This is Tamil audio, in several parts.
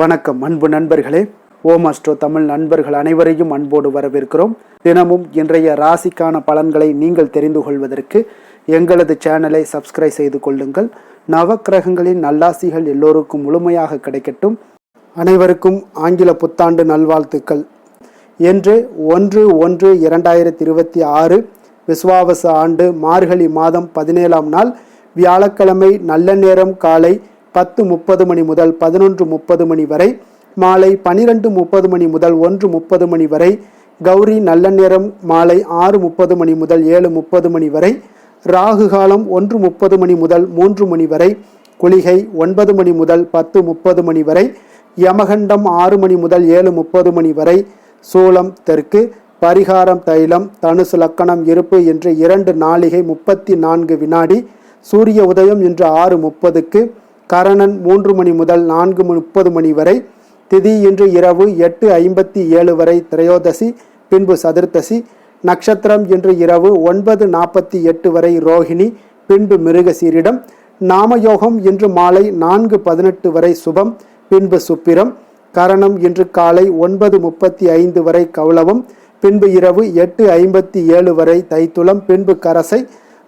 வணக்கம் அன்பு நண்பர்களே. ஓம் அஸ்ட்ரோ தமிழ் நண்பர்கள் அனைவரையும் அன்போடு வரவேற்கிறோம். தினமும் இன்றைய ராசிக்கான பலன்களை நீங்கள் தெரிந்து கொள்வதற்கு எங்களது சேனலை சப்ஸ்கிரைப் செய்து கொள்ளுங்கள். நவக்கிரகங்களின் நல்லாசிகள் எல்லோருக்கும் முழுமையாக கிடைக்கட்டும். அனைவருக்கும் ஆங்கில புத்தாண்டு நல்வாழ்த்துக்கள். இன்று 1/1/2026 விஸ்வாவச ஆண்டு மார்கழி மாதம் 17ஆம் நாள் வியாழக்கிழமை. நல்ல நேரம் காலை 10:30 மணி முதல் 11:30 மணி வரை, மாலை 12:30 மணி முதல் 1:30 மணி வரை, கௌரி நல்ல நேரம் மாலை 6:30 மணி முதல் 7:30 மணி வரை, ராகு காலம் 1:30 மணி முதல் 3 மணி வரை, குளிகை 9 மணி முதல் 10:30 மணி வரை, யமகண்டம் 6 மணி முதல் 7:30 மணி வரை, சூலம் தெற்கு, பரிகாரம் தைலம், தனுசு லக்கணம் இருப்பு என்று 2 நாளிகை 34 வினாடி. சூரிய உதயம் இன்று 6:30க்கு, கரணன் 3 மணி முதல் 4:30 மணி வரை, திதி இன்று இரவு 8:57 வரை திரையோதசி, பின்பு சதுர்த்தசி. நட்சத்திரம் இன்று இரவு 9:48 வரை ரோஹிணி, பின்பு மிருகசீரிடம். நாமயோகம் இன்று மாலை 4:18 வரை சுபம், பின்பு சுப்பிரம். கரணம் இன்று காலை 9:35 வரை கௌளவம், பின்பு இரவு 8:57 வரை தைத்துளம், பின்பு கரசை.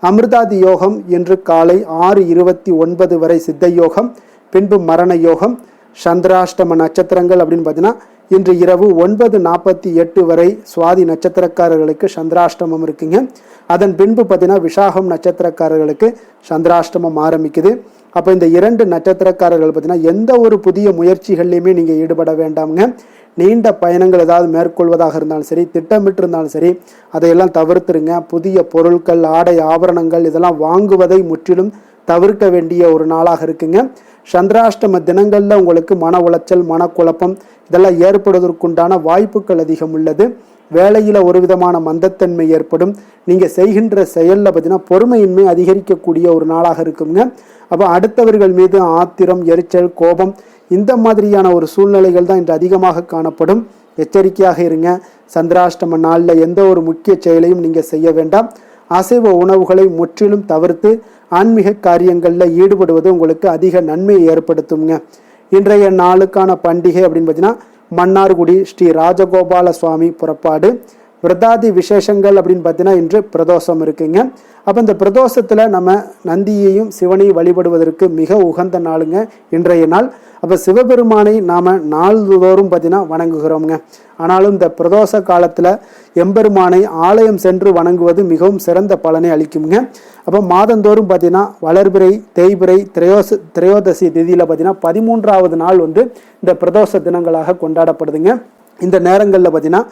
அமிர்தாதி யோகம் இன்று காலை 6:29 வரை சித்த யோகம், பின்பு மரண யோகம். சந்திராஷ்டம நட்சத்திரங்கள் அப்படின்னு பார்த்தீங்கன்னா இன்று இரவு 9:48 வரை சுவாதி நட்சத்திரக்காரர்களுக்கு சந்திராஷ்டமம் இருக்குங்க. அதன் பின்பு பார்த்தீங்கன்னா விசாகம் நட்சத்திரக்காரர்களுக்கு சந்திராஷ்டமம் ஆரம்பிக்குது. அப்போ இந்த 2 நட்சத்திரக்காரர்கள் பார்த்தீங்கன்னா எந்த ஒரு புதிய முயற்சிகள்லையுமே நீங்கள் ஈடுபட வேண்டாமுங்க. நீண்ட பயணங்கள் ஏதாவது மேற்கொள்வதாக இருந்தாலும் சரி, திட்டமிட்டு இருந்தாலும் சரி, அதையெல்லாம் தவிர்த்துருங்க. புதிய பொருட்கள், ஆடை, ஆபரணங்கள் இதெல்லாம் வாங்குவதை முற்றிலும் தவிர்க்க வேண்டிய ஒரு நாளாக இருக்குங்க. சந்திராஷ்டம தினங்களில் உங்களுக்கு மன உளைச்சல், மனக்குழப்பம் இதெல்லாம் ஏற்படுவதற்குண்டான வாய்ப்புகள் அதிகம் உள்ளது. வேலையில் ஒரு விதமான மந்தத்தன்மை ஏற்படும். நீங்கள் செய்கின்ற செயலில் பார்த்தீங்கன்னா பொறுமையின்மை அதிகரிக்கக்கூடிய ஒரு நாளாக இருக்குங்க. அப்போ அடுத்தவர்கள் மீது ஆத்திரம், எரிச்சல், கோபம் இந்த மாதிரியான ஒரு சூழ்நிலைகள் தான் இன்று அதிகமாக காணப்படும். எச்சரிக்கையாக இருங்க. சந்திராஷ்டம நாளில் எந்த ஒரு முக்கிய செயலையும் நீங்கள் செய்ய வேண்டாம். அசைவ உணவுகளை முற்றிலும் தவிர்த்து ஆன்மீக காரியங்களில் ஈடுபடுவது உங்களுக்கு அதிக நன்மையை ஏற்படுத்துங்க. இன்றைய நாளுக்கான பண்டிகை அப்படின்னு பார்த்தீங்கன்னா மன்னார்குடி ஸ்ரீ ராஜகோபால சுவாமி புறப்பாடு. விரதாதி விசேஷங்கள் அப்படின்னு பார்த்தீங்கன்னா இன்று பிரதோஷம் இருக்குங்க. அப்போ இந்த பிரதோஷத்தில் நம்ம நந்தியையும் சிவனையும் வழிபடுவதற்கு மிக உகந்த நாளுங்க இன்றைய நாள். அப்போ சிவபெருமானை நாம் நாள்தோறும் பார்த்தீங்கன்னா வணங்குகிறோங்க. ஆனாலும் இந்த பிரதோஷ காலத்தில் எம்பெருமானை ஆலயம் சென்று வணங்குவது மிகவும் சிறந்த பலனை அளிக்குங்க. அப்போ மாதந்தோறும் பார்த்தீங்கன்னா வளர்பிறை, தேய்பிறை, திரையோதசி திதியில் பார்த்தீங்கன்னா 13ஆவது நாள் இந்த பிரதோஷ தினங்களாக கொண்டாடப்படுதுங்க. இந்த நேரங்களில் பார்த்தீங்கன்னா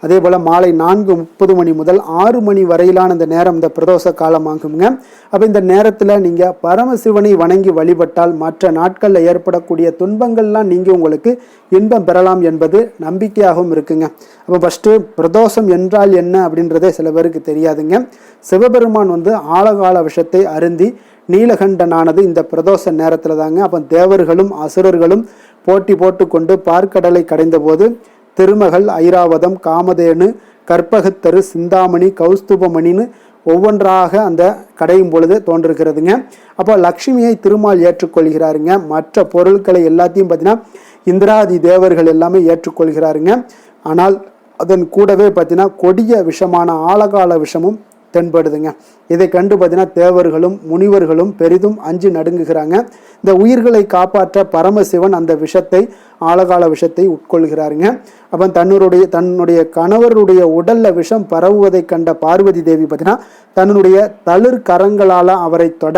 அதே போல் மாலை 4:30 மணி முதல் 6 மணி வரையிலான இந்த நேரம் இந்த பிரதோஷ காலமாகுங்க. அப்போ இந்த நேரத்தில் நீங்கள் பரமசிவனை வணங்கி வழிபட்டால் மற்ற நாட்களில் ஏற்படக்கூடிய துன்பங்கள்லாம் நீங்கள் உங்களுக்கு இன்பம் பெறலாம் என்பது நம்பிக்கையாகவும் இருக்குங்க. அப்போ ஃபஸ்ட்டு பிரதோஷம் என்றால் என்ன அப்படின்றதே சில பேருக்கு தெரியாதுங்க. சிவபெருமான் ஆழகால விஷத்தை அருந்தி நீலகண்டனானது இந்த பிரதோஷ நேரத்தில் தாங்க. அப்போ தேவர்களும் அசுரர்களும் போட்டி போட்டு கொண்டு பார்க்கடலை கடைந்த போது திருமகள், ஐராவதம், காமதேனு, கற்பகத்தரு, சிந்தாமணி, கௌஸ்துபமணின்னு ஒவ்வொன்றாக அந்த கடையும் பொழுது தோன்றுகிறதுங்க. அப்போ லக்ஷ்மியை திருமால் ஏற்றுக்கொள்கிறாருங்க. மற்ற பொருட்களை எல்லாத்தையும் பார்த்தீங்கன்னா இந்திராதி தேவர்கள் எல்லாமே ஏற்றுக்கொள்கிறாருங்க. ஆனால் அதன் கூடவே பார்த்தீங்கன்னா கொடிய விஷமான ஆழகால விஷமும் தென்படுதுங்க. இதை கண்டு பார்த்தீங்கன்னா தேவர்களும் முனிவர்களும் பெரிதும் அஞ்சு நடுங்குகிறாங்க. இந்த உயிர்களை காப்பாற்ற பரமசிவன் அந்த விஷத்தை, ஆழகால விஷத்தை உட்கொள்கிறாருங்க. அப்போ தன்னுடைய கணவருடைய உடல்ல விஷம் பரவுவதை கண்ட பார்வதி தேவி பார்த்தீங்கன்னா தன்னுடைய தளிர் கரங்களால் அவரை தொட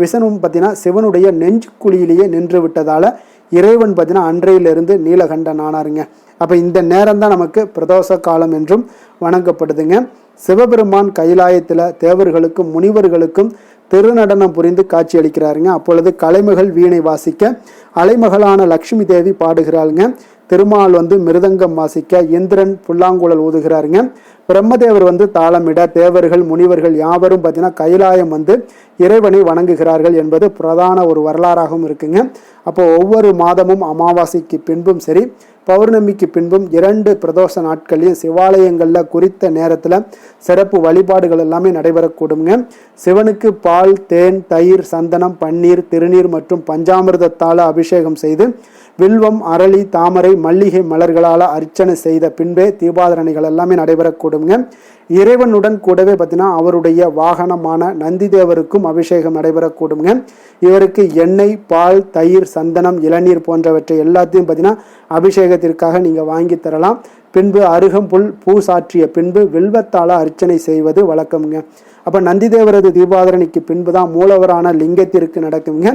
விஷனும் பார்த்தீங்கன்னா சிவனுடைய நெஞ்சு குழியிலேயே நின்று விட்டதால இறைவன் பார்த்தீங்கன்னா அன்றையிலிருந்து நீலகண்டன் ஆனாருங்க. அப்போ இந்த நேரம் தான் நமக்கு பிரதோஷ காலம் என்றும் வணங்கப்படுதுங்க. சிவபெருமான் கைலாயத்தில் தேவர்களுக்கும் முனிவர்களுக்கும் திருநடனம் புரிந்து காட்சி அளிக்கிறாருங்க. அப்பொழுது கலைமகள் வீணை வாசிக்க அலைமகளான லக்ஷ்மி தேவி பாடுகிறாளுங்க. திருமால் மிருதங்கம் வாசிக்க இந்திரன் புல்லாங்குழல் ஊதுகிறாருங்க. பிரம்மதேவர் தாளமிட தேவர்கள் முனிவர்கள் யாவரும் பார்த்தீங்கன்னா கைலாயம் இறைவனை வணங்குகிறார்கள் என்பது பிரதான ஒரு வரலாறாகவும் இருக்குங்க. அப்போ ஒவ்வொரு மாதமும் அமாவாசைக்கு பின்பும் சரி, பௌர்ணமிக்கு பின்பும் 2 பிரதோஷ நாட்களையும் சிவாலயங்களில் குறித்த நேரத்தில் சிறப்பு வழிபாடுகள் எல்லாமே நடைபெறக்கூடுங்க. சிவனுக்கு பால், தேன், தயிர், சந்தனம், பன்னீர், திருநீர் மற்றும் பஞ்சாமிர்தத்தால் அபிஷேகம் செய்து வில்வம், அரளி, தாமரை, மல்லிகை மலர்களால் அர்ச்சனை செய்த பின்பே தீபாராதனைகள் எல்லாமே நடைபெறக்கூடுங்க. இறைவனுடன் கூடவே பார்த்தீங்கன்னா அவருடைய வாகனமான நந்தி தேவருக்கும் அபிஷேகம் நடைபெறக்கூடுங்க. இவருக்கு எண்ணெய், பால், தயிர், சந்தனம், இளநீர் போன்றவற்றை எல்லாத்தையும் பார்த்தீங்கன்னா அபிஷேகத்திற்காக நீங்கள் வாங்கி தரலாம். பின்பு அருகம்புல் பூ சாற்றிய பின்பு வில்வத்தால அர்ச்சனை செய்வது வழக்கமுங்க. அப்போ நந்திதேவரது தீபாதரணைக்கு பின்பு தான் மூலவரான லிங்கத்திற்கு நடக்குங்க.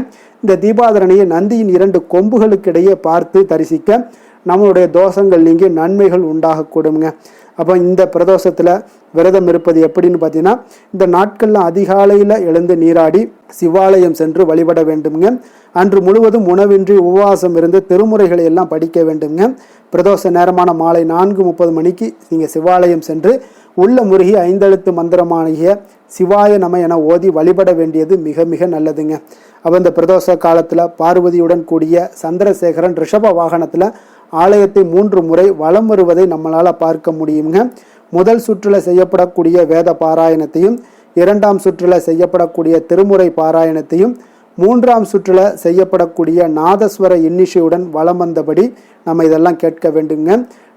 இந்த தீபாதரணையை நந்தியின் 2 கொம்புகளுக்கு இடையே பார்த்து தரிசிக்க நம்மளுடைய தோஷங்கள் நீங்கி நன்மைகள் உண்டாகக்கூடுங்க. அப்போ இந்த பிரதோஷத்தில் விரதம் இருப்பது எப்படின்னு பார்த்தீங்கன்னா, இந்த நாட்களில் அதிகாலையில் எழுந்து நீராடி சிவாலயம் சென்று வழிபட வேண்டுங்க. அன்று முழுவதும் உணவின்றி உபவாசம் இருந்து திருமுறைகளை எல்லாம் படிக்க வேண்டுங்க. பிரதோஷ நேரமான மாலை 4:30 மணிக்கு நீங்கள் சிவாலயம் சென்று உள்ள முருகி 5 எழுத்து மந்திரமாகிய சிவாய நம என ஓதி வழிபட வேண்டியது மிக மிக நல்லதுங்க. அப்போ இந்த பிரதோஷ காலத்தில் பார்வதியுடன் கூடிய சந்திரசேகரன் ரிஷப வாகனத்தில் ஆலயத்தை 3 முறை வலம் வருவதை நம்மளால் பார்க்க முடியுங்க. முதல் சுற்றில் செய்யப்படக்கூடிய வேத பாராயணத்தையும், 2ஆம் சுற்றில் செய்யப்படக்கூடிய திருமுறை பாராயணத்தையும், 3ஆம் சுற்றில் செய்யப்படக்கூடிய நாதஸ்வர இன்னிசையுடன் வலம் வந்தபடி நம்ம இதெல்லாம் கேட்க வேண்டுங்க.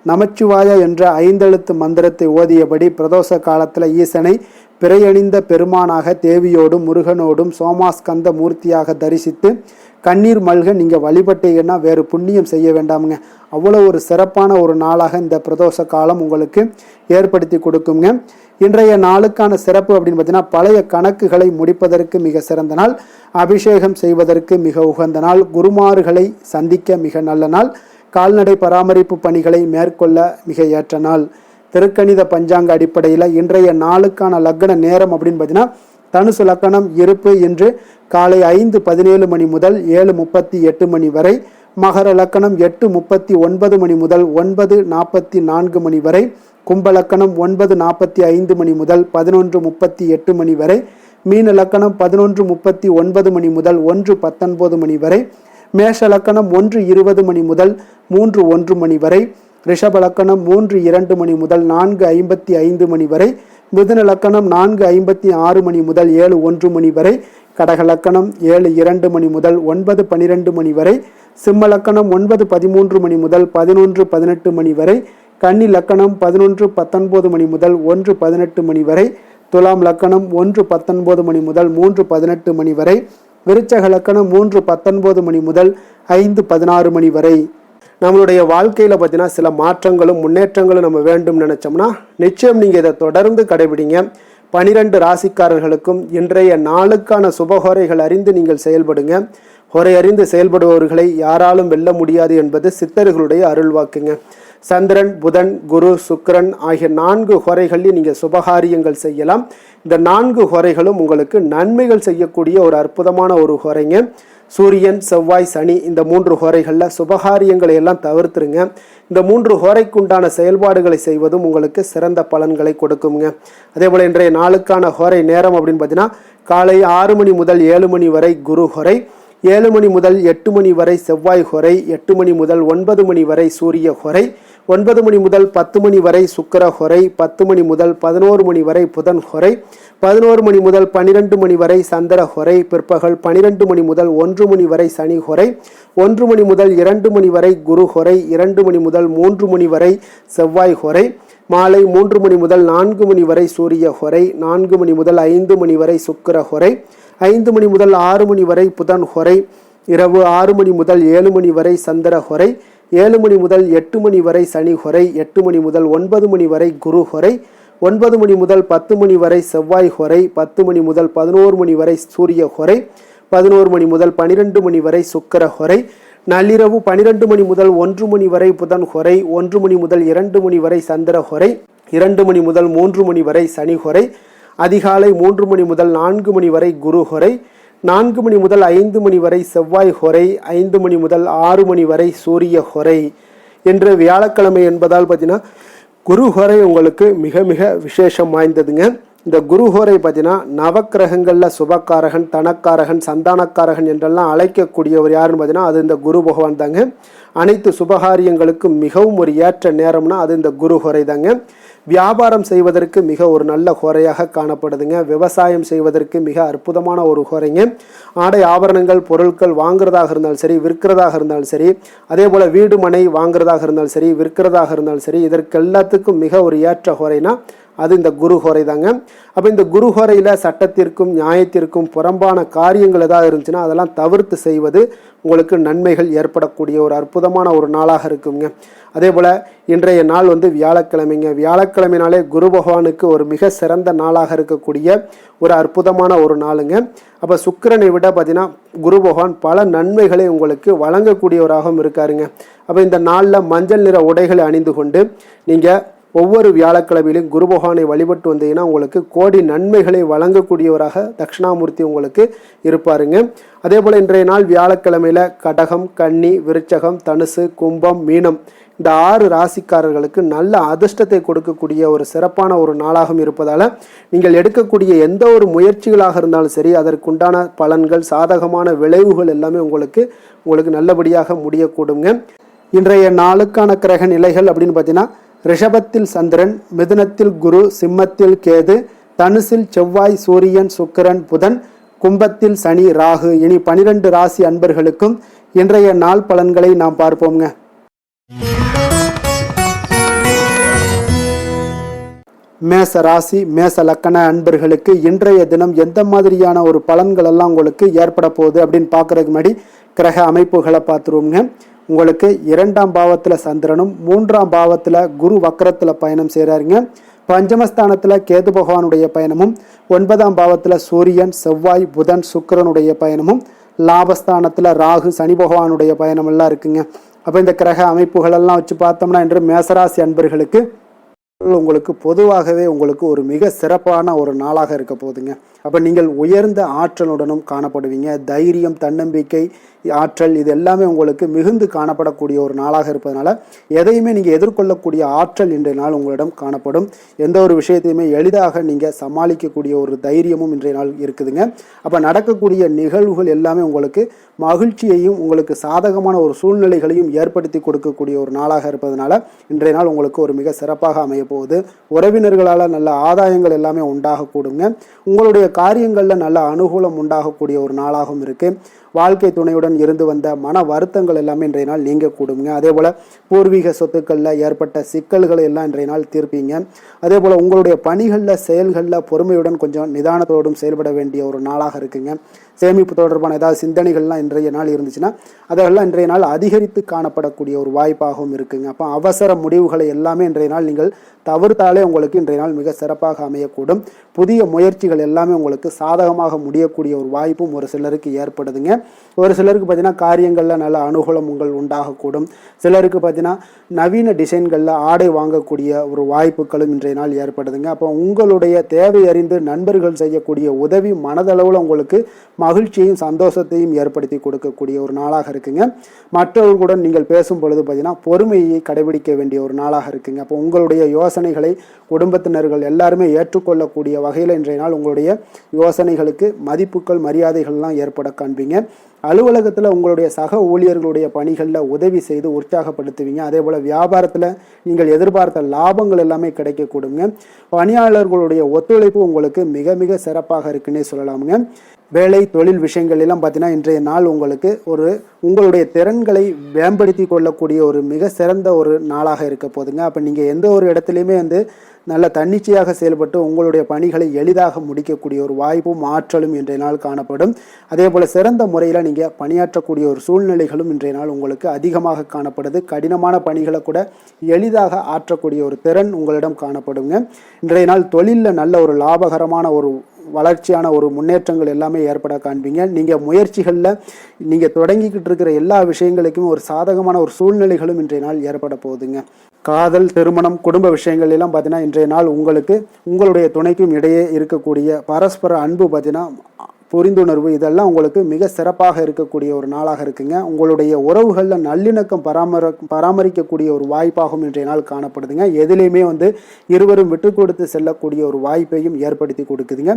நமச்சிவாய என்ற 5 எழுத்து மந்திரத்தை ஓதியபடி பிரதோஷ காலத்தில் ஈசனை பிறையணிந்த பெருமானாக தேவியோடும் முருகனோடும் சோமாஸ்கந்த மூர்த்தியாக தரிசித்து கண்ணீர் மல்க நீங்கள் வழிபட்டீங்கன்னா வேறு புண்ணியம் செய்ய வேண்டாமுங்க. அவ்வளோ ஒரு சிறப்பான ஒரு நாளாக இந்த பிரதோஷ காலம் உங்களுக்கு ஏற்படுத்தி கொடுக்குங்க. இன்றைய நாளுக்கான சிறப்பு அப்படின்னு பார்த்தீங்கன்னா, பழைய கணக்குகளை முடிப்பதற்கு மிக சிறந்த நாள், அபிஷேகம் செய்வதற்கு மிக உகந்த நாள், குருமார்களை சந்திக்க மிக நல்ல நாள், கால்நடை பராமரிப்பு பணிகளை மேற்கொள்ள மிக ஏற்ற நாள். திருக்கணித பஞ்சாங்க அடிப்படையில் இன்றைய நாளுக்கான லக்ன நேரம் அப்படின்னு பார்த்தீங்கன்னா, தனுசு லக்கணம் இருப்பு இன்று காலை 5:17 மணி முதல் 7:38 மணி வரை, மகர லக்கணம் 8:39 மணி முதல் 9:44 மணி வரை, கும்ப லக்கணம் 9:45 மணி முதல் 11:38 மணி வரை, மீன லக்கணம் 11:39 மணி முதல் 1:19 மணி வரை, மேஷ லக்கணம் 1:20 மணி முதல் 3:01 மணி வரை, ரிஷப லக்கணம் 3:02 மணி முதல் 4:55 மணி வரை, மிதுன லக்கணம் 4:56 மணி முதல் 7:01 மணி வரை, கடக லக்கணம் 7:02 மணி முதல் 9:12 மணி வரை, சிம்ம லக்கணம் 9:13 மணி முதல் 11:18 மணி வரை, கன்னி லக்கணம் 11:19 மணி முதல் 1:18 மணி வரை, துலாம் லக்கணம் 1:19 மணி முதல் 3:18 மணி வரை, விருச்சக லக்கணம் 3:19 மணி முதல் 5:16 மணி வரை. நம்மளுடைய வாழ்க்கையில் பார்த்தீங்கன்னா சில மாற்றங்களும் முன்னேற்றங்களும் நம்ம வேண்டும் நினச்சோம்னா நிச்சயம் நீங்கள் இதை தொடர்ந்து கடைபிடிங்க. 12 ராசிக்காரர்களுக்கும் இன்றைய நாளுக்கான சுபஹோரைகள் அறிந்து நீங்கள் செயல்படுங்க. ஹோரை அறிந்து செயல்படுபவர்களை யாராலும் வெல்ல முடியாது என்பது சித்தர்களுடைய அருள்வாக்குங்க. சந்திரன், புதன், குரு, சுக்கிரன் ஆகிய 4 ஹோரைகளில் நீங்கள் சுபகாரியங்கள் செய்யலாம். இந்த 4 ஹோரைகளும் உங்களுக்கு நன்மைகள் செய்யக்கூடிய ஒரு அற்புதமான ஒரு ஹோரைங்க. சூரியன், செவ்வாய், சனி இந்த 3 ஹோரைகளில் சுபகாரியங்களை எல்லாம் தவிர்த்துருங்க. இந்த 3 ஹோரைக்குண்டான செயல்பாடுகளை செய்வதும் உங்களுக்கு சிறந்த பலன்களை கொடுக்குங்க. அதே போல் இன்றைய நாளுக்கான ஹோரை நேரம் அப்படின்னு பார்த்தீங்கன்னா, காலை 6 மணி முதல் 7 மணி வரை குரு ஹோரை, 7 மணி முதல் 8 மணி வரை செவ்வாய் ஹோரை, 8 மணி முதல் 9 மணி வரை சூரிய ஹோரை, 9 மணி முதல் 10 மணி வரை சுக்கிர ஹோரை, 10 மணி முதல் 11 மணி வரை புதன் ஹோரை, 11 மணி முதல் 12 மணி வரை சந்திர ஹோரை, பிற்பகல் 12 மணி முதல் 1 மணி வரை சனி ஹோரை, 1 மணி முதல் 2 மணி வரை குரு ஹோரை, 2 மணி முதல் 3 மணி வரை செவ்வாய் ஹோரை, மாலை 3 மணி முதல் 4 மணி வரை சூரிய ஹோரை, 4 மணி முதல் 5 மணி வரை சுக்கிர ஹோரை, 5 மணி முதல் 6 மணி வரை புதன் ஹோரை, இரவு 6 மணி முதல் 7 மணி வரை சந்திர ஹோரை, 7 மணி முதல் 8 மணி வரை சனி ஹோரை, 8 மணி முதல் 9 மணி வரை குரு ஹோரை, 9 மணி முதல் 10 மணி வரை செவ்வாய் ஹோரை, 10 மணி முதல் 11 மணி வரை சூரிய ஹோரை, 11 மணி முதல் 12 மணி வரை சுக்கிர ஹோரை, நள்ளிரவு 12 மணி முதல் 1 மணி வரை புதன் ஹோரை, 1 மணி முதல் 2 மணி வரை சந்திர ஹோரை, 2 மணி முதல் 3 மணி வரை சனி ஹோரை, அதிகாலை 3 மணி முதல் 4 மணி வரை குரு ஹோரை, 4 மணி முதல் 5 மணி வரை செவ்வாய் ஹோரை, 5 மணி முதல் 6 மணி வரை சூரிய ஹோரை. இன்று வியாழக்கிழமை என்பதால் பார்த்தீங்கன்னா குரு ஹோரை உங்களுக்கு மிக மிக விசேஷம் வாய்ந்ததுங்க. இந்த குருஹோரை பார்த்தீங்கன்னா நவக்கிரகங்களில் சுபக்காரகன், தனக்காரகன், சந்தானக்காரகன் என்றெல்லாம் அழைக்கக்கூடியவர் யாருன்னு பார்த்தீங்கன்னா அது இந்த குரு பகவான் தாங்க. அனைத்து சுபகாரியங்களுக்கும் மிகவும் ஒரு ஏற்ற நேரம்னா அது இந்த குருஹோரை தாங்க. வியாபாரம் செய்வதற்கு மிக ஒரு நல்ல ஹோரையாக காணப்படுதுங்க. விவசாயம் செய்வதற்கு மிக அற்புதமான ஒரு ஹோரைங்க. ஆடை ஆபரணங்கள் பொருட்கள் வாங்குறதாக இருந்தாலும் சரி, விற்கிறதாக இருந்தாலும் சரி, அதே போல் வீடு மனை வாங்குறதாக இருந்தாலும் சரி, விற்கிறதாக இருந்தாலும் சரி, இதற்கு எல்லாத்துக்கும் மிக ஒரு ஏற்ற ஹோரைனா அது இந்த குரு ஹோரை தாங்க. அப்போ இந்த குரு ஹோரையில் சட்டத்திற்கும் நியாயத்திற்கும் புறம்பான காரியங்கள் ஏதாவது இருந்துச்சுன்னா அதெல்லாம் தவிர்த்து செய்வது உங்களுக்கு நன்மைகள் ஏற்படக்கூடிய ஒரு அற்புதமான ஒரு நாளாக இருக்குங்க. அதே போல் இன்றைய நாள் வியாழக்கிழமைங்க. வியாழக்கிழமைனாலே குரு பகவானுக்கு ஒரு மிக சிறந்த நாளாக இருக்கக்கூடிய ஒரு அற்புதமான ஒரு நாளுங்க. அப்போ சுக்கிரனை விட பார்த்தீங்கன்னா குரு பகவான் பல நன்மைகளை உங்களுக்கு வழங்கக்கூடியவராகவும் இருக்காருங்க. அப்போ இந்த நாளில் மஞ்சள் நிற உடைகளை அணிந்து கொண்டு நீங்கள் ஒவ்வொரு வியாழக்கிழமையிலும் குரு பகவானை வழிபட்டு வந்தீங்கன்னா உங்களுக்கு கோடி நன்மைகளை வழங்கக்கூடியவராக தட்சிணாமூர்த்தி உங்களுக்கு இருப்பாருங்க. அதே போல் இன்றைய நாள் வியாழக்கிழமையில் கடகம், கன்னி, விருச்சகம், தனுசு, கும்பம், மீனம் இந்த 6 ராசிக்காரர்களுக்கு நல்ல அதிர்ஷ்டத்தை கொடுக்கக்கூடிய ஒரு சிறப்பான ஒரு நாளாகவும் இருப்பதால் நீங்கள் எடுக்கக்கூடிய எந்த ஒரு முயற்சிகளாக இருந்தாலும் சரி அதற்குண்டான பலன்கள், சாதகமான விளைவுகள் எல்லாமே உங்களுக்கு நல்லபடியாக முடியக்கூடுங்க. இன்றைய நாளுக்கான கிரக நிலைகள் அப்படின்னு பார்த்தீங்கன்னா ரிஷபத்தில் சந்திரன், மிதுனத்தில் குரு, சிம்மத்தில் கேது, தனுசில் செவ்வாய், சூரியன், சுக்கிரன், புதன், கும்பத்தில் சனி, ராகு. இனி 12 ராசி அன்பர்களுக்கும் இன்றைய நாள் பலன்களை நாம் பார்ப்போங்க. மேச ராசி மேச லக்கண அன்பர்களுக்கு இன்றைய தினம் எந்த மாதிரியான ஒரு பலன்கள் எல்லாம் உங்களுக்கு ஏற்பட போகுது அப்படின்னு பார்க்கறதுக்கு முன்னாடி கிரக அமைப்புகளை பார்த்துருவோங்க. உங்களுக்கு 2ஆம் பாவத்தில் சந்திரனும் 3ஆம் பாவத்தில் குரு வக்கரத்தில் பயணம் செய்கிறாருங்க. பஞ்சமஸ்தானத்தில் கேது பகவானுடைய பயணமும், 9ஆம் பாவத்தில் சூரியன், செவ்வாய், புதன், சுக்கிரனுடைய பயணமும், லாபஸ்தானத்தில் ராகு, சனி பகவானுடைய பயணம் எல்லாம் இருக்குங்க. அப்போ இந்த கிரக அமைப்புகள் எல்லாம் வச்சு பார்த்தோம்னா இன்று மேசராசி அன்பர்களுக்கு உங்களுக்கு பொதுவாகவே உங்களுக்கு ஒரு மிக சிறப்பான ஒரு நாளாக இருக்க போகுதுங்க. அப்போ நீங்கள் உயர்ந்த ஆற்றலுடனும் காணப்படுவீங்க. தைரியம், தன்னம்பிக்கை, ஆற்றல் இது எல்லாமே உங்களுக்கு மிகுந்து காணப்படக்கூடிய ஒரு நாளாக இருப்பதனால எதையுமே நீங்கள் எதிர்கொள்ளக்கூடிய ஆற்றல் இன்றைய நாள் உங்களிடம் காணப்படும். எந்த ஒரு விஷயத்தையுமே எளிதாக நீங்கள் சமாளிக்கக்கூடிய ஒரு தைரியமும் இன்றைய நாள் இருக்குதுங்க. அப்போ நடக்கக்கூடிய நிகழ்வுகள் எல்லாமே உங்களுக்கு மகிழ்ச்சியையும் உங்களுக்கு சாதகமான ஒரு சூழ்நிலைகளையும் ஏற்படுத்தி கொடுக்கக்கூடிய ஒரு நாளாக இருப்பதனால இன்றைய நாள் உங்களுக்கு ஒரு மிக சிறப்பாக அமைய போகுது. உறவினர்களால் நல்ல ஆதாயங்கள் எல்லாமே உண்டாகக்கூடுங்க. உங்களுடைய காரியங்களில் நல்ல அனுகூலம் உண்டாகக்கூடிய ஒரு நாளாகவும் இருக்குது. வாழ்க்கை துணையுடன் இருந்து வந்த மன வருத்தங்கள் எல்லாமே இன்றைய நாள் நீங்க கூடுங்க. அதே போல் பூர்வீக சொத்துக்களில் ஏற்பட்ட சிக்கல்களை எல்லாம் இன்றைய நாள் தீர்ப்பீங்க. அதே போல் உங்களுடைய பணிகளில் செயல்களில் பொறுமையுடன் கொஞ்சம் நிதானத்தோடும் செயல்பட வேண்டிய ஒரு நாளாக இருக்குங்க. சேமிப்பு தொடர்பான ஏதாவது சிந்தனைகள்லாம் இன்றைய நாள் இருந்துச்சுன்னா அதெல்லாம் இன்றைய நாள் அதிகரித்து காணப்படக்கூடிய ஒரு வாய்ப்பாகவும் இருக்குங்க. அப்போ அவசர முடிவுகளை எல்லாமே இன்றைய நாள் நீங்கள் தவிர்த்தாலே உங்களுக்கு இன்றைய நாள் மிக சிறப்பாக அமையக்கூடும். புதிய முயற்சிகள் எல்லாமே உங்களுக்கு சாதகமாக முடியக்கூடிய ஒரு வாய்ப்பும் ஒரு சிலருக்கு ஏற்படுதுங்க. ஒரு சிலருக்கு பார்த்தீங்கன்னா காரியங்களில் நல்ல அனுகூலம் உண்டாகக்கூடும். சிலருக்கு பார்த்தீங்கன்னா நவீன டிசைன்களில் ஆடை வாங்கக்கூடிய ஒரு வாய்ப்புகளும் இன்றைய நாள் ஏற்படுதுங்க. அப்போ உங்களுடைய தேவை அறிந்து நண்பர்கள் செய்யக்கூடிய உதவி மனதளவில் உங்களுக்கு மகிழ்ச்சியையும் சந்தோஷத்தையும் ஏற்படுத்தி கொடுக்கக்கூடிய ஒரு நாளாக இருக்குங்க. மற்றவர்களுடன் நீங்கள் பேசும் பொழுது பார்த்தீங்கன்னா பொறுமையை கடைபிடிக்க வேண்டிய ஒரு நாளாக இருக்குங்க. அப்போ உங்களுடைய யோசனைகளை குடும்பத்தினர்கள் எல்லாருமே ஏற்றுக்கொள்ளக்கூடிய வகையில் இன்றைய நாள் உங்களுடைய யோசனைகளுக்கு மதிப்புகள், மரியாதைகள்லாம் ஏற்பட காண்பீங்க. அலுவலகத்தில் உங்களுடைய சக ஊழியர்களுடைய பணிகளில் உதவி செய்து உற்சாகப்படுத்துவீங்க. அதே போல் வியாபாரத்தில் நீங்கள் எதிர்பார்த்த லாபங்கள் எல்லாமே கிடைக்கக்கூடுங்க. பணியாளர்களுடைய ஒத்துழைப்பு உங்களுக்கு மிக மிக சிறப்பாக இருக்குன்னே சொல்லலாமுங்க. வேலை தொழில் விஷயங்கள் எல்லாம் பார்த்தீங்கன்னா இன்றைய நாள் உங்களுக்கு உங்களுடைய திறன்களை மேம்படுத்தி கொள்ளக்கூடிய ஒரு மிக சிறந்த ஒரு நாளாக இருக்க போதுங்க. அப்போ நீங்கள் எந்த ஒரு இடத்துலையுமே நல்ல தன்னிச்சையாக செயல்பட்டு உங்களுடைய பணிகளை எளிதாக முடிக்கக்கூடிய ஒரு வாய்ப்பும் ஆற்றலும் இன்றைய நாள் காணப்படும். அதே போல் சிறந்த முறையில் நீங்கள் பணியாற்றக்கூடிய ஒரு சூழ்நிலைகளும் இன்றைய நாள் உங்களுக்கு அதிகமாக காணப்படுது. கடினமான பணிகளை கூட எளிதாக ஆற்றக்கூடிய ஒரு திறன் உங்களிடம் காணப்படுங்க. இன்றைய நாள் தொழிலில் நல்ல ஒரு லாபகரமான ஒரு வளர்ச்சியான ஒரு முன்னேற்றங்கள் எல்லாமே ஏற்பட காண்பீங்க. நீங்கள் முயற்சிகளில் நீங்கள் தொடங்கிக்கிட்டு இருக்கிற எல்லா விஷயங்களுக்கும் ஒரு சாதகமான ஒரு சூழ்நிலைகளும் இன்றைய நாள் ஏற்பட போகுதுங்க. காதல், திருமணம், குடும்ப விஷயங்கள் எல்லாம் பார்த்தீங்கன்னா இன்றைய நாள் உங்களுடைய துணைக்கும் இடையே இருக்கக்கூடிய பரஸ்பர அன்பு பார்த்தீங்கன்னா புரிந்துணர்வு இதெல்லாம் உங்களுக்கு மிக சிறப்பாக இருக்கக்கூடிய ஒரு நாளாக இருக்குங்க. உங்களுடைய உறவுகளில் நல்லிணக்கம் பராமரிக்கக்கூடிய ஒரு வாய்ப்பாகவும் இன்றைய நாள் காணப்படுதுங்க. எதிலையுமே இருவரும் விட்டு கொடுத்து செல்லக்கூடிய ஒரு வாய்ப்பையும் ஏற்படுத்தி கொடுக்குதுங்க.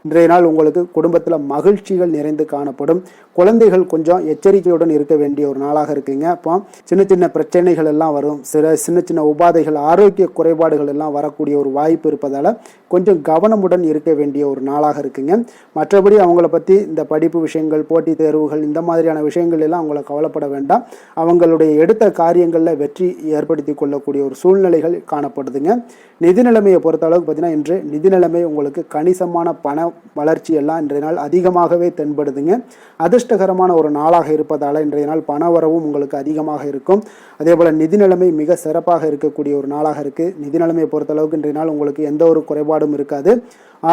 இன்றைய நாள் உங்களுக்கு குடும்பத்தில் மகிழ்ச்சிகள் நிறைந்து காணப்படும். குழந்தைகள் கொஞ்சம் எச்சரிக்கையுடன் இருக்க வேண்டிய ஒரு நாளாக இருக்குங்க. அப்போ சின்ன சின்ன பிரச்சனைகள் எல்லாம் வரும், சின்ன சின்ன உபாதைகள், ஆரோக்கிய குறைபாடுகள் எல்லாம் வரக்கூடிய ஒரு வாய்ப்பு இருப்பதால் கொஞ்சம் கவனமுடன் இருக்க வேண்டிய ஒரு நாளாக இருக்குங்க. மற்றபடி அவங்கள பற்றி இந்த படிப்பு விஷயங்கள், போட்டித் தேர்வுகள், இந்த மாதிரியான விஷயங்கள் எல்லாம் அவங்கள கவலைப்பட வேண்டாம். அவங்களுடைய எடுத்த காரியங்களில் வெற்றி ஏற்படுத்தி கொள்ளக்கூடிய ஒரு சூழ்நிலைகள் காணப்படுதுங்க. நிதி நிலைமையை பொறுத்த அளவுக்கு பார்த்தீங்கன்னா இன்று நிதி நிலைமை உங்களுக்கு கணிசமான பண வளர்ச்சி எல்லாம் இன்றைய நாள் அதிகமாகவே தென்படுதுங்க. அதிர்ஷ்டகரமான ஒரு நாளாக இருப்பதால் இன்றைய நாள் பண வரவும் உங்களுக்கு அதிகமாக இருக்கும். அதே போல் நிதி நிலைமை மிக சிறப்பாக இருக்கக்கூடிய ஒரு நாளாக இருக்குது. நிதி நிலைமையை பொறுத்த அளவுக்கு இன்றைய நாள் உங்களுக்கு எந்த ஒரு குறைபாடும் இருக்காது.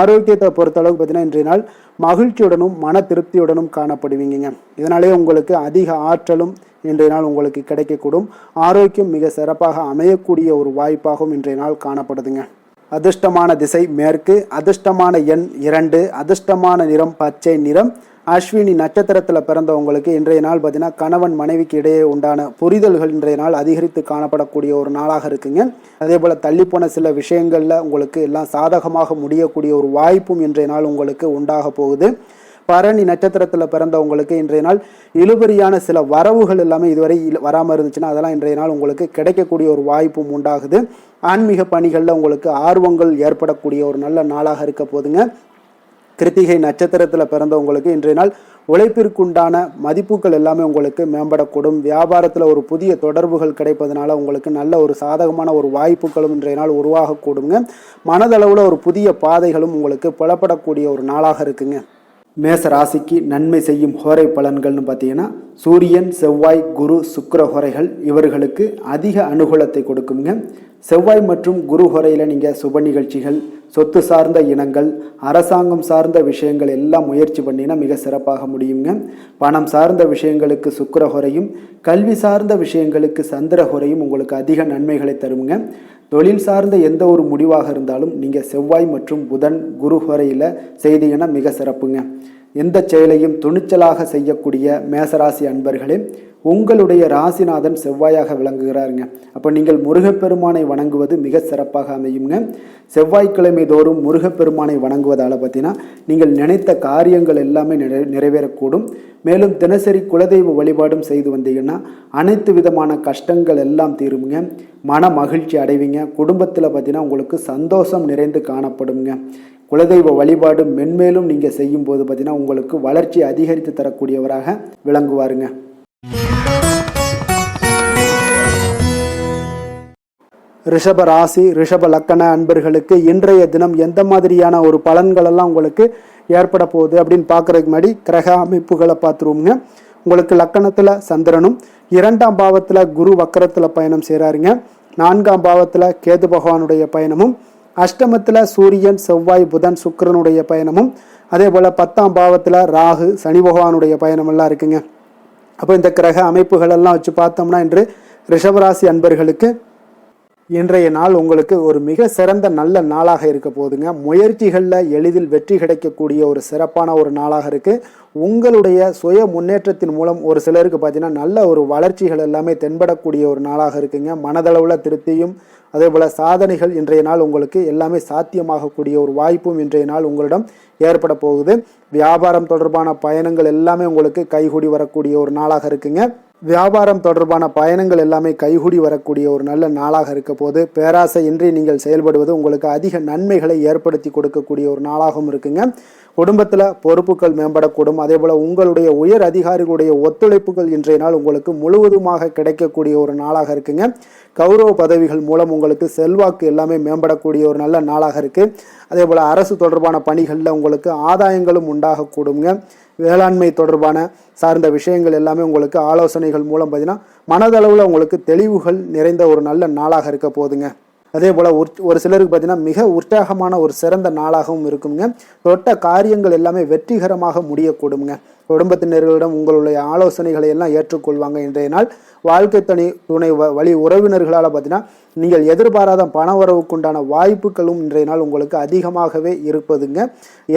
ஆரோக்கியத்தை பொறுத்த அளவுக்கு பார்த்தீங்கன்னா இன்றைய நாள் மகிழ்ச்சியுடனும் மன திருப்தியுடனும் காணப்படுவீங்க. இதனாலே உங்களுக்கு அதிக ஆற்றலும் இன்றைய நாள் உங்களுக்கு கிடைக்கக்கூடும். ஆரோக்கியம் மிக சிறப்பாக அமையக்கூடிய ஒரு வாய்ப்பாகவும் இன்றைய நாள் காணப்படுதுங்க. அதிர்ஷ்டமான திசை மேற்கு, அதிர்ஷ்டமான எண் 2, அதிர்ஷ்டமான நிறம் பச்சை நிறம். அஸ்வினி நட்சத்திரத்தில் பிறந்தவங்களுக்கு இன்றைய நாள் பார்த்தீங்கன்னா கணவன் மனைவிக்கு இடையே உண்டான புரிதல்கள் இன்றைய நாள் அதிகரித்து காணப்படக்கூடிய ஒரு நாளாக இருக்குங்க. அதே போல் தள்ளிப்போன சில விஷயங்களில் உங்களுக்கு எல்லாம் சாதகமாக முடியக்கூடிய ஒரு வாய்ப்பும் இன்றைய நாள் உங்களுக்கு உண்டாக போகுது. பரணி நட்சத்திரத்தில் பிறந்தவங்களுக்கு இன்றைய நாள் இழுபறியான சில வரவுகள் எல்லாமே இதுவரை வராமல் இருந்துச்சுன்னா அதெல்லாம் இன்றைய நாள் உங்களுக்கு கிடைக்கக்கூடிய ஒரு வாய்ப்பும் உண்டாகுது. ஆன்மீக பணிகளில் உங்களுக்கு ஆர்வங்கள் ஏற்படக்கூடிய ஒரு நல்ல நாளாக இருக்க போதுங்க. கிருத்திகை நட்சத்திரத்தில் பிறந்தவங்களுக்கு இன்றைய நாள் உழைப்பிற்குண்டான மதிப்புகள் எல்லாமே உங்களுக்கு மேம்படக்கூடும். வியாபாரத்தில் ஒரு புதிய தொடர்புகள் கிடைப்பதனால உங்களுக்கு நல்ல ஒரு சாதகமான ஒரு வாய்ப்புகளும் இன்றைய நாள் உருவாகக்கூடுங்க. மனதளவில் ஒரு புதிய பாதைகளும் உங்களுக்கு புலப்படக்கூடிய ஒரு நாளாக இருக்குங்க. மேச ராசிக்கு நன்மை செய்யும் ஹோரை பலன்கள்னு பார்த்தீங்கன்னா சூரியன், செவ்வாய், குரு, சுக்கிர ஹோரைகள் இவர்களுக்கு அதிக அனுகூலத்தை கொடுக்குங்க. செவ்வாய் மற்றும் குரு ஹோரையில் நீங்கள் சுப நிகழ்ச்சிகள், சொத்து சார்ந்த இனங்கள், அரசாங்கம் சார்ந்த விஷயங்கள் எல்லாம் முயற்சி பண்ணினா மிக சிறப்பாக முடியுங்க. பணம் சார்ந்த விஷயங்களுக்கு சுக்கிர ஹோரையும், கல்வி சார்ந்த விஷயங்களுக்கு சந்திர ஹோரையும் உங்களுக்கு அதிக நன்மைகளை தருங்க. தொழில் சார்ந்த எந்த ஒரு முடிவாக இருந்தாலும் நீங்கள் செவ்வாய் மற்றும் புதன், குரு ஹோரையில் செய்தீங்கன்னா மிக சிறப்புங்க. எந்த செயலையும் துணிச்சலாக செய்யக்கூடிய மேசராசி அன்பர்களே, உங்களுடைய ராசிநாதன் செவ்வாயாக விளங்குகிறாருங்க. அப்போ நீங்கள் முருகப்பெருமானை வணங்குவது மிக சிறப்பாக அமையுங்க. செவ்வாய்க்கிழமை தோறும் முருகப்பெருமானை வணங்குவதால் பார்த்தீங்கன்னா நீங்கள் நினைத்த காரியங்கள் எல்லாமே நிறைவேறக்கூடும். மேலும் தினசரி குலதெய்வ வழிபாடும் செய்து வந்தீங்கன்னா அனைத்து விதமான கஷ்டங்கள் எல்லாம் தீருங்க. மன மகிழ்ச்சி அடைவீங்க. குடும்பத்தில் பார்த்தீங்கன்னா உங்களுக்கு சந்தோஷம் நிறைந்து காணப்படுங்க. குலதெய்வ வழிபாடு மென்மேலும் நீங்கள் செய்யும்போது பார்த்தீங்கன்னா உங்களுக்கு வளர்ச்சி அதிகரித்து தரக்கூடியவராக விளங்குவாருங்க. ரிஷப ராசி, ரிஷப லக்கண அன்பர்களுக்கு இன்றைய தினம் எந்த மாதிரியான ஒரு பலன்கள் எல்லாம் உங்களுக்கு ஏற்பட போகுது அப்படின்னு பார்க்கறதுக்கு முன்னாடி கிரக அமைப்புகளை பார்த்துருவோங்க. உங்களுக்கு லக்கணத்தில் சந்திரனும், 2ஆம் பாவத்தில் குரு வக்கரத்தில் பயணம் செய்கிறாருங்க. 4ஆம் பாவத்தில் கேது பகவானுடைய பயணமும், அஷ்டமத்தில் சூரியன், செவ்வாய், புதன், சுக்கிரனுடைய பயணமும், அதே போல் 10ஆம் பாவத்தில் ராகு, சனி பகவானுடைய பயணமெல்லாம் இருக்குங்க. அப்போ இந்த கிரக அமைப்புகள் எல்லாம் வச்சு பார்த்தோம்னா இன்று ரிஷபராசி அன்பர்களுக்கு இன்றைய நாள் உங்களுக்கு ஒரு மிக சிறந்த நல்ல நாளாக இருக்க போகுதுங்க. முயற்சிகளில் எளிதில் வெற்றி கிடைக்கக்கூடிய ஒரு சிறப்பான ஒரு நாளாக இருக்குது. உங்களுடைய சுய முன்னேற்றத்தின் மூலம் ஒரு சிலருக்கு பார்த்தீங்கன்னா நல்ல ஒரு வளர்ச்சிகள் எல்லாமே தென்படக்கூடிய ஒரு நாளாக இருக்குங்க. மனதளவில் திருப்தியும் அதே போல் சாதனைகள் இன்றைய நாள் உங்களுக்கு எல்லாமே சாத்தியமாகக்கூடிய ஒரு வாய்ப்பும் இன்றைய நாள் உங்களிடம் ஏற்பட போகுது. வியாபாரம் தொடர்பான பயணங்கள் எல்லாமே உங்களுக்கு கைகூடி வரக்கூடிய ஒரு நாளாக இருக்குங்க. வியாபாரம் தொடர்பான பயணங்கள் எல்லாமே கைகூடி வரக்கூடிய ஒரு நல்ல நாளாக இருக்க போது பேராசை இன்றி நீங்கள் செயல்படுவது உங்களுக்கு அதிக நன்மைகளை ஏற்படுத்தி கொடுக்கக்கூடிய ஒரு நாளாகவும் இருக்குங்க. குடும்பத்தில் பொறுப்புகள் மேம்படக்கூடும். அதே போல் உங்களுடைய உயர் அதிகாரிகளுடைய ஒத்துழைப்புகள் இன்றைய நாள் உங்களுக்கு முழுவதுமாக கிடைக்கக்கூடிய ஒரு நாளாக இருக்குங்க. கௌரவ பதவிகள் மூலம் உங்களுக்கு செல்வாக்கு எல்லாமே மேம்படக்கூடிய ஒரு நல்ல நாளாக இருக்குது. அதே போல் அரசு தொடர்பான பணிகளில் உங்களுக்கு ஆதாயங்களும் உண்டாகக்கூடுங்க. வேளாண்மை தொடர்பான சார்ந்த விஷயங்கள் எல்லாமே உங்களுக்கு ஆலோசனைகள் மூலம் பார்த்தீங்கன்னா மனதளவில் உங்களுக்கு தெளிவுகள் நிறைந்த ஒரு நல்ல நாளாக இருக்க போதுங்க. அதே போல் ஒரு சிலருக்கு பார்த்தீங்கன்னா மிக உற்சாகமான ஒரு சிறந்த நாளாகவும் இருக்குங்க. தொட்ட காரியங்கள் எல்லாமே வெற்றிகரமாக முடியக்கூடுங்க. குடும்பத்தினர்களிடம் உங்களுடைய ஆலோசனைகளை எல்லாம் ஏற்றுக்கொள்வாங்க. இன்றைய நாள் வாழ்க்கை துணை வழி உறவினர்களால் பார்த்தீங்கன்னா நீங்கள் எதிர்பாராத பண வரவுக்குண்டான வாய்ப்புகளும் இன்றைய நாள் உங்களுக்கு அதிகமாகவே இருப்பதுங்க.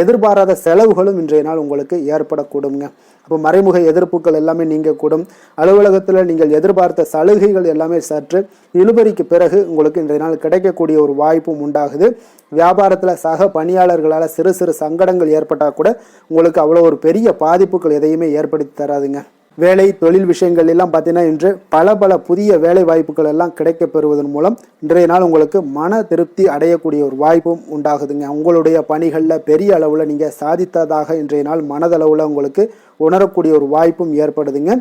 எதிர்பாராத செலவுகளும் இன்றைய நாள் உங்களுக்கு ஏற்படக்கூடுங்க. அப்போ மறைமுக எதிர்ப்புகள் எல்லாமே நீங்கக்கூடும். அலுவலகத்தில் நீங்கள் எதிர்பார்த்த சலுகைகள் எல்லாமே சற்று இழுபறிக்கு பிறகு உங்களுக்கு இன்றைய நாள் கிடைக்கக்கூடிய ஒரு வாய்ப்பும் உண்டாகுது. வியாபாரத்தில் சக பணியாளர்களால் சிறு சிறு சங்கடங்கள் ஏற்பட்டால் கூட உங்களுக்கு அவ்வளோ ஒரு பெரிய பாதிப்புகள் எதையுமே ஏற்படுத்தி தராதுங்க. வேலை தொழில் விஷயங்கள் எல்லாம் பார்த்தீங்கன்னா இன்று பல புதிய வேலை வாய்ப்புகள் எல்லாம் கிடைக்க பெறுவதன் மூலம் இன்றைய நாள் உங்களுக்கு மன திருப்தி அடையக்கூடிய ஒரு வாய்ப்பும் உண்டாகுதுங்க. உங்களுடைய பணிகளில் பெரிய அளவில் நீங்கள் சாதித்ததாக இன்றைய நாள் மனதளவில் உங்களுக்கு உணரக்கூடிய ஒரு வாய்ப்பும் ஏற்படுதுங்க.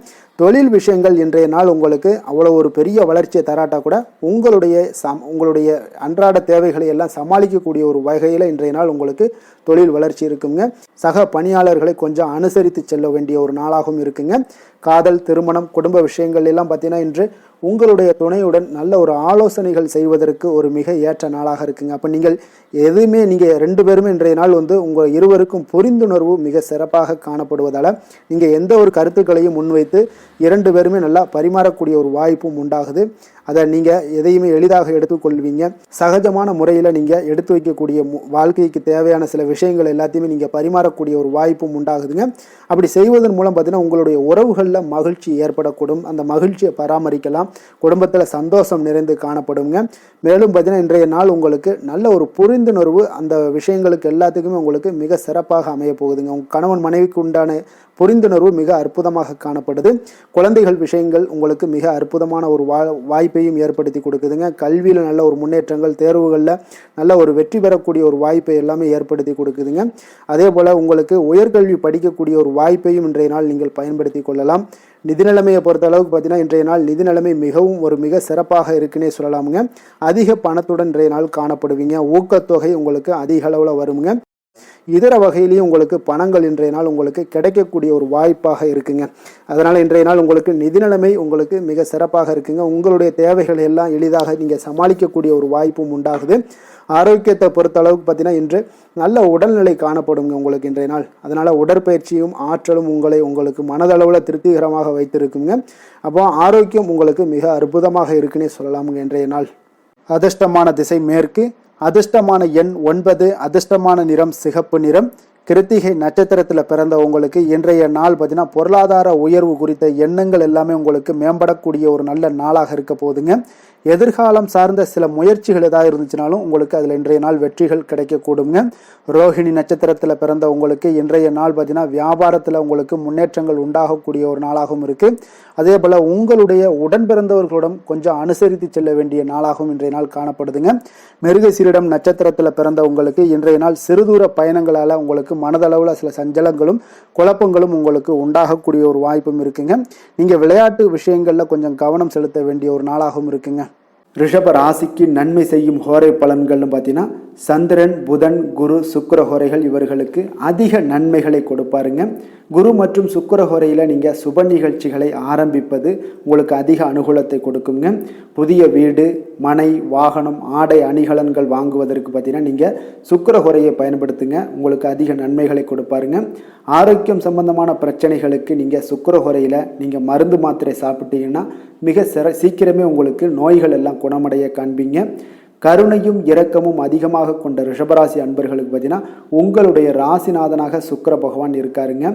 தொழில் விஷயங்கள் இன்றைய நாள் உங்களுக்கு அவ்வளோ ஒரு பெரிய வளர்ச்சியை தராட்டா கூட உங்களுடைய அன்றாட தேவைகளை எல்லாம் சமாளிக்கக்கூடிய ஒரு வகையில் இன்றைய நாள் உங்களுக்கு தொழில் வளர்ச்சி இருக்குங்க. சக பணியாளர்களை கொஞ்சம் அனுசரித்து செல்ல வேண்டிய ஒரு நாளாகவும் இருக்குங்க. காதல், திருமணம், குடும்ப விஷயங்கள் எல்லாம் பார்த்தீங்கன்னா இன்று உங்களுடைய துணையுடன் நல்ல ஒரு ஆலோசனைகள் செய்வதற்கு ஒரு மிக ஏற்ற நாளாக இருக்குங்க. அப்போ நீங்கள் நீங்கள் 2 பேருமே இன்றைய நாள் உங்கள் இருவருக்கும் புரிந்துணர்வு மிக சிறப்பாக காணப்படுவதால் நீங்கள் எந்த ஒரு கருத்துக்களையும் முன்வைத்து 2 பேருமே நல்லா பரிமாறக்கூடிய ஒரு வாய்ப்பும் உண்டாகுது. அதை நீங்கள் எதையுமே எளிதாக எடுத்துக்கொள்வீங்க. சகஜமான முறையில் நீங்கள் எடுத்து வைக்கக்கூடிய வாழ்க்கைக்கு தேவையான சில விஷயங்கள் எல்லாத்தையுமே நீங்கள் பரிமாறக்கூடிய ஒரு வாய்ப்பும் உண்டாகுதுங்க. அப்படி செய்வதன் மூலம் பார்த்தீங்கன்னா உங்களுடைய உறவுகளில் மகிழ்ச்சி ஏற்படக்கூடும். அந்த மகிழ்ச்சியை பராமரிக்கலாம். குடும்பத்தில் சந்தோஷம் நிறைந்து காணப்படுங்க. மேலும் பார்த்தீங்கன்னா இன்றைய நாள் உங்களுக்கு நல்ல ஒரு புரிந்துணர்வு அந்த விஷயங்களுக்கு எல்லாத்துக்குமே உங்களுக்கு மிக சிறப்பாக அமைய போகுதுங்க. உங்கள் கணவன் மனைவிக்கு உண்டான புரிந்துணர்வு மிக அற்புதமாக காணப்படுது. குழந்தைகள் விஷயங்கள் உங்களுக்கு மிக அற்புதமான ஒரு வாய்ப்பையும் ஏற்படுத்தி கொடுக்குதுங்க. கல்வியில் நல்ல ஒரு முன்னேற்றங்கள், தேர்வுகளில் நல்ல ஒரு வெற்றி பெறக்கூடிய ஒரு வாய்ப்பை எல்லாமே ஏற்படுத்தி கொடுக்குதுங்க. அதே போல் உங்களுக்கு உயர்கல்வி படிக்கக்கூடிய ஒரு வாய்ப்பையும் இன்றைய நாள் நீங்கள் பயன்படுத்தி கொள்ளலாம். நிதி நிலைமையை பொறுத்த அளவுக்கு பார்த்தீங்கன்னா இன்றைய நாள் நிதி நிலைமை மிக சிறப்பாக இருக்குன்னே சொல்லலாமுங்க. அதிக பணத்துடன் இன்றைய நாள் காணப்படுவீங்க. ஊக்கத்தொகை உங்களுக்கு அதிக அளவில் வருங்க. இதர வகையிலையும் உங்களுக்கு பணங்கள் இன்றைய நாள் உங்களுக்கு கிடைக்கக்கூடிய ஒரு வாய்ப்பாக இருக்குங்க. அதனால் இன்றைய நாள் உங்களுக்கு நிதி நிலைமை உங்களுக்கு மிக சிறப்பாக இருக்குங்க. உங்களுடைய தேவைகள் எல்லாம் எளிதாக நீங்கள் சமாளிக்கக்கூடிய ஒரு வாய்ப்பும் உண்டாகுது. ஆரோக்கியத்தை பொறுத்த அளவுக்கு பார்த்தீங்கன்னா இன்று நல்ல உடல்நிலை காணப்படுங்க உங்களுக்கு இன்றைய நாள். அதனால் உடற்பயிற்சியும் ஆற்றலும் உங்களுக்கு மனதளவில் திருப்திகரமாக வைத்திருக்குங்க. அப்போ ஆரோக்கியம் உங்களுக்கு மிக அற்புதமாக இருக்குன்னே சொல்லலாமுங்க இன்றைய நாள். அதிர்ஷ்டமான திசை மேற்கு, அதிர்ஷ்டமான எண் 9, அதிர்ஷ்டமான நிறம் சிகப்பு நிறம். கிருத்திகை நட்சத்திரத்தில் பிறந்த உங்களுக்கு இன்றைய நாள் பார்த்தீங்கன்னா பொருளாதார உயர்வு குறித்த எண்ணங்கள் எல்லாமே உங்களுக்கு மேம்படக்கூடிய ஒரு நல்ல நாளாக இருக்க போகுதுங்க. எதிர்காலம் சார்ந்த சில முயற்சிகள் ஏதாவது இருந்துச்சுனாலும் உங்களுக்கு அதில் இன்றைய நாள் வெற்றிகள் கிடைக்கக்கூடுங்க. ரோஹிணி நட்சத்திரத்தில் பிறந்த உங்களுக்கு இன்றைய நாள் பார்த்தீங்கன்னா வியாபாரத்தில் உங்களுக்கு முன்னேற்றங்கள் உண்டாகக்கூடிய ஒரு நாளாகவும் இருக்குது. அதே போல் உங்களுடைய உடன் பிறந்தவர்களிடம் கொஞ்சம் அனுசரித்து செல்ல வேண்டிய நாளாகவும் இன்றைய நாள் காணப்படுதுங்க. மிருகசீரிடம் நட்சத்திரத்தில் பிறந்த உங்களுக்கு இன்றைய நாள் சிறுதூர பயணங்களால் உங்களுக்கு மனதளவில் சில சஞ்சலங்களும் குழப்பங்களும் உங்களுக்கு உண்டாகக்கூடிய ஒரு வாய்ப்பும் இருக்குங்க. நீங்கள் விளையாட்டு விஷயங்களில் கொஞ்சம் கவனம் செலுத்த வேண்டிய ஒரு நாளாகவும் இருக்குங்க. ரிஷப ராசிக்கு நன்மை செய்யும் ஹோரை பலன்கள்னு பார்த்தீங்கன்னா சந்திரன், புதன், குரு, சுக்கிர ஹோரைகள் இவர்களுக்கு அதிக நன்மைகளை கொடுப்பாருங்க. குரு மற்றும் சுக்கிர ஹோரையில் நீங்கள் சுப நிகழ்ச்சிகளை ஆரம்பிப்பது உங்களுக்கு அதிக அனுகூலத்தை கொடுக்குங்க. புதிய வீடு, மனை, வாகனம், ஆடை அணிகலன்கள் வாங்குவதற்கு பார்த்தீங்கன்னா நீங்கள் சுக்கிர ஹோரையை பயன்படுத்துங்க. உங்களுக்கு அதிக நன்மைகளை கொடுப்பாருங்க. ஆரோக்கியம் சம்பந்தமான பிரச்சனைகளுக்கு நீங்கள் சுக்கிர ஹோரையில் நீங்கள் மருந்து மாத்திரை சாப்பிட்டீங்கன்னா மிக சீக்கிரமே உங்களுக்கு நோய்கள் எல்லாம் குணமடைய காண்பீங்க. கருணையும் இரக்கமும் அதிகமாக கொண்ட ரிஷபராசி அன்பர்களுக்கு பார்த்தீங்கன்னா உங்களுடைய ராசிநாதனாக சுக்கிர பகவான் இருக்காருங்க.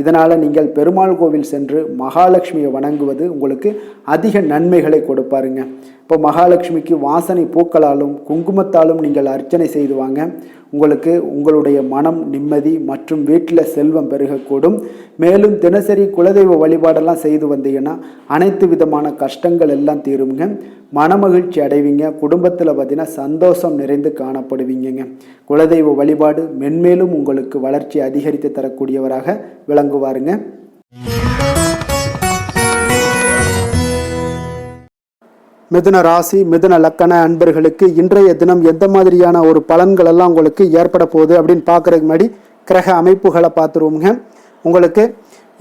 இதனால் நீங்கள் பெருமாள் கோவில் சென்று மகாலட்சுமியை வணங்குவது உங்களுக்கு அதிக நன்மைகளை கொடுப்பாருங்க. இப்போ மகாலட்சுமிக்கு வாசனை பூக்களாலும் குங்குமத்தாலும் நீங்கள் அர்ச்சனை செய்துவாங்க. உங்களுக்கு உங்களுடைய மனம் நிம்மதி மற்றும் வீட்டில் செல்வம் பெருகக்கூடும். மேலும் தினசரி குலதெய்வ வழிபாடெல்லாம் செய்து வந்தீங்கன்னா அனைத்து விதமான கஷ்டங்கள் எல்லாம் தீருங்க. மனமகிழ்ச்சி அடைவீங்க. குடும்பத்தில் பார்த்தீங்கன்னா சந்தோஷம் நிறைந்து காணப்படுவீங்க. குலதெய்வ வழிபாடு மென்மேலும் உங்களுக்கு வளர்ச்சி அதிகரித்து தரக்கூடியவராக விளங்குவாருங்க. மிதுன ராசி, மிதுன லக்கண அன்பர்களுக்கு இன்றைய தினம் எந்த மாதிரியான ஒரு பலன்கள் எல்லாம் உங்களுக்கு ஏற்பட போகுது அப்படின்னு பார்க்குறதுக்கு முன்னாடி கிரக அமைப்புகளை பார்த்துருவோங்க. உங்களுக்கு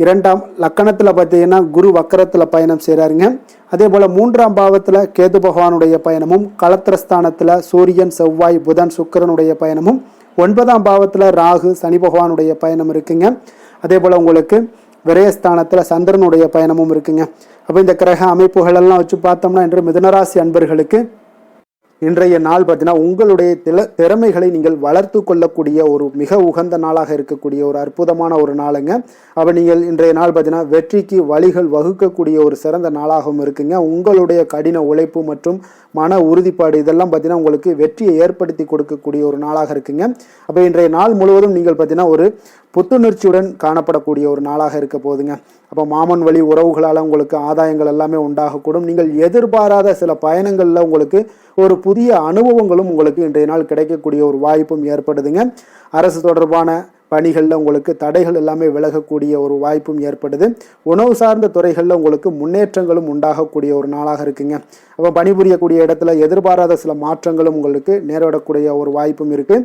2ஆம் லக்கணத்தில் பார்த்தீங்கன்னா குரு வக்கரத்தில் பயணம் செய்கிறாருங்க. அதே போல் 3ஆம் பாவத்தில் கேது பகவானுடைய பயணமும், களத்திரஸ்தானத்தில் சூரியன், செவ்வாய், புதன், சுக்கிரனுடைய பயணமும், 9ஆம் பாவத்தில் ராகு, சனி பகவானுடைய பயணம் இருக்குங்க. அதே போல் உங்களுக்கு விரயஸ்தானத்தில் சந்திரனுடைய பயணமும் இருக்குங்க. அப்போ இந்த கிரக அமைப்புகள் எல்லாம் வச்சு பார்த்தோம்னா இன்று மிதுனராசி அன்பர்களுக்கு இன்றைய நாள் பார்த்தீங்கன்னா உங்களுடைய திறமைகளை நீங்கள் வளர்த்து கொள்ளக்கூடிய ஒரு மிக உகந்த நாளாக இருக்கக்கூடிய ஒரு அற்புதமான ஒரு நாளுங்க. அப்போ நீங்கள் இன்றைய நாள் பார்த்தீங்கன்னா வெற்றிக்கு வழிகள் வகுக்கக்கூடிய ஒரு சிறந்த நாளாகவும் இருக்குங்க. உங்களுடைய கடின உழைப்பு மற்றும் மன உறுதிப்பாடு இதெல்லாம் பார்த்தீங்கன்னா உங்களுக்கு வெற்றியை ஏற்படுத்தி கொடுக்கக்கூடிய ஒரு நாளாக இருக்குங்க. அப்போ இன்றைய நாள் முழுவதும் நீங்கள் பார்த்தீங்கன்னா ஒரு புத்துணர்ச்சியுடன் காணப்படக்கூடிய ஒரு நாளாக இருக்க போகுதுங்க. அப்போ மாமன் வழி உறவுகளால் உங்களுக்கு ஆதாயங்கள் எல்லாமே உண்டாகக்கூடும். நீங்கள் எதிர்பாராத சில பயணங்களில் உங்களுக்கு ஒரு புதிய அனுபவங்களும் உங்களுக்கு இன்றைய நாள் கிடைக்கக்கூடிய ஒரு வாய்ப்பும் ஏற்படுதுங்க. அரசு தொடர்பான பணிகளில் உங்களுக்கு தடைகள் எல்லாமே விலகக்கூடிய ஒரு வாய்ப்பும் ஏற்படுது. உணவு சார்ந்த துறைகளில் உங்களுக்கு முன்னேற்றங்களும் உண்டாகக்கூடிய ஒரு நாளாக இருக்குங்க. அப்போ பணிபுரியக்கூடிய இடத்துல எதிர்பாராத சில மாற்றங்களும் உங்களுக்கு நேரிடக்கூடிய ஒரு வாய்ப்பும் இருக்குது.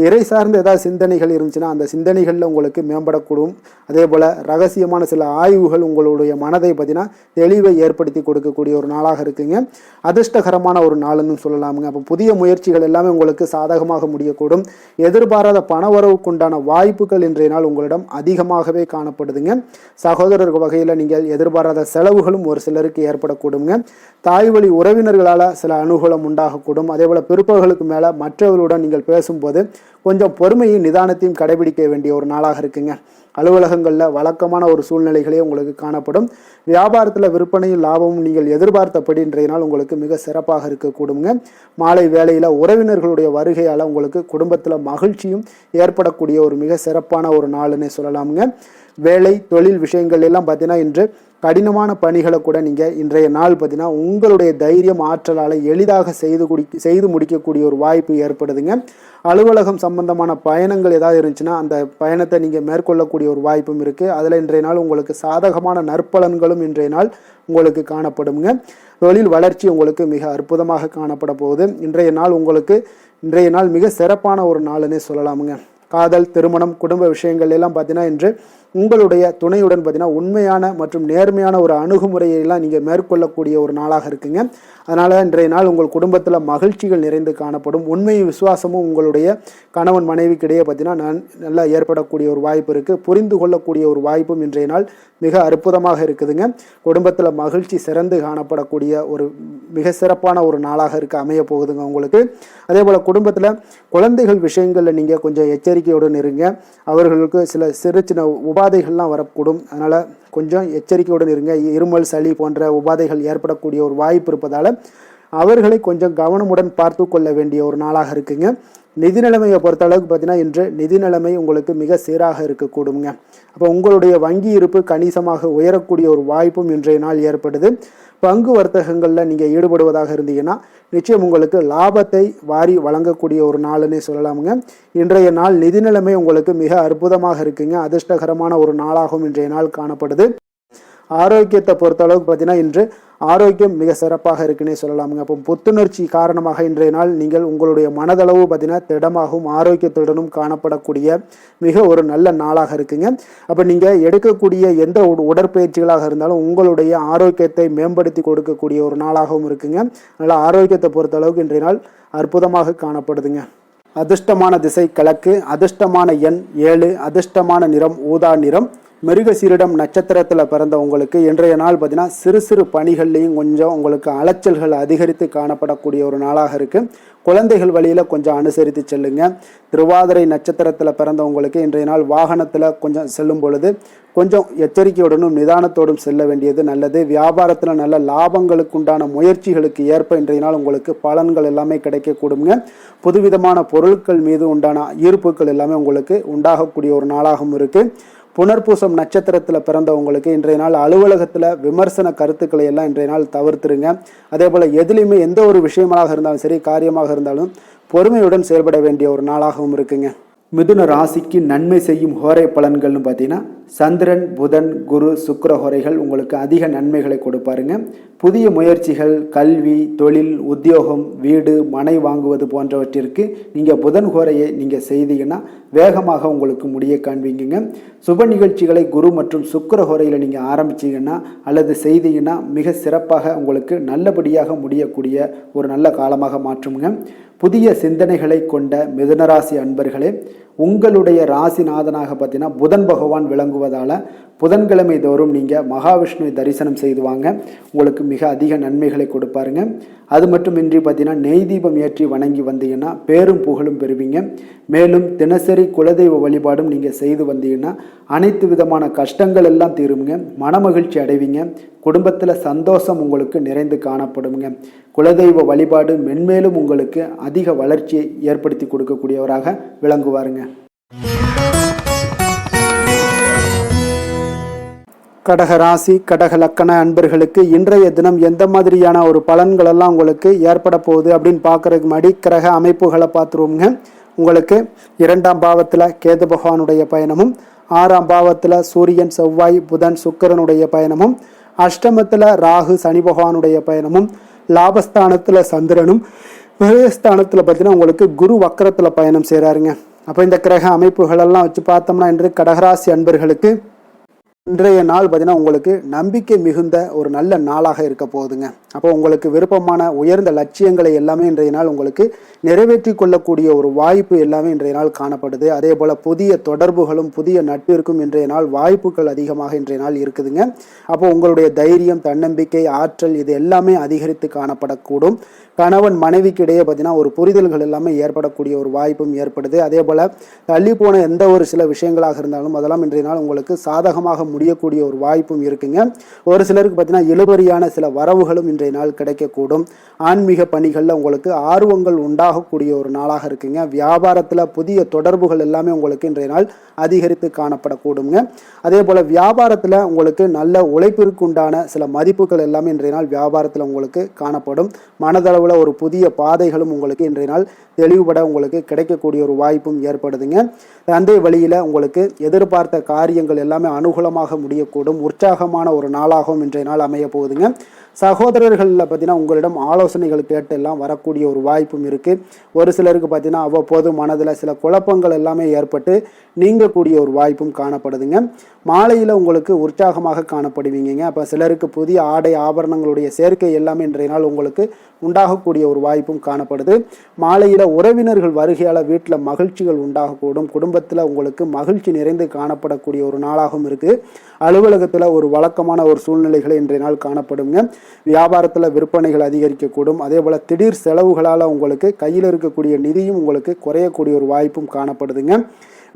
இறை சார்ந்த ஏதாவது சிந்தனைகள் இருந்துச்சுன்னா அந்த சிந்தனைகளில் உங்களுக்கு மேம்படக்கூடும். அதே போல் ரகசியமான சில ஆய்வுகள் உங்களுடைய மனதை பார்த்தீங்கன்னா தெளிவை ஏற்படுத்தி கொடுக்கக்கூடிய ஒரு நாளாக இருக்குங்க. அதிர்ஷ்டகரமான ஒரு நாள்னு சொல்லலாமுங்க. அப்போ புதிய முயற்சிகள் எல்லாமே உங்களுக்கு சாதகமாக முடியக்கூடும். எதிர்பாராத பணவரவுக்குண்டான வாய்ப்புகள் இன்றைய நாள் உங்களிடம் அதிகமாகவே காணப்படுதுங்க. சகோதரர் வகையில் நீங்கள் எதிர்பாராத செலவுகளும் ஒரு சிலருக்கு ஏற்படக்கூடுங்க. தாய் வழி உறவினர்களால் சில அனுகூலம் உண்டாகக்கூடும். அதே போல் பிற்பகலுக்கு மேலே மற்றவர்களுடன் நீங்கள் பேசும்போது கொஞ்சம் பொறுமையும் நிதானத்தையும் கடைபிடிக்க வேண்டிய ஒரு நாளாக இருக்குங்க. அலுவலகங்களில் வழக்கமான ஒரு சூழ்நிலைகளே உங்களுக்கு காணப்படும். வியாபாரத்தில் விற்பனையும் லாபமும் நீங்கள் எதிர்பார்த்தபடி இன்றைய நாள் உங்களுக்கு மிக சிறப்பாக இருக்கக்கூடுங்க. மாலை வேளையில் உறவினர்களுடைய வருகையால் உங்களுக்கு குடும்பத்தில் மகிழ்ச்சியும் ஏற்படக்கூடிய ஒரு மிக சிறப்பான ஒரு நாள்னே சொல்லலாமுங்க. வேலை தொழில் விஷயங்கள் எல்லாம் பார்த்தீங்கன்னா இன்று கடினமான பணிகளை கூட நீங்கள் இன்றைய நாள் பார்த்தீங்கன்னா உங்களுடைய தைரியம் ஆற்றலால் எளிதாக செய்து முடிக்கக்கூடிய ஒரு வாய்ப்பு ஏற்படுதுங்க. அலுவலகம் சம்பந்தமான பயணங்கள் ஏதாவது இருந்துச்சுன்னா அந்த பயணத்தை நீங்கள் மேற்கொள்ளக்கூடிய ஒரு வாய்ப்பும் இருக்குது. அதில் இன்றைய நாள் உங்களுக்கு சாதகமான நற்பலன்களும் இன்றைய நாள் உங்களுக்கு காணப்படுங்க. தொழில் வளர்ச்சி உங்களுக்கு மிக அற்புதமாக காணப்பட போகுது. இன்றைய நாள் மிக சிறப்பான ஒரு நாள்னே சொல்லலாமுங்க. காதல், திருமணம், குடும்ப விஷயங்கள் எல்லாம் பார்த்தீங்கன்னா இன்று உங்களுடைய துணையுடன் பார்த்தீங்கன்னா உண்மையான மற்றும் நேர்மையான ஒரு அணுகுமுறையெல்லாம் நீங்கள் மேற்கொள்ளக்கூடிய ஒரு நாளாக இருக்குங்க. அதனால் இன்றைய நாள் உங்கள் குடும்பத்தில் மகிழ்ச்சிகள் நிறைந்து காணப்படும். உண்மையும் விசுவாசமும் உங்களுடைய கணவன் மனைவிக்கிடையே பார்த்தீங்கன்னா நல்லா ஏற்படக்கூடிய ஒரு வாய்ப்பு இருக்குது. புரிந்து கொள்ளக்கூடிய ஒரு வாய்ப்பும் இன்றைய நாள் மிக அற்புதமாக இருக்குதுங்க. குடும்பத்தில் மகிழ்ச்சி சிறந்து காணப்படக்கூடிய ஒரு மிக சிறப்பான ஒரு நாளாக அமைய போகுதுங்க உங்களுக்கு. அதே போல் குடும்பத்தில் குழந்தைகள் விஷயங்களில் நீங்கள் கொஞ்சம் எச்சரிக்கையுடன் இருங்க. அவர்களுக்கு சில சின்ன உபாதைகள்லாம் வரக்கூடும். அதனால் கொஞ்சம் எச்சரிக்கையுடன் இருங்க. இருமல், சளி போன்ற உபாதைகள் ஏற்படக்கூடிய ஒரு வாய்ப்பு இருப்பதால் அவர்களை கொஞ்சம் கவனமுடன் பார்த்து கொள்ள வேண்டிய ஒரு நாளாக இருக்குங்க. நிதி நிலைமையை பொறுத்த அளவுக்கு பார்த்தீங்கன்னா இன்று நிதி நிலைமை உங்களுக்கு மிக சீராக இருக்கக்கூடுங்க. அப்போ உங்களுடைய வங்கி இருப்பு கணிசமாக உயரக்கூடிய ஒரு வாய்ப்பும் இன்றைய நாள் ஏற்படுது. பங்கு வர்த்தகங்களில் நீங்கள் ஈடுபடுவதாக இருந்தீங்கன்னா நிச்சயம் உங்களுக்கு லாபத்தை வாரி வழங்கக்கூடிய ஒரு நாள்னே சொல்லலாமுங்க. இன்றைய நாள் நிதி நிலைமை உங்களுக்கு மிக அற்புதமாக இருக்குங்க. அதிர்ஷ்டகரமான ஒரு நாளாகவும் இன்றைய நாள் காணப்படுது. ஆரோக்கியத்தை பொறுத்த அளவுக்கு பார்த்தீங்கன்னா இன்று ஆரோக்கியம் மிக சிறப்பாக இருக்குன்னே சொல்லலாமுங்க. அப்போ புத்துணர்ச்சி காரணமாக இன்றைய நாள் நீங்கள் உங்களுடைய மனதளவு பார்த்தீங்கன்னா திடமாகவும் ஆரோக்கியத்துடனும் காணப்படக்கூடிய மிக ஒரு நல்ல நாளாக இருக்குங்க. அப்போ நீங்கள் எடுக்கக்கூடிய எந்த உடற்பயிற்சிகளாக இருந்தாலும் உங்களுடைய ஆரோக்கியத்தை மேம்படுத்தி கொடுக்கக்கூடிய ஒரு நாளாகவும் இருக்குங்க. அதனால் ஆரோக்கியத்தை பொறுத்த அளவுக்கு இன்றைய நாள் அற்புதமாக காணப்படுதுங்க. அதிர்ஷ்டமான திசை கிழக்கு, அதிர்ஷ்டமான எண் 7, அதிர்ஷ்டமான நிறம் ஊதா நிறம். மிருகசீரிடம் நட்சத்திரத்தில் பிறந்த உங்களுக்கு இன்றைய நாள் பார்த்தீங்கன்னா சிறு சிறு பணிகள்லையும் கொஞ்சம் உங்களுக்கு அலைச்சல்கள் அதிகரித்து காணப்படக்கூடிய ஒரு நாளாக இருக்குது. குழந்தைகள் வழியில் கொஞ்சம் அனுசரித்து செல்லுங்க. திருவாதிரை நட்சத்திரத்தில் பிறந்தவங்களுக்கு இன்றைய நாள் வாகனத்தில் கொஞ்சம் செல்லும் பொழுது கொஞ்சம் எச்சரிக்கையுடனும் நிதானத்தோடும் செல்ல வேண்டியது நல்லது. வியாபாரத்தில் நல்ல லாபங்களுக்கு உண்டான முயற்சிகளுக்கு ஏற்ப இன்றைய நாள் உங்களுக்கு பலன்கள் எல்லாமே கிடைக்கக்கூடுங்க. புதுவிதமான பொருட்கள் மீது உண்டான ஈர்ப்புகள் எல்லாமே உங்களுக்கு உண்டாகக்கூடிய ஒரு நாளாகவும் இருக்குது. புனர்பூசம் நட்சத்திரத்தில் பிறந்தவங்களுக்கு இன்றைய நாள் அலுவலகத்தில் விமர்சன கருத்துக்களை எல்லாம் இன்றைய நாள் தவிர்த்துருங்க. அதே போல் எதுலையுமே எந்த ஒரு விஷயமாக இருந்தாலும் சரி, காரியமாக இருந்தாலும் பொறுமையுடன் செயல்பட வேண்டிய ஒரு நாளாகவும் இருக்குங்க. மிதுன ராசிக்கு நன்மை செய்யும் ஹோரை பலன்கள்னு பார்த்தீங்கன்னா சந்திரன், புதன், குரு, சுக்கிர ஹோரைகள் உங்களுக்கு அதிக நன்மைகளை கொடுப்பாருங்க. புதிய முயற்சிகள், கல்வி, தொழில், உத்தியோகம், வீடு, மனை வாங்குவது போன்றவற்றிற்கு நீங்கள் புதன் ஹோரையை நீங்கள் செய்தீங்கன்னா வேகமாக உங்களுக்கு முடிய காண்பீங்க. சுப நிகழ்ச்சிகளை குரு மற்றும் சுக்கிர ஹோரையில் நீங்கள் ஆரம்பிச்சிங்கன்னா அல்லது செய்தீங்கன்னா மிக சிறப்பாக உங்களுக்கு நல்லபடியாக முடியக்கூடிய ஒரு நல்ல காலமாக மாற்றுங்க. புதிய சிந்தனைகளை கொண்ட மிதுனராசி அன்பர்களே, உங்களுடைய ராசிநாதனாக பார்த்தீங்கன்னா புதன் பகவான் விளங்குவதால் புதன்கிழமை தோறும் நீங்கள் மகாவிஷ்ணுவை தரிசனம் செய்து வாங்க, உங்களுக்கு மிக அதிக நன்மைகளை கொடுப்பாருங்க. அது மட்டுமின்றி பார்த்தீங்கன்னா நெய் தீபம் ஏற்றி வணங்கி வந்தீங்கன்னா பேரும் புகழும் பெறுவீங்க. மேலும் தினசரி குலதெய்வ வழிபாடும் நீங்கள் செய்து வந்தீங்கன்னா அனைத்து விதமான கஷ்டங்கள் எல்லாம் தீருங்க, மனமகிழ்ச்சி அடைவீங்க, குடும்பத்தில் சந்தோஷம் உங்களுக்கு நிறைந்து காணப்படுங்க. குலதெய்வ வழிபாடு மென்மேலும் உங்களுக்கு அதிக வளர்ச்சியை ஏற்படுத்தி கொடுக்கக்கூடியவராக விளங்குவாருங்க. கடக ராசி கடக லக்கண அன்பர்களுக்கு இன்றைய தினம் எந்த மாதிரியான ஒரு பலன்கள் எல்லாம் உங்களுக்கு ஏற்பட போகுது அப்படின்னு பார்க்கறதுக்கு முன்னாடி கிரக அமைப்புகளை பார்த்துருவோங்க. உங்களுக்கு 2ஆம் பாவத்தில் கேது பகவானுடைய பயணமும், 6ஆம் பாவத்தில் சூரியன் செவ்வாய் புதன் சுக்கிரனுடைய பயணமும், அஷ்டமத்தில் ராகு சனி பகவானுடைய பயணமும், லாபஸ்தானத்தில் சந்திரனும், விரயஸ்தானத்தில் பார்த்தீங்கன்னா உங்களுக்கு குரு வக்கரத்தில் பயணம் செய்கிறாருங்க. அப்போ இந்த கிரக அமைப்புகளெல்லாம் வச்சு பார்த்தோம்னா இன்று கடகராசி அன்பர்களுக்கு இன்றைய நாள் பார்த்தீங்கன்னா உங்களுக்கு நம்பிக்கை மிகுந்த ஒரு நல்ல நாளாக இருக்க போகுதுங்க. அப்போ உங்களுக்கு விருப்பமான உயர்ந்த லட்சியங்களை எல்லாமே இன்றைய நாள் உங்களுக்கு நிறைவேற்றி கொள்ளக்கூடிய ஒரு வாய்ப்பு எல்லாமே இன்றைய நாள் காணப்படுது. அதே போல் புதிய தொடர்புகளும் புதிய நட்பிற்கும் இன்றைய நாள் வாய்ப்புகள் அதிகமாக இன்றைய நாள் இருக்குதுங்க. அப்போ உங்களுடைய தைரியம், தன்னம்பிக்கை, ஆற்றல் இது எல்லாமே அதிகரித்து காணப்படக்கூடும். கணவன் மனைவிக்கு இடையே பார்த்தீங்கன்னா ஒரு புரிதல்கள் எல்லாமே ஏற்படக்கூடிய ஒரு வாய்ப்பும் ஏற்படுது. அதே போல் தள்ளி போன எந்த ஒரு சில விஷயங்களாக இருந்தாலும் அதெல்லாம் இன்றைய நாள் உங்களுக்கு சாதகமாக முடியக்கூடிய ஒரு வாய்ப்பும் இருக்குங்க. ஒரு சிலருக்கு பார்த்தீங்கன்னா இழுபறியான சில வரவுகளும் இன்றைய நாள் கிடைக்கக்கூடும். ஆன்மீக பணிகளில் உங்களுக்கு ஆர்வங்கள் உண்டாகக்கூடிய ஒரு நாளாக இருக்குங்க. வியாபாரத்தில் புதிய தொடர்புகள் எல்லாமே உங்களுக்கு இன்றைய நாள் அதிகரித்து காணப்படக்கூடுங்க. அதே போல் வியாபாரத்தில் உங்களுக்கு நல்ல உழைப்பிற்கு உண்டான சில மதிப்புகள் எல்லாமே இன்றைய நாள் வியாபாரத்தில் உங்களுக்கு காணப்படும். மனதளவில் ஒரு புதிய பாதைகளும் உங்களுக்கு இன்றைய நாள் தெளிவுபட உங்களுக்கு கிடைக்கக்கூடிய ஒரு வாய்ப்பும் ஏற்படுதுங்க. தந்தை வழியில் உங்களுக்கு எதிர்பார்த்த காரியங்கள் எல்லாமே அனுகூலமாக முடியக்கூடும். உற்சாகமான ஒரு நாளாகவும் இன்றைய நாள் அமைய போகுதுங்க. சகோதரர்களில் பார்த்தீங்கன்னா உங்களிடம் ஆலோசனைகள் கேட்டு எல்லாம் வரக்கூடிய ஒரு வாய்ப்பும் இருக்குது. ஒரு சிலருக்கு பார்த்தீங்கன்னா அவ்வப்போது மனதில் சில குழப்பங்கள் எல்லாமே ஏற்பட்டு நீங்கக்கூடிய ஒரு வாய்ப்பும் காணப்படுதுங்க. மாலையில் உங்களுக்கு உற்சாகமாக காணப்படுவீங்க. அப்போ சிலருக்கு புதிய ஆடை ஆபரணங்களுடைய சேர்க்கை எல்லாமே இன்றைய நாள் உங்களுக்கு உண்டாகக்கூடிய ஒரு வாய்ப்பும் காணப்படுது. மாலையில் உறவினர்கள் வருகையால் வீட்டில் மகிழ்ச்சிகள் உண்டாகக்கூடும். குடும்பத்தில் உங்களுக்கு மகிழ்ச்சி நிறைந்து காணப்படக்கூடிய ஒரு நாளாகவும் இருக்குது. அலுவலகத்தில் ஒரு வழக்கமான ஒரு சூழ்நிலைகளை இன்றைய நாள் காணப்படுங்க. வியாபாரத்தில் விற்பனைகள் அதிகரிக்கக்கூடும். அதே போல் திடீர் செலவுகளால் உங்களுக்கு கையில் இருக்கக்கூடிய நிதியும் உங்களுக்கு குறையக்கூடிய ஒரு வாய்ப்பும் காணப்படுதுங்க.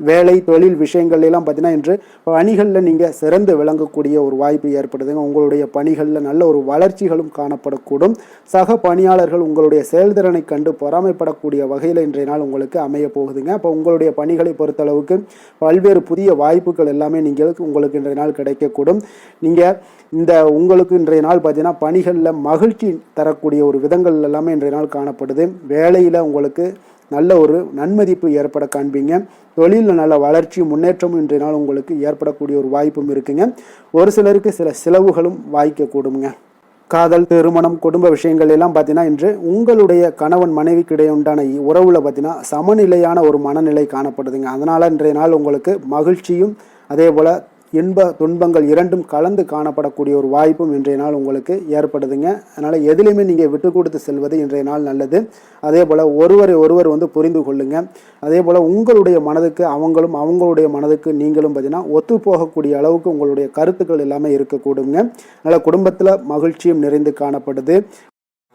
வேலை தொழில் விஷயங்கள் எல்லாம் பார்த்தீங்கன்னா இன்று பணிகளில் நீங்கள் சிறந்து விளங்கக்கூடிய ஒரு வாய்ப்பு ஏற்படுதுங்க. உங்களுடைய பணிகளில் நல்ல ஒரு வளர்ச்சிகளும் காணப்படக்கூடும். சக பணியாளர்கள் உங்களுடைய செயல்திறனை கண்டு பொறாமைப்படக்கூடிய வகையில் இன்றைய நாள் உங்களுக்கு அமைய போகுதுங்க. அப்போ உங்களுடைய பணிகளை பொறுத்தளவுக்கு பல்வேறு புதிய வாய்ப்புகள் எல்லாமே உங்களுக்கு இன்றைய நாள் கிடைக்கக்கூடும். நீங்கள் உங்களுக்கு இன்றைய நாள் பார்த்தீங்கன்னா பணிகளில் மகிழ்ச்சி தரக்கூடிய ஒரு விதங்கள் எல்லாமே இன்றைய நாள் காணப்படுது. வேலையில் உங்களுக்கு நல்ல ஒரு நன்மதிப்பு ஏற்பட காண்பீங்க. தொழிலில் நல்ல வளர்ச்சி முன்னேற்றமும் இன்றைய நாள் உங்களுக்கு ஏற்படக்கூடிய ஒரு வாய்ப்பும் இருக்குங்க. ஒரு சிலருக்கு சில செலவுகளும் வாய்க்கக்கூடுங்க. காதல், திருமணம், குடும்ப விஷயங்கள் எல்லாம் பார்த்தீங்கன்னா இன்று உங்களுடைய கணவன் மனைவிக்கு இடையே உண்டான உறவுல பார்த்தீங்கன்னா சமநிலையான ஒரு மனநிலை காணப்படுதுங்க. அதனால் இன்றைய நாள் உங்களுக்கு மகிழ்ச்சியும் அதே போல் இன்ப துன்பங்கள் இரண்டும் கலந்து காணப்படக்கூடிய ஒரு வாய்ப்பும் இன்றைய நாள் உங்களுக்கு ஏற்படுதுங்க. அதனால் எதிலையுமே நீங்கள் விட்டு கொடுத்து செல்வது இன்றைய நாள் நல்லது. அதே போல் ஒருவர் புரிந்து கொள்ளுங்க. அதே போல் உங்களுடைய மனதுக்கு அவங்களும் அவங்களுடைய மனதுக்கு நீங்களும் பார்த்தீங்கன்னா ஒத்து போகக்கூடிய அளவுக்கு உங்களுடைய கருத்துக்கள் எல்லாமே இருக்கக்கூடுங்க. அதனால் குடும்பத்தில் மகிழ்ச்சியும் நிறைந்து காணப்படுது.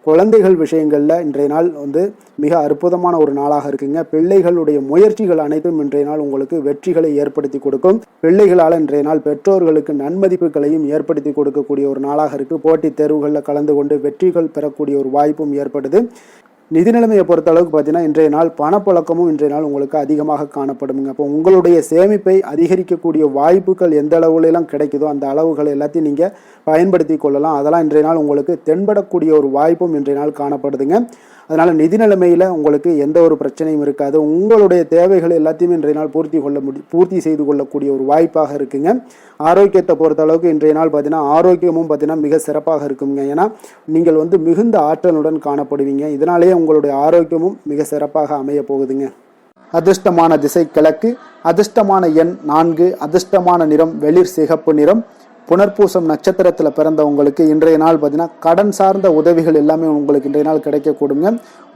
குழந்தைகள் விஷயங்களில் இன்றைய நாள் மிக அற்புதமான ஒரு நாளாக இருக்குங்க. பிள்ளைகளுடைய முயற்சிகள் அனைத்தும் இன்றைய நாள் உங்களுக்கு வெற்றிகளை ஏற்படுத்தி கொடுக்கும். பிள்ளைகளால் இன்றைய நாள் பெற்றோர்களுக்கு நன்மதிப்புகளையும் ஏற்படுத்தி கொடுக்கக்கூடிய ஒரு நாளாக இருக்குது. போட்டித் தேர்வுகளில் கலந்து கொண்டு வெற்றிகள் பெறக்கூடிய ஒரு வாய்ப்பும் ஏற்படுது. நிதி நிலைமையை பொறுத்த அளவுக்கு பார்த்தீங்கன்னா இன்றைய நாள் பணப்புழக்கமும் இன்றைய நாள் உங்களுக்கு அதிகமாக காணப்படுங்க. அப்போ உங்களுடைய சேமிப்பை அதிகரிக்கக்கூடிய வாய்ப்புகள் எந்த அளவுலாம் கிடைக்குதோ அந்த அளவுகள் எல்லாத்தையும் நீங்கள் பயன்படுத்தி கொள்ளலாம். அதெல்லாம் இன்றைய நாள் உங்களுக்கு தென்படக்கூடிய ஒரு வாய்ப்பும் இன்றைய நாள் காணப்படுதுங்க. அதனால் நிதி நிலைமையில் உங்களுக்கு எந்த ஒரு பிரச்சனையும் இருக்காது. உங்களுடைய தேவைகள் எல்லாத்தையுமே இன்றைய நாள் பூர்த்தி செய்து கொள்ளக்கூடிய ஒரு வாய்ப்பாக இருக்குங்க. ஆரோக்கியத்தை பொறுத்த அளவுக்கு இன்றைய நாள் பார்த்தீங்கன்னா ஆரோக்கியமும் பார்த்தீங்கன்னா மிக சிறப்பாக இருக்குங்க. ஏன்னா நீங்கள் மிகுந்த ஆற்றலுடன் காணப்படுவீங்க. இதனாலேயே உங்களுடைய ஆரோக்கியமும் மிக சிறப்பாக அமைய போகுதுங்க. அதிர்ஷ்டமான திசை கிழக்கு, அதிர்ஷ்டமான எண் 4, அதிர்ஷ்டமான நிறம் வெளிர் சிகப்பு நிறம். புனர்பூசம் நட்சத்திரத்தில் பிறந்தவங்களுக்கு இன்றைய நாள் பார்த்தீங்கன்னா கடன் சார்ந்த உதவிகள் எல்லாமே உங்களுக்கு இன்றைய நாள் கிடைக்கக்கூடுங்க.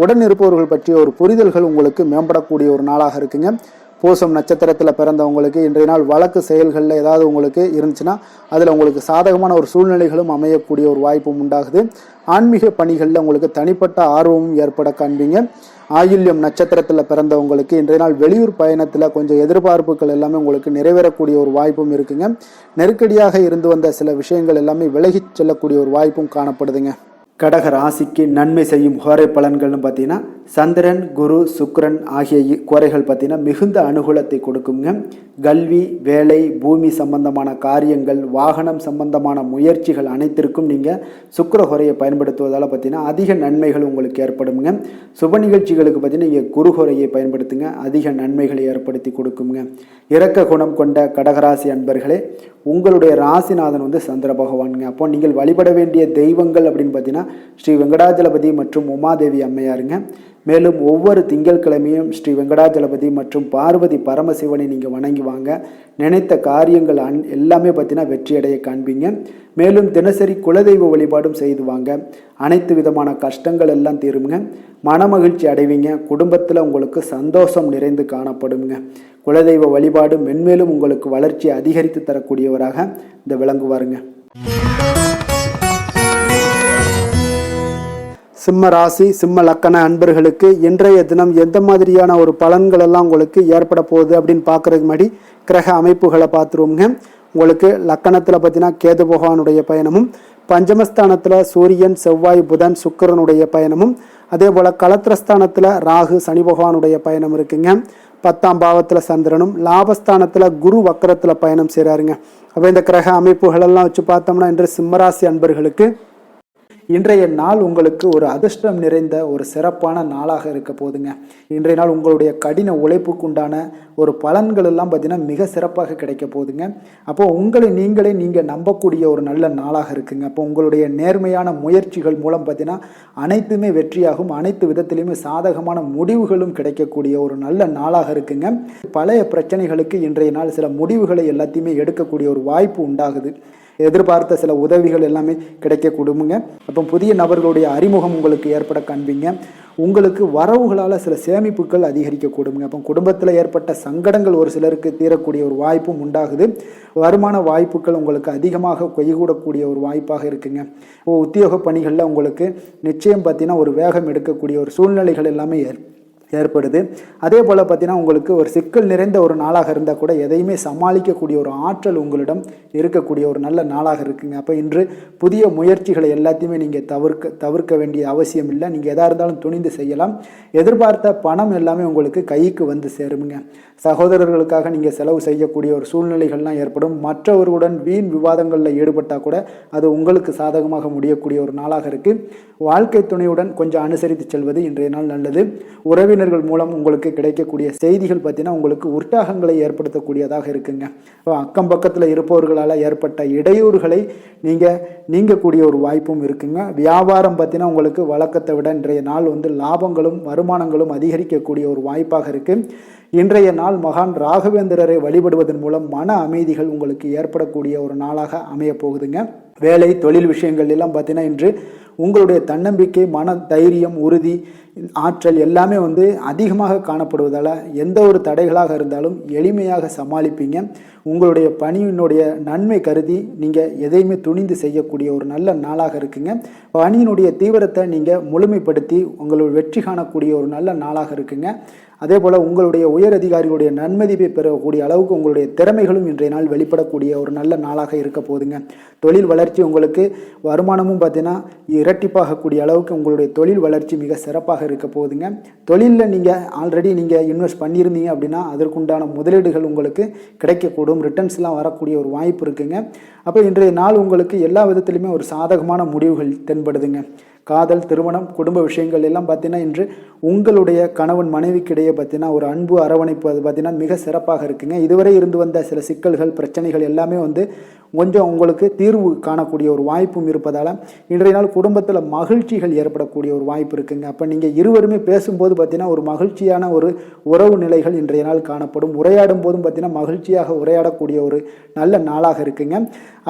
உடன் இருப்பவர்கள் பற்றிய ஒரு புரிதல்கள் உங்களுக்கு மேம்படக்கூடிய ஒரு நாளாக இருக்குங்க. பூசம் நட்சத்திரத்தில் பிறந்தவங்களுக்கு இன்றைய நாள் வழக்கு செயல்களில் ஏதாவது உங்களுக்கு இருந்துச்சுன்னா அதில் உங்களுக்கு சாதகமான ஒரு சூழ்நிலைகளும் அமையக்கூடிய ஒரு வாய்ப்பும் உண்டாகுது. ஆன்மீக பணிகளில் உங்களுக்கு தனிப்பட்ட ஆர்வமும் ஏற்பட காண்பீங்க. ஆயில்யம் நட்சத்திரத்தில் பிறந்தவங்களுக்கு இன்றைய நாள் வெளியூர் பயணத்தில் கொஞ்சம் எதிர்பார்ப்புகள் எல்லாமே உங்களுக்கு நிறைவேறக்கூடிய ஒரு வாய்ப்பும் இருக்குங்க. நெருக்கடியாக இருந்து வந்த சில விஷயங்கள் எல்லாமே விலகிச் செல்லக்கூடிய ஒரு வாய்ப்பும் காணப்படுதுங்க. கடக ராசிக்கு நன்மை செய்யும் ஹோரை பலன்கள்னு பார்த்தீங்கன்னா சந்திரன், குரு, சுக்கிரன் ஆகிய கோரைகள் பார்த்தீங்கன்னா மிகுந்த அனுகூலத்தை கொடுக்குங்க. கல்வி, வேலை, பூமி சம்பந்தமான காரியங்கள், வாகனம் சம்பந்தமான முயற்சிகள் அனைத்திற்கும் நீங்கள் சுக்கிர ஹோரையை பயன்படுத்துவதால் பார்த்தீங்கன்னா அதிக நன்மைகள் உங்களுக்கு ஏற்படுங்க. சுப நிகழ்ச்சிகளுக்கு பார்த்தீங்கன்னா நீங்கள் குரு ஹோரையை பயன்படுத்துங்க, அதிக நன்மைகளை ஏற்படுத்தி கொடுக்குங்க. இரக்க குணம் கொண்ட கடகராசி அன்பர்களே, உங்களுடைய ராசிநாதன் வந்து சந்திர பகவானுங்க. அப்போ நீங்கள் வழிபட வேண்டிய தெய்வங்கள் அப்படின்னு பார்த்தீங்கன்னா ஸ்ரீ வெங்கடாஜலபதி மற்றும் உமாதேவி அம்மையாருங்க. மேலும் ஒவ்வொரு திங்கட்கிழமையும் ஸ்ரீ வெங்கடாஜலபதி மற்றும் பார்வதி பரமசிவனை நீங்கள் வணங்கி வாங்க. நினைத்த காரியங்கள் எல்லாமே பார்த்தீங்கன்னா வெற்றியடைய காண்பீங்க. மேலும் தினசரி குலதெய்வ வழிபாடும் செய்து வாங்க. அனைத்து விதமான கஷ்டங்கள் எல்லாம் தீருங்க. மனமகிழ்ச்சி அடைவீங்க. குடும்பத்தில் உங்களுக்கு சந்தோஷம் நிறைந்து காணப்படுங்க. குலதெய்வ வழிபாடு மென்மேலும் உங்களுக்கு வளர்ச்சி அதிகரித்து தரக்கூடியவராக இந்த விளங்குவாருங்க. சிம்ம ராசி, சிம்ம லக்கண அன்பர்களுக்கு இன்றைய தினம் எந்த மாதிரியான ஒரு பலன்கள் எல்லாம் உங்களுக்கு ஏற்பட போகுது அப்படின்னு பார்க்கறதுக்கு முன்னாடி கிரக அமைப்புகளை பார்த்துருவோங்க. உங்களுக்கு லக்கணத்தில் பார்த்தீங்கன்னா கேது பகவானுடைய பயணமும், பஞ்சமஸ்தானத்தில் சூரியன், செவ்வாய், புதன், சுக்கிரனுடைய பயணமும், அதே போல் களத்திரஸ்தானத்தில் ராகு, சனி பகவானுடைய பயணம் இருக்குங்க. 10ஆம் பாவத்தில் சந்திரனும், லாபஸ்தானத்தில் குரு வக்கரத்தில் பயணம் செய்கிறாருங்க. அப்போ இந்த கிரக அமைப்புகளெல்லாம் வச்சு பார்த்தோம்னா இன்று சிம்மராசி அன்பர்களுக்கு இன்றைய நாள் உங்களுக்கு ஒரு அதிர்ஷ்டம் நிறைந்த ஒரு சிறப்பான நாளாக இருக்க போதுங்க. இன்றைய நாள் உங்களுடைய கடின உழைப்புக்குண்டான ஒரு பலன்கள் எல்லாம் பார்த்தீங்கன்னா மிக சிறப்பாக கிடைக்க போதுங்க. அப்போ உங்களை நீங்கள் நம்பக்கூடிய ஒரு நல்ல நாளாக இருக்குங்க. அப்போ உங்களுடைய நேர்மையான முயற்சிகள் மூலம் பார்த்தீங்கன்னா அனைத்துமே வெற்றியாகும். அனைத்து விதத்திலையுமே சாதகமான முடிவுகளும் கிடைக்கக்கூடிய ஒரு நல்ல நாளாக இருக்குங்க. பழைய பிரச்சனைகளுக்கு இன்றைய நாள் சில முடிவுகளை எல்லாத்தையுமே எடுக்கக்கூடிய ஒரு வாய்ப்பு உண்டாகுது. எதிர்பார்த்த சில உதவிகள் எல்லாமே கிடைக்க கொடுங்க. அப்போ புதிய நபர்களுடைய அறிமுகம் உங்களுக்கு ஏற்பட காண்பீங்க. உங்களுக்கு வரவுகளால் சில சேமிப்புகள் அதிகரிக்க கொடுங்க. அப்போ குடும்பத்தில் ஏற்பட்ட சங்கடங்கள் ஒரு சிலருக்கு தீரக்கூடிய ஒரு வாய்ப்பும் உண்டாகுது. வருமான வாய்ப்புகள் உங்களுக்கு அதிகமாக கைகூடக்கூடிய ஒரு வாய்ப்பாக இருக்குங்க. உத்தியோக பணிகளில் உங்களுக்கு நிச்சயம் பார்த்தீங்கன்னா ஒரு வேகம் எடுக்கக்கூடிய ஒரு சூழ்நிலைகள் எல்லாமே ஏற்படுது. அதே போல் பார்த்தீங்கன்னா உங்களுக்கு ஒரு சிக்கல் நிறைந்த ஒரு நாளாக இருந்தால் கூட எதையுமே சமாளிக்கக்கூடிய ஒரு ஆற்றல் உங்களிடம் இருக்கக்கூடிய ஒரு நல்ல நாளாக இருக்குங்க. அப்போ இன்று புதிய முயற்சிகளை எல்லாத்தையுமே நீங்கள் தவிர்க்க வேண்டிய அவசியம் இல்லை. நீங்கள் எதாக இருந்தாலும் துணிந்து செய்யலாம். எதிர்பார்த்த பணம் எல்லாமே உங்களுக்கு கைக்கு வந்து சேருங்க. சகோதரர்களுக்காக நீங்கள் செலவு செய்யக்கூடிய ஒரு சூழ்நிலைகள்லாம் ஏற்படும். மற்றவர்களுடன் வீண் விவாதங்களில் ஈடுபட்டால் கூட அது உங்களுக்கு சாதகமாக முடியக்கூடிய ஒரு நாளாக இருக்குது. வாழ்க்கை துணையுடன் கொஞ்சம் அனுசரித்து செல்வது இன்றைய நாள் நல்லது. உறவினர்கள் மூலம் உங்களுக்கு கிடைக்கக்கூடிய செய்திகள் பார்த்தீங்கன்னா உங்களுக்கு உற்சாகங்களை ஏற்படுத்தக்கூடியதாக இருக்குங்க. அக்கம் பக்கத்தில் இருப்பவர்களால் ஏற்பட்ட இடையூறுகளை நீங்கக்கூடிய ஒரு வாய்ப்பும் இருக்குங்க. வியாபாரம் பார்த்தீங்கன்னா உங்களுக்கு வழக்கத்தை விட இன்றைய நாள் வந்து லாபங்களும் வருமானங்களும் அதிகரிக்கக்கூடிய ஒரு வாய்ப்பாக இருக்குது. இன்றைய நாள் மகான் ராகவேந்திரரை வழிபடுவதன் மூலம் மன அமைதிகள் உங்களுக்கு ஏற்படக்கூடிய ஒரு நாளாக அமைய போகுதுங்க. வேலை, தொழில் விஷயங்கள் எல்லாம் பார்த்தீங்கன்னா இன்று உங்களுடைய தன்னம்பிக்கை, மன தைரியம், உறுதி, ஆற்றல் எல்லாமே வந்து அதிகமாக காணப்படுவதால் எந்த ஒரு தடைகளாக இருந்தாலும் எளிமையாக சமாளிப்பீங்க. உங்களுடைய பணியினுடைய நன்மை கருதி நீங்கள் எதையுமே துணிந்து செய்யக்கூடிய ஒரு நல்ல நாளாக இருக்குங்க. பணியினுடைய தீவிரத்தை நீங்கள் முழுமைப்படுத்தி உங்களுடைய வெற்றி காணக்கூடிய ஒரு நல்ல நாளாக இருக்குங்க. அதே போல் உங்களுடைய உயர் அதிகாரிகளுடைய நன்மதிப்பை பெறக்கூடிய அளவுக்கு உங்களுடைய திறமைகளும் இன்றைய நாள் வெளிப்படக்கூடிய ஒரு நல்ல நாளாக இருக்க போதுங்க. தொழில் வளர்ச்சி உங்களுக்கு வருமானமும் பார்த்தீங்கன்னா இரட்டிப்பாகக்கூடிய அளவுக்கு உங்களுடைய தொழில் வளர்ச்சி மிக சிறப்பாக இருக்க போகுதுங்க. தொழிலில் நீங்கள் ஆல்ரெடி இன்வெஸ்ட் பண்ணியிருந்தீங்க அப்படின்னா அதற்குண்டான முதலீடுகள் உங்களுக்கு கிடைக்கக்கூடும். ரிட்டர்ன்ஸ்லாம் வரக்கூடிய ஒரு வாய்ப்பு இருக்குங்க. அப்போ இன்றைய நாள் உங்களுக்கு எல்லா விதத்திலுமே ஒரு சாதகமான முடிவுகள் தென்படுதுங்க. காதல், திருமணம், குடும்ப விஷயங்கள் எல்லாம் பார்த்தீங்கன்னா இன்று உங்களுடைய கணவன் மனைவிக்கிடையே பார்த்தீங்கன்னா ஒரு அன்பு, அரவணைப்பு அது பார்த்தீங்கன்னா மிக சிறப்பாக இருக்குங்க. இதுவரை இருந்து வந்த சில சிக்கல்கள், பிரச்சனைகள் எல்லாமே வந்து கொஞ்சம் உங்களுக்கு தீர்வு காணக்கூடிய ஒரு வாய்ப்பும் இருப்பதால் இன்றைய நாள் குடும்பத்தில் மகிழ்ச்சிகள் ஏற்படக்கூடிய ஒரு வாய்ப்பு இருக்குங்க. அப்போ நீங்கள் இருவருமே பேசும்போது பார்த்தீங்கன்னா ஒரு மகிழ்ச்சியான ஒரு உறவு நிலைகள் இன்றைய நாள் காணப்படும். உரையாடும் போதும் பார்த்தீங்கன்னா மகிழ்ச்சியாக உரையாடக்கூடிய ஒரு நல்ல நாளாக இருக்குங்க.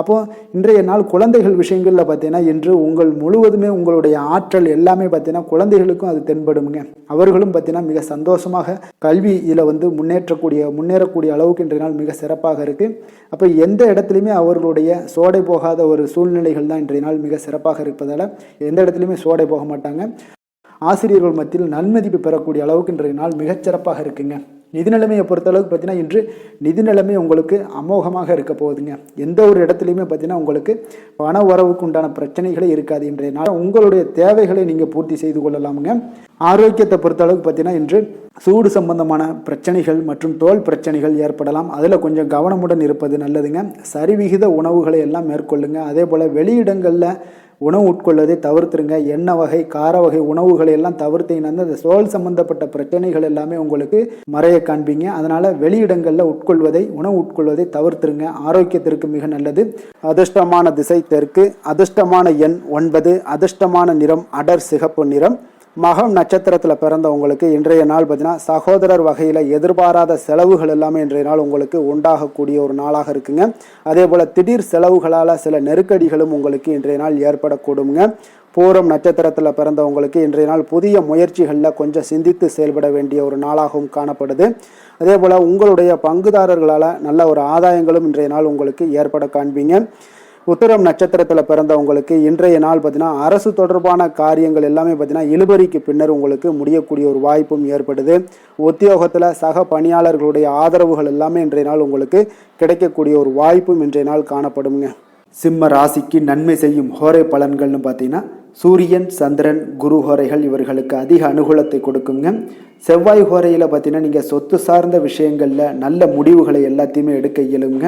அப்போது இன்றைய நாள் குழந்தைகள் விஷயங்களில் பார்த்தீங்கன்னா இன்று உங்கள் முழுவதுமே உங்களுடைய ஆற்றல் எல்லாமே பார்த்தீங்கன்னா குழந்தைகளுக்கும் அது தென்படுங்க. அவர்களும் பார்த்தீங்கன்னா மிக சந்தோஷமாக கல்வியில் முன்னேறக்கூடிய அளவுக்கு இன்றைய நாள் மிக சிறப்பாக இருக்குது. அப்போ எந்த இடத்துலையுமே அவர்களுடைய சோடை போகாத ஒரு சூழ்நிலைகள் தான் இன்றைய நாள் மிக சிறப்பாக இருப்பதால் எந்த இடத்துலையுமே சோடை போக மாட்டாங்க. ஆசிரியர்கள் மத்தியில் நன்மதிப்பு பெறக்கூடிய அளவுக்கு இன்றைய நாள் மிகச்சிறப்பாக இருக்குங்க. நிதி நிலைமையை பொறுத்தளவுக்கு பார்த்தீங்கன்னா இன்று நிதி நிலைமை உங்களுக்கு அமோகமாக இருக்க போகுதுங்க. எந்த ஒரு இடத்துலையுமே பார்த்தீங்கன்னா உங்களுக்கு பண வரவுக்கு உண்டான பிரச்சனைகளே இருக்காது. இன்றைய நாள் உங்களுடைய தேவைகளை நீங்கள் பூர்த்தி செய்து கொள்ளலாமுங்க. ஆரோக்கியத்தை பொறுத்தளவுக்கு பார்த்தீங்கன்னா இன்று சூடு சம்பந்தமான பிரச்சனைகள் மற்றும் தோல் பிரச்சனைகள் ஏற்படலாம். அதில் கொஞ்சம் கவனமுடன் இருப்பது நல்லதுங்க. சரிவிகித உணவுகளை எல்லாம் மேற்கொள்ளுங்க. அதே போல் வெளியிடங்களில் உணவு உட்கொள்வதை தவிர்த்துருங்க. எண்ணெய் வகை கார வகை உணவுகளை எல்லாம் தவிர்த்தீங்கன்னா அந்த தோல் சம்பந்தப்பட்ட பிரச்சனைகள் எல்லாமே உங்களுக்கு மறைய காண்பீங்க. அதனால் வெளியிடங்களில் உணவு உட்கொள்வதை தவிர்த்துருங்க. ஆரோக்கியத்திற்கு மிக நல்லது. அதிர்ஷ்டமான திசை தெற்கு, அதிர்ஷ்டமான எண் 9, அதிர்ஷ்டமான நிறம் அடர் சிகப்பு நிறம். மகம் நட்சத்திரத்தில் பிறந்தவங்களுக்கு இன்றைய நாள் பார்த்தீங்கன்னா சகோதரர் வகையில் எதிர்பாராத செலவுகள் எல்லாமே இன்றைய நாள் உங்களுக்கு உண்டாகக்கூடிய ஒரு நாளாக இருக்குங்க. அதே போல் திடீர் செலவுகளால் சில நெருக்கடிகளும் உங்களுக்கு இன்றைய நாள் ஏற்படக்கூடுங்க. பூரம் நட்சத்திரத்தில் பிறந்தவங்களுக்கு இன்றைய நாள் புதிய முயற்சிகளில் கொஞ்சம் சிந்தித்து செயல்பட வேண்டிய ஒரு நாளாகவும் காணப்படுது. அதே போல் உங்களுடைய பங்குதாரர்களால் நல்ல ஒரு ஆதாயங்களும் இன்றைய நாள் உங்களுக்கு ஏற்பட காண்பீங்க. உத்திரம் நட்சத்திரத்தில் பிறந்தவங்களுக்கு இன்றைய நாள் பார்த்தீங்கன்னா அரசு தொடர்பான காரியங்கள் எல்லாமே பார்த்தீங்கன்னா இழுபறிக்கு பின்னர் உங்களுக்கு முடியக்கூடிய ஒரு வாய்ப்பும் ஏற்படுது. உத்தியோகத்தில் சக பணியாளர்களுடைய ஆதரவுகள் எல்லாமே இன்றைய நாள் உங்களுக்கு கிடைக்கக்கூடிய ஒரு வாய்ப்பும் இன்றைய நாள் காணப்படுங்க. சிம்ம ராசிக்கு நன்மை செய்யும் ஹோரை பலன்கள்னு பார்த்தீங்கன்னா சூரியன், சந்திரன், குரு ஹோரைகள் இவர்களுக்கு அதிக அனுகூலத்தை கொடுக்குங்க. செவ்வாய் ஹோரையில் பார்த்தீங்கன்னா நீங்கள் சொத்து சார்ந்த விஷயங்களில் நல்ல முடிவுகளை எல்லாத்தையுமே எடுக்க இயலுங்க.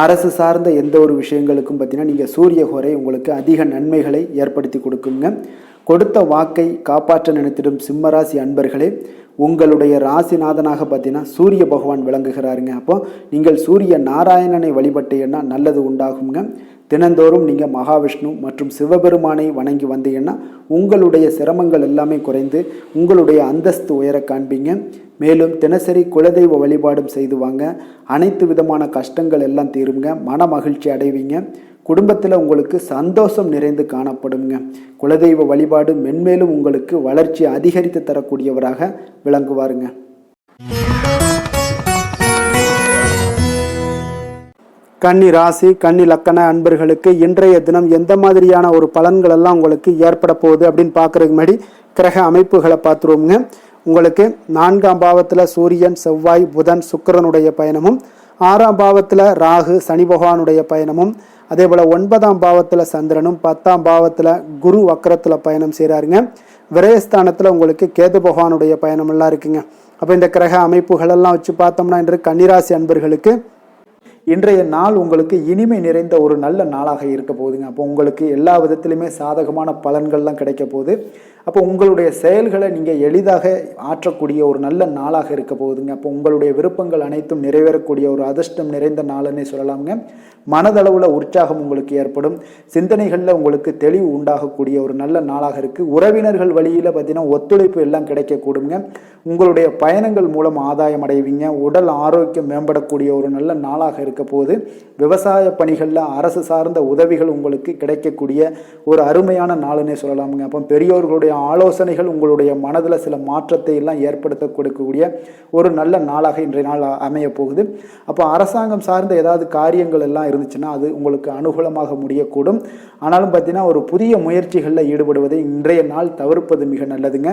அரசு சார்ந்த எந்த ஒரு விஷயங்களுக்கும் பார்த்தீங்கன்னா நீங்கள் சூரிய ஹோரை உங்களுக்கு அதிக நன்மைகளை ஏற்படுத்தி கொடுக்குங்க. கொடுத்த வாக்கை காப்பாற்ற நினைத்திடும் சிம்மராசி அன்பர்களே, உங்களுடைய ராசிநாதனாக பார்த்தீங்கன்னா சூரிய பகவான் விளங்குகிறாருங்க. அப்போ நீங்கள் சூரிய நாராயணனை வழிபட்டீங்கன்னா நல்லது உண்டாகுங்க. தினந்தோறும் நீங்கள் மகாவிஷ்ணு மற்றும் சிவபெருமானை வணங்கி வந்தீங்கன்னா உங்களுடைய சிரமங்கள் எல்லாமே குறைந்து உங்களுடைய அந்தஸ்து உயர காண்பீங்க. மேலும் தினசரி குலதெய்வ வழிபாடும் செய்து வாங்க. அனைத்து விதமான கஷ்டங்கள் எல்லாம் தீருங்க. மன மகிழ்ச்சி அடைவீங்க. குடும்பத்தில் உங்களுக்கு சந்தோஷம் நிறைந்து காணப்படுங்க. குலதெய்வ வழிபாடு மென்மேலும் உங்களுக்கு வளர்ச்சி அதிகரித்து தரக்கூடியவராக விளங்குவாருங்க. கன்னி ராசி, கன்னி லக்கண அன்பர்களுக்கு இன்றைய தினம் எந்த மாதிரியான ஒரு பலன்கள் எல்லாம் உங்களுக்கு ஏற்பட போகுது அப்படின்னு பார்க்கறதுக்கு முன்னாடி கிரக அமைப்புகளை பார்த்துருவோங்க. உங்களுக்கு 4ஆம் பாவத்தில் சூரியன், செவ்வாய், புதன், சுக்கிரனுடைய பயணமும், 6ஆம் பாவத்தில் ராகு, சனி பகவானுடைய பயணமும், அதே போல் 9ஆம் பாவத்தில் சந்திரனும், 10ஆம் பாவத்தில் குரு வக்கரத்தில் பயணம் செய்கிறாருங்க. விரயஸ்தானத்தில் உங்களுக்கு கேது பகவானுடைய பயணமெல்லாம் இருக்குங்க. அப்போ இந்த கிரக அமைப்புகளெல்லாம் வச்சு பார்த்தோம்னா இன்று கன்னிராசி அன்பர்களுக்கு இன்றைய நாள் உங்களுக்கு இனிமை நிறைந்த ஒரு நல்ல நாளாக இருக்க போகுதுங்க. அப்போ உங்களுக்கு எல்லா விதத்திலுமே சாதகமான பலன்கள்லாம் கிடைக்க போகுது. அப்போ உங்களுடைய செயல்களை நீங்கள் எளிதாக ஆற்றக்கூடிய ஒரு நல்ல நாளாக இருக்க போகுதுங்க. அப்போ உங்களுடைய விருப்பங்கள் அனைத்தும் நிறைவேறக்கூடிய ஒரு அதிர்ஷ்டம் நிறைந்த நாளுன்னே சொல்லலாமுங்க. மனதளவில் உற்சாகம் உங்களுக்கு ஏற்படும். சிந்தனைகளில் உங்களுக்கு தெளிவு உண்டாகக்கூடிய ஒரு நல்ல நாளாக இருக்குது. உறவினர்கள் வழியில் பார்த்தீங்கன்னா ஒத்துழைப்பு எல்லாம் கிடைக்கக்கூடுங்க. உங்களுடைய பயணங்கள் மூலம் ஆதாயம் அடைவீங்க. உடல் ஆரோக்கியம் மேம்படக்கூடிய ஒரு நல்ல நாளாக இருக்க போகுது. விவசாய பணிகளில் அரசு சார்ந்த உதவிகள் உங்களுக்கு கிடைக்கக்கூடிய ஒரு அருமையான நாளுன்னே சொல்லலாமுங்க. அப்போ பெரியோர்களுடைய ஆலோசனைகள் உங்களுடைய மனதில் சில மாற்றத்தை எல்லாம் ஏற்படுத்த கொடுக்கக்கூடிய ஒரு நல்ல நாளாக இன்றைய நாள் அமைய போகுது. அப்போ அரசாங்கம் சார்ந்த ஏதாவது காரியங்கள் எல்லாம் இருந்துச்சுன்னா அது உங்களுக்கு அனுகூலமாக முடியக்கூடும். ஆனாலும் பார்த்தீங்கன்னா ஒரு புதிய முயற்சிகளில் ஈடுபடுவதை இன்றைய நாள் தவிர்ப்பது மிக நல்லதுங்க.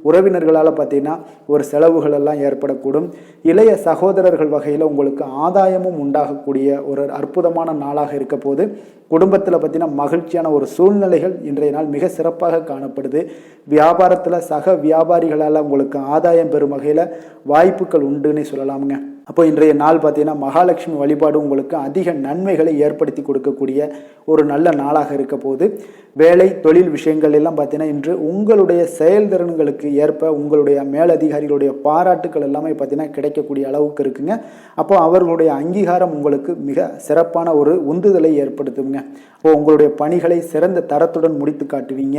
உறவினர்களால் பார்த்தீங்கன்னா ஒரு செலவுகள் எல்லாம் ஏற்படக்கூடும். இளைய சகோதரர்கள் வகையில் உங்களுக்கு ஆதாயமும் உண்டாகக்கூடிய ஒரு அற்புதமான நாளாக இருக்க போது. குடும்பத்தில் பார்த்தீங்கன்னா மகிழ்ச்சியான ஒரு சூழ்நிலைகள் இன்றைய நாள் மிக சிறப்பாக காணப்படுது. வியாபாரத்தில் சக வியாபாரிகளால் உங்களுக்கு ஆதாயம் பெறும் வகையில் வாய்ப்புகள் உண்டுன்னு சொல்லலாமுங்க. அப்போ இன்றைய நாள் பார்த்தீங்கன்னா மகாலட்சுமி வழிபாடு உங்களுக்கு அதிக நன்மைகளை ஏற்படுத்தி கொடுக்கக்கூடிய ஒரு நல்ல நாளாக இருக்க போது. வேலை தொழில் விஷயங்கள் எல்லாம் பார்த்தீங்கன்னா இன்று உங்களுடைய செயல்திறன்களுக்கு ஏற்ப உங்களுடைய மேலதிகாரிகளுடைய பாராட்டுக்கள் எல்லாமே பார்த்தீங்கன்னா கிடைக்கக்கூடிய அளவுக்கு இருக்குங்க. அப்போ அவர்களுடைய அங்கீகாரம் உங்களுக்கு மிக சிறப்பான ஒரு உந்துதலை ஏற்படுத்துங்க. அப்போ உங்களுடைய பணிகளை சிறந்த தரத்துடன் முடித்து காட்டுவீங்க.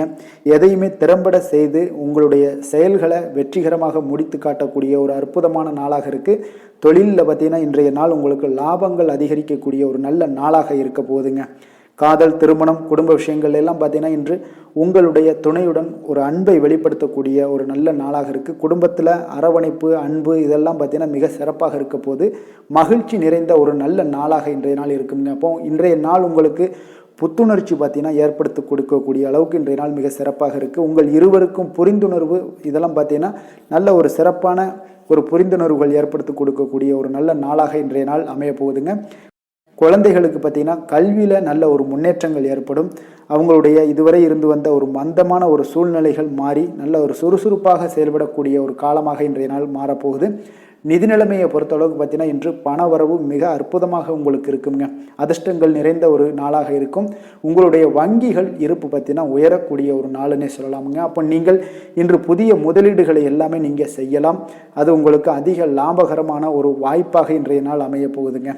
எதையுமே திறம்பட செய்து உங்களுடைய செயல்களை வெற்றிகரமாக முடித்து காட்டக்கூடிய ஒரு அற்புதமான நாளாக இருக்குது. தொழிலில் பார்த்தீங்கன்னா இன்றைய நாள் உங்களுக்கு லாபங்கள் அதிகரிக்கக்கூடிய ஒரு நல்ல நாளாக இருக்க போகுதுங்க. காதல், திருமணம், குடும்ப விஷயங்கள் எல்லாம் பார்த்தீங்கன்னா இன்று உங்களுடைய துணையுடன் ஒரு அன்பை வெளிப்படுத்தக்கூடிய ஒரு நல்ல நாளாக இருக்குது. குடும்பத்தில் அரவணைப்பு, அன்பு இதெல்லாம் பார்த்தீங்கன்னா மிக சிறப்பாக இருக்க போது மகிழ்ச்சி நிறைந்த ஒரு நல்ல நாளாக இன்றைய நாள் இருக்குங்க. அப்போ இன்றைய நாள் உங்களுக்கு புத்துணர்ச்சி பார்த்தீங்கன்னா ஏற்படுத்தி கொடுக்கக்கூடிய அளவுக்கு இன்றைய நாள் மிக சிறப்பாக இருக்குது. உங்கள் இருவருக்கும் புரிந்துணர்வு இதெல்லாம் பார்த்தீங்கன்னா நல்ல ஒரு சிறப்பான ஒரு புரிந்துணர்வுகள் ஏற்படுத்தி கொடுக்கக்கூடிய ஒரு நல்ல நாளாக இன்றைய நாள் அமைய போகுதுங்க. குழந்தைகளுக்கு பார்த்தீங்கன்னா கல்வியில் நல்ல ஒரு முன்னேற்றங்கள் ஏற்படும். அவங்களுடைய இதுவரை இருந்து வந்த ஒரு மந்தமான ஒரு சூழ்நிலைகள் மாறி நல்ல ஒரு சுறுசுறுப்பாக செயல்படக்கூடிய ஒரு காலமாக இன்றைய நாள் மாறப்போகுது. நிதி நிலைமையை பொறுத்தளவுக்கு பார்த்தீங்கன்னா இன்று பண வரவு மிக அற்புதமாக உங்களுக்கு இருக்குங்க. அதிர்ஷ்டங்கள் நிறைந்த ஒரு நாளாக இருக்கும். உங்களுடைய வங்கிகள் இருப்பு பார்த்தீங்கன்னா உயரக்கூடிய ஒரு நாளுன்னே சொல்லலாமுங்க. அப்போ நீங்கள் இன்று புதிய முதலீடுகளை எல்லாமே நீங்கள் செய்யலாம். அது உங்களுக்கு அதிக லாபகரமான ஒரு வாய்ப்பாக இன்றைய நாள் அமைய போகுதுங்க.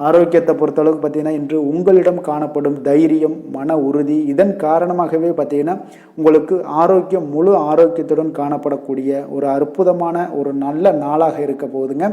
ஆரோக்கியத்தை பொறுத்தளவுக்கு பார்த்தீங்கன்னா இன்று உங்களிடம் காணப்படும் தைரியம், மன உறுதி இதன் காரணமாகவே பார்த்தீங்கன்னா உங்களுக்கு ஆரோக்கியம் முழு ஆரோக்கியத்துடன் காணப்படக்கூடிய ஒரு அற்புதமான ஒரு நல்ல நாளாக இருக்க போகுதுங்க.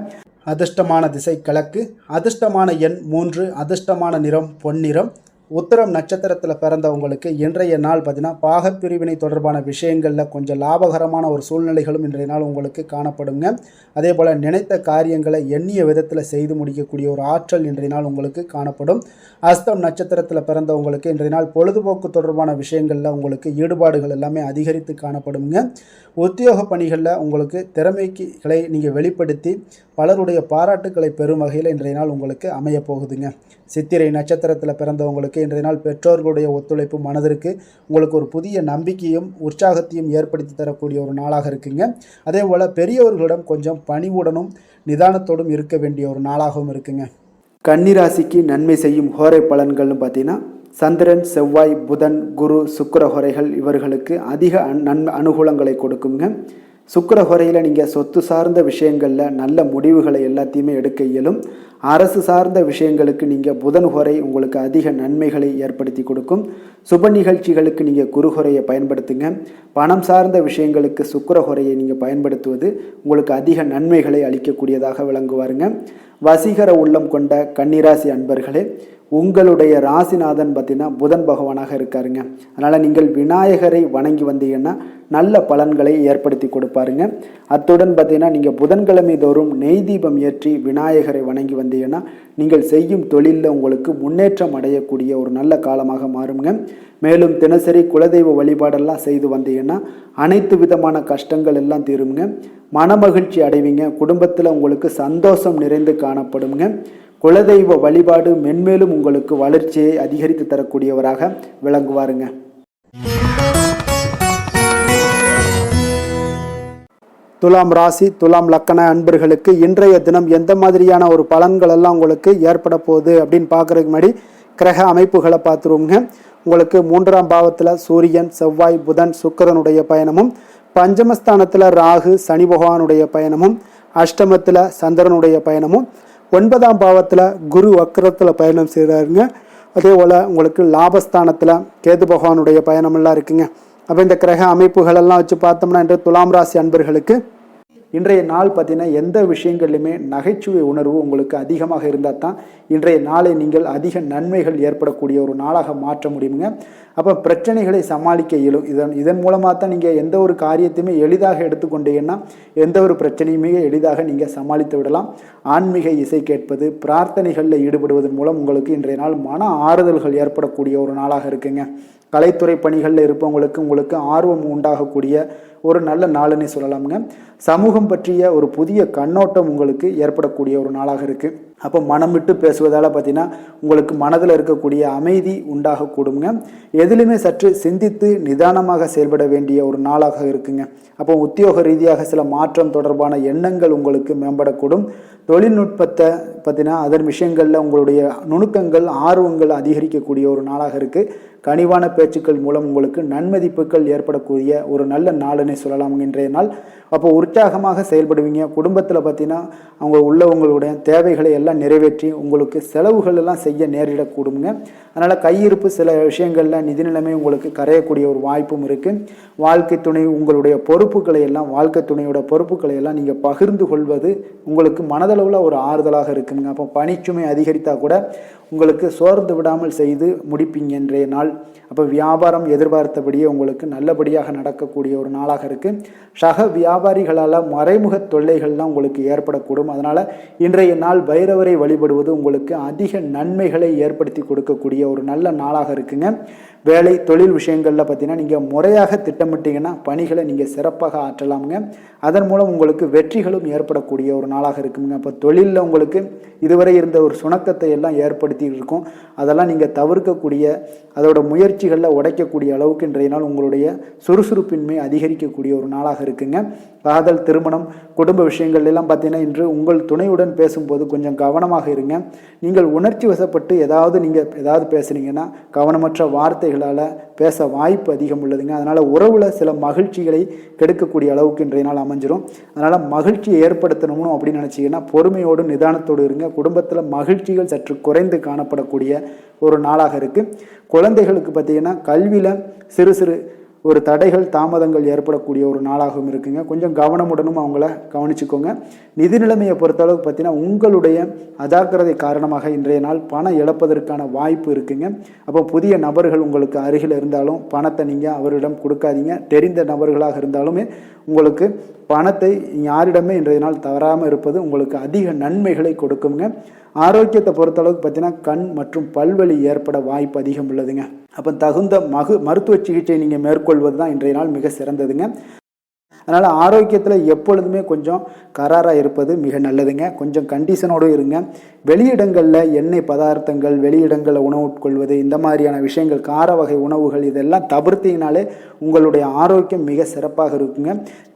அதிர்ஷ்டமான திசை கிழக்கு, அதிர்ஷ்டமான எண் 3, அதிர்ஷ்டமான நிறம் பொன்னிறம். உத்திரம் நட்சத்திரத்தில் பிறந்தவங்களுக்கு இன்றைய நாள் பார்த்தீங்கன்னா பாகப்பிரிவினை தொடர்பான விஷயங்களில் கொஞ்சம் லாபகரமான ஒரு சூழ்நிலைகளும் இன்றைய நாள் உங்களுக்கு காணப்படுங்க. அதே போல் நினைத்த காரியங்களை எண்ணிய விதத்தில் செய்து முடிக்கக்கூடிய ஒரு ஆற்றல் இன்றைய நாள் உங்களுக்கு காணப்படும். அஸ்தம் நட்சத்திரத்தில் பிறந்தவங்களுக்கு இன்றைய நாள் பொழுதுபோக்கு தொடர்பான விஷயங்களில் உங்களுக்கு ஈடுபாடுகள் எல்லாமே அதிகரித்து காணப்படுங்க. உத்தியோக பணிகளில் உங்களுக்கு திறமைகளை நீங்கள் வெளிப்படுத்தி பலருடைய பாராட்டுக்களை பெறும் வகையில் இன்றைய நாள் உங்களுக்கு அமைய போகுதுங்க. சித்திரை நட்சத்திரத்தில் பிறந்தவங்களுக்கு இன்றைய நாள் பெற்றோர்களுடைய ஒத்துழைப்பு மனதிற்கு உங்களுக்கு ஒரு புதிய நம்பிக்கையும் உற்சாகத்தையும் ஏற்படுத்தி தரக்கூடிய ஒரு நாளாக இருக்குங்க. அதே போல் பெரியவர்களிடம் கொஞ்சம் பணிவுடனும் நிதானத்தோடும் இருக்க வேண்டிய ஒரு நாளாகவும் இருக்குங்க. கன்னிராசிக்கு நன்மை செய்யும் ஹோரை பலன்கள்னு பார்த்தீங்கன்னா சந்திரன், செவ்வாய், புதன், குரு, சுக்கிர ஹோரைகள் இவர்களுக்கு அதிக அனுகூலங்களை கொடுக்குங்க. சுக்கிர ஹோரையில் நீங்கள் சொத்து சார்ந்த விஷயங்களில் நல்ல முடிவுகளை எல்லாத்தையுமே எடுக்க இயலும். அரசு சார்ந்த விஷயங்களுக்கு நீங்கள் புதன் ஹோரை உங்களுக்கு அதிக நன்மைகளை ஏற்படுத்தி கொடுக்கும். சுப நிகழ்ச்சிகளுக்கு நீங்கள் குரு ஹோரையை பயன்படுத்துங்க. பணம் சார்ந்த விஷயங்களுக்கு சுக்கிர ஹோரையை நீங்கள் பயன்படுத்துவது உங்களுக்கு அதிக நன்மைகளை அளிக்கக்கூடியதாக விளங்குவாருங்க. வசீகர உள்ளம் கொண்ட கன்னிராசி அன்பர்களே, உங்களுடைய ராசிநாதன் பார்த்தீங்கன்னா புதன் பகவானாக இருக்காருங்க. அதனால் நீங்கள் விநாயகரை வணங்கி வந்தீங்கன்னா நல்ல பலன்களை ஏற்படுத்தி கொடுப்பாருங்க. அத்துடன் பார்த்தீங்கன்னா நீங்கள் புதன்கிழமை தோறும் நெய் தீபம் ஏற்றி விநாயகரை வணங்கி வந்தீங்கன்னா நீங்கள் செய்யும் தொழிலில் உங்களுக்கு முன்னேற்றம் அடையக்கூடிய ஒரு நல்ல காலமாக மாறுங்க. மேலும் தினசரி குலதெய்வ வழிபாடெல்லாம் செய்து வந்தீங்கன்னா அனைத்து விதமான கஷ்டங்கள் எல்லாம் தீருங்க. மனமகிழ்ச்சி அடைவீங்க. குடும்பத்தில் உங்களுக்கு சந்தோஷம் நிறைந்து காணப்படுங்க. குலதெய்வ வழிபாடு மென்மேலும் உங்களுக்கு வளர்ச்சியை அதிகரித்து தரக்கூடியவராக விளங்குவாருங்க. துலாம் ராசி, துலாம் லக்கண அன்பர்களுக்கு இன்றைய தினம் எந்த மாதிரியான ஒரு பலன்கள் எல்லாம் உங்களுக்கு ஏற்பட போகுது அப்படின்னு பார்க்கறதுக்கு முன்னாடி கிரக அமைப்புகளை பார்த்துருவோங்க. உங்களுக்கு 3ஆம் பாவத்தில் சூரியன், செவ்வாய், புதன், சுக்கிரனுடைய பயணமும், பஞ்சமஸ்தானத்தில் ராகு, சனி பகவானுடைய பயணமும், அஷ்டமத்தில் சந்திரனுடைய பயணமும், 9ஆம் பாவத்தில் குரு வக்கரத்தில் பயணம் செய்கிறாருங்க. அதே போல் உங்களுக்கு லாபஸ்தானத்தில் கேது பகவானுடைய பயணமெல்லாம் இருக்குங்க. அப்போ இந்த கிரக அமைப்புகளெல்லாம் வச்சு பார்த்தோம்னா இன்று துலாம் ராசி அன்பர்களுக்கு இன்றைய நாள் பார்த்தீங்கன்னா எந்த விஷயங்கள்லையுமே நகைச்சுவை உணர்வு உங்களுக்கு அதிகமாக இருந்தால் தான் இன்றைய நாளை நீங்கள் அதிக நன்மைகள் ஏற்படக்கூடிய ஒரு நாளாக மாற்ற முடியுங்க. அப்போ பிரச்சனைகளை சமாளிக்க இயலும். இதன் மூலமாக தான் நீங்கள் எந்த ஒரு காரியத்தையுமே எளிதாக எடுத்துக்கொண்டீங்கன்னா எந்த ஒரு பிரச்சனையுமே எளிதாக நீங்கள் சமாளித்து விடலாம். ஆன்மீக இசை கேட்பது, பிரார்த்தனைகளில் ஈடுபடுவதன் மூலம் உங்களுக்கு இன்றைய நாள் மன ஆறுதல்கள் ஏற்படக்கூடிய ஒரு நாளாக இருக்குங்க. கலைத்துறை பணிகளில் இருப்பவங்களுக்கு உங்களுக்கு ஆர்வம் உண்டாகக்கூடிய ஒரு நல்ல நாளுன்னே சொல்லலாமுங்க. சமூகம் பற்றிய ஒரு புதிய கண்ணோட்டம் உங்களுக்கு ஏற்படக்கூடிய ஒரு நாளாக இருக்குது. அப்போ மனம் விட்டு பேசுவதால் பார்த்தீங்கன்னா உங்களுக்கு மனதில் இருக்கக்கூடிய அமைதி உண்டாகக்கூடுங்க. எதிலுமே சற்று சிந்தித்து நிதானமாக செயல்பட வேண்டிய ஒரு நாளாக இருக்குங்க. அப்போ உத்தியோக ரீதியாக சில மாற்றம் தொடர்பான எண்ணங்கள் உங்களுக்கு மேம்படக்கூடும். தொழில்நுட்பத்தை பார்த்தீங்கன்னா அதன் விஷயங்களில் உங்களுடைய நுணுக்கங்கள் ஆர்வங்கள் அதிகரிக்கக்கூடிய ஒரு நாளாக இருக்குது. கனிவான பேச்சுக்கள் மூலம் உங்களுக்கு நன்மதிப்புகள் ஏற்படக்கூடிய ஒரு நல்ல நாளுன்னே சொல்லலாம் இன்றைய நாள். அப்போ உற்சாகமாக செயல்படுவீங்க. குடும்பத்தில் பார்த்தீங்கன்னா அவங்க உள்ளவங்களுடைய தேவைகளை எல்லாம் நிறைவேற்றி உங்களுக்கு செலவுகள் எல்லாம் செய்ய நேரிடக்கூடுங்க. அதனால் கையிருப்பு சில விஷயங்களில் நிதி நிலைமை உங்களுக்கு கரையக்கூடிய ஒரு வாய்ப்பும் இருக்குது. வாழ்க்கை துணை உங்களுடைய பொறுப்புகளை எல்லாம் வாழ்க்கை துணையோட பொறுப்புகளை எல்லாம் நீங்கள் பகிர்ந்து கொள்வது உங்களுக்கு மனதளவில் ஒரு ஆறுதலாக இருக்குங்க. அப்போ பணிச்சுமை அதிகரித்தா கூட உங்களுக்கு சோர்ந்து விடாமல் செய்து முடிப்பீங்க இன்றைய நாள். அப்போ வியாபாரம் எதிர்பார்த்தபடியே உங்களுக்கு நல்லபடியாக நடக்கக்கூடிய ஒரு நாளாக இருக்குது. சக வியாபாரிகளால் மறைமுக தொல்லைகள்லாம் உங்களுக்கு ஏற்படக்கூடும். அதனால் இன்றைய நாள் பைரவரை வழிபடுவது உங்களுக்கு அதிக நன்மைகளை ஏற்படுத்தி கொடுக்கக்கூடிய ஒரு நல்ல நாளாக இருக்குங்க. வேலை தொழில் விஷயங்களில் பார்த்தீங்கன்னா நீங்கள் முறையாக திட்டமிட்டீங்கன்னா பணிகளை நீங்கள் சிறப்பாக ஆற்றலாமுங்க. அதன் மூலம் உங்களுக்கு வெற்றிகளும் ஏற்படக்கூடிய ஒரு நாளாக இருக்குங்க. அப்போ தொழிலில் உங்களுக்கு இதுவரை இருந்த ஒரு சுணக்கத்தை எல்லாம் ஏற்படுத்தி இருக்கும். அதெல்லாம் நீங்கள் தவிர்க்கக்கூடிய அதோட முயற்சிகளில் உடைக்கக்கூடிய அளவுக்கு இன்றைய நாள் உங்களுடைய சுறுசுறுப்பின்மை அதிகரிக்கக்கூடிய ஒரு நாளாக இருக்குங்க. காதல் திருமணம் குடும்ப விஷயங்கள் எல்லாம் பார்த்தீங்கன்னா இன்று உங்கள் துணையுடன் பேசும்போது கொஞ்சம் கவனமாக இருங்க. நீங்கள் உணர்ச்சி வசப்பட்டு ஏதாவது பேசுனீங்கன்னா கவனமற்ற வார்த்தைகளால் பேச வாய்ப்பு அதிகம் உள்ளதுங்க. அதனால் உறவில் சில மகிழ்ச்சிகளை கெடுக்கக்கூடிய அளவுக்கு இன்றைய நாள் அமைஞ்சிரும். அதனால் மகிழ்ச்சியை ஏற்படுத்தணும்னு அப்படின்னு நினச்சிங்கன்னா பொறுமையோடு நிதானத்தோடு இருங்க. குடும்பத்தில் மகிழ்ச்சிகள் சற்று குறைந்து காணப்படக்கூடிய ஒரு நாளாக இருக்குது. குழந்தைகளுக்கு பார்த்தீங்கன்னா கல்வியில் சிறு சிறு ஒரு தடைகள் தாமதங்கள் ஏற்படக்கூடிய ஒரு நாளாகவும் இருக்குங்க. கொஞ்சம் கவனமுடனும் அவங்கள கவனிச்சுக்கோங்க. நிதி நிலைமையை பொறுத்தளவுக்கு பார்த்தீங்கன்னா உங்களுடைய அஜாக்கிரதை காரணமாக இன்றைய நாள் பணம் இழப்பதற்கான வாய்ப்பு இருக்குங்க. அப்போ புதிய நபர்கள் உங்களுக்கு அருகில் இருந்தாலும் பணத்தை நீங்கள் அவரிடம் கொடுக்காதீங்க. தெரிந்த நபர்களாக இருந்தாலுமே உங்களுக்கு பணத்தை யாரிடமே இன்றைய நாள் தவறாமல் இருப்பது உங்களுக்கு அதிக நன்மைகளை கொடுக்குங்க. ஆரோக்கியத்தை பொறுத்தளவுக்கு பார்த்தீங்கன்னா கண் மற்றும் பல்வலி ஏற்பட வாய்ப்பு அதிகம் உள்ளதுங்க. அப்போ தகுந்த மருத்துவ சிகிச்சை நீங்கள் மேற்கொள்வது தான் இன்றைய நாள் மிக சிறந்ததுங்க. அதனால் ஆரோக்கியத்தில் எப்பொழுதுமே கொஞ்சம் கராராக இருப்பது மிக நல்லதுங்க. கொஞ்சம் கண்டிஷனோடு இருங்க. வெளியிடங்களில் எண்ணெய் பதார்த்தங்கள் வெளியிடங்களில் உணவு உட்கொள்வது இந்த மாதிரியான விஷயங்கள் கார வகை உணவுகள் இதெல்லாம் தவிர்த்தீங்கனாலே உங்களுடைய ஆரோக்கியம் மிக சிறப்பாக இருக்குங்க.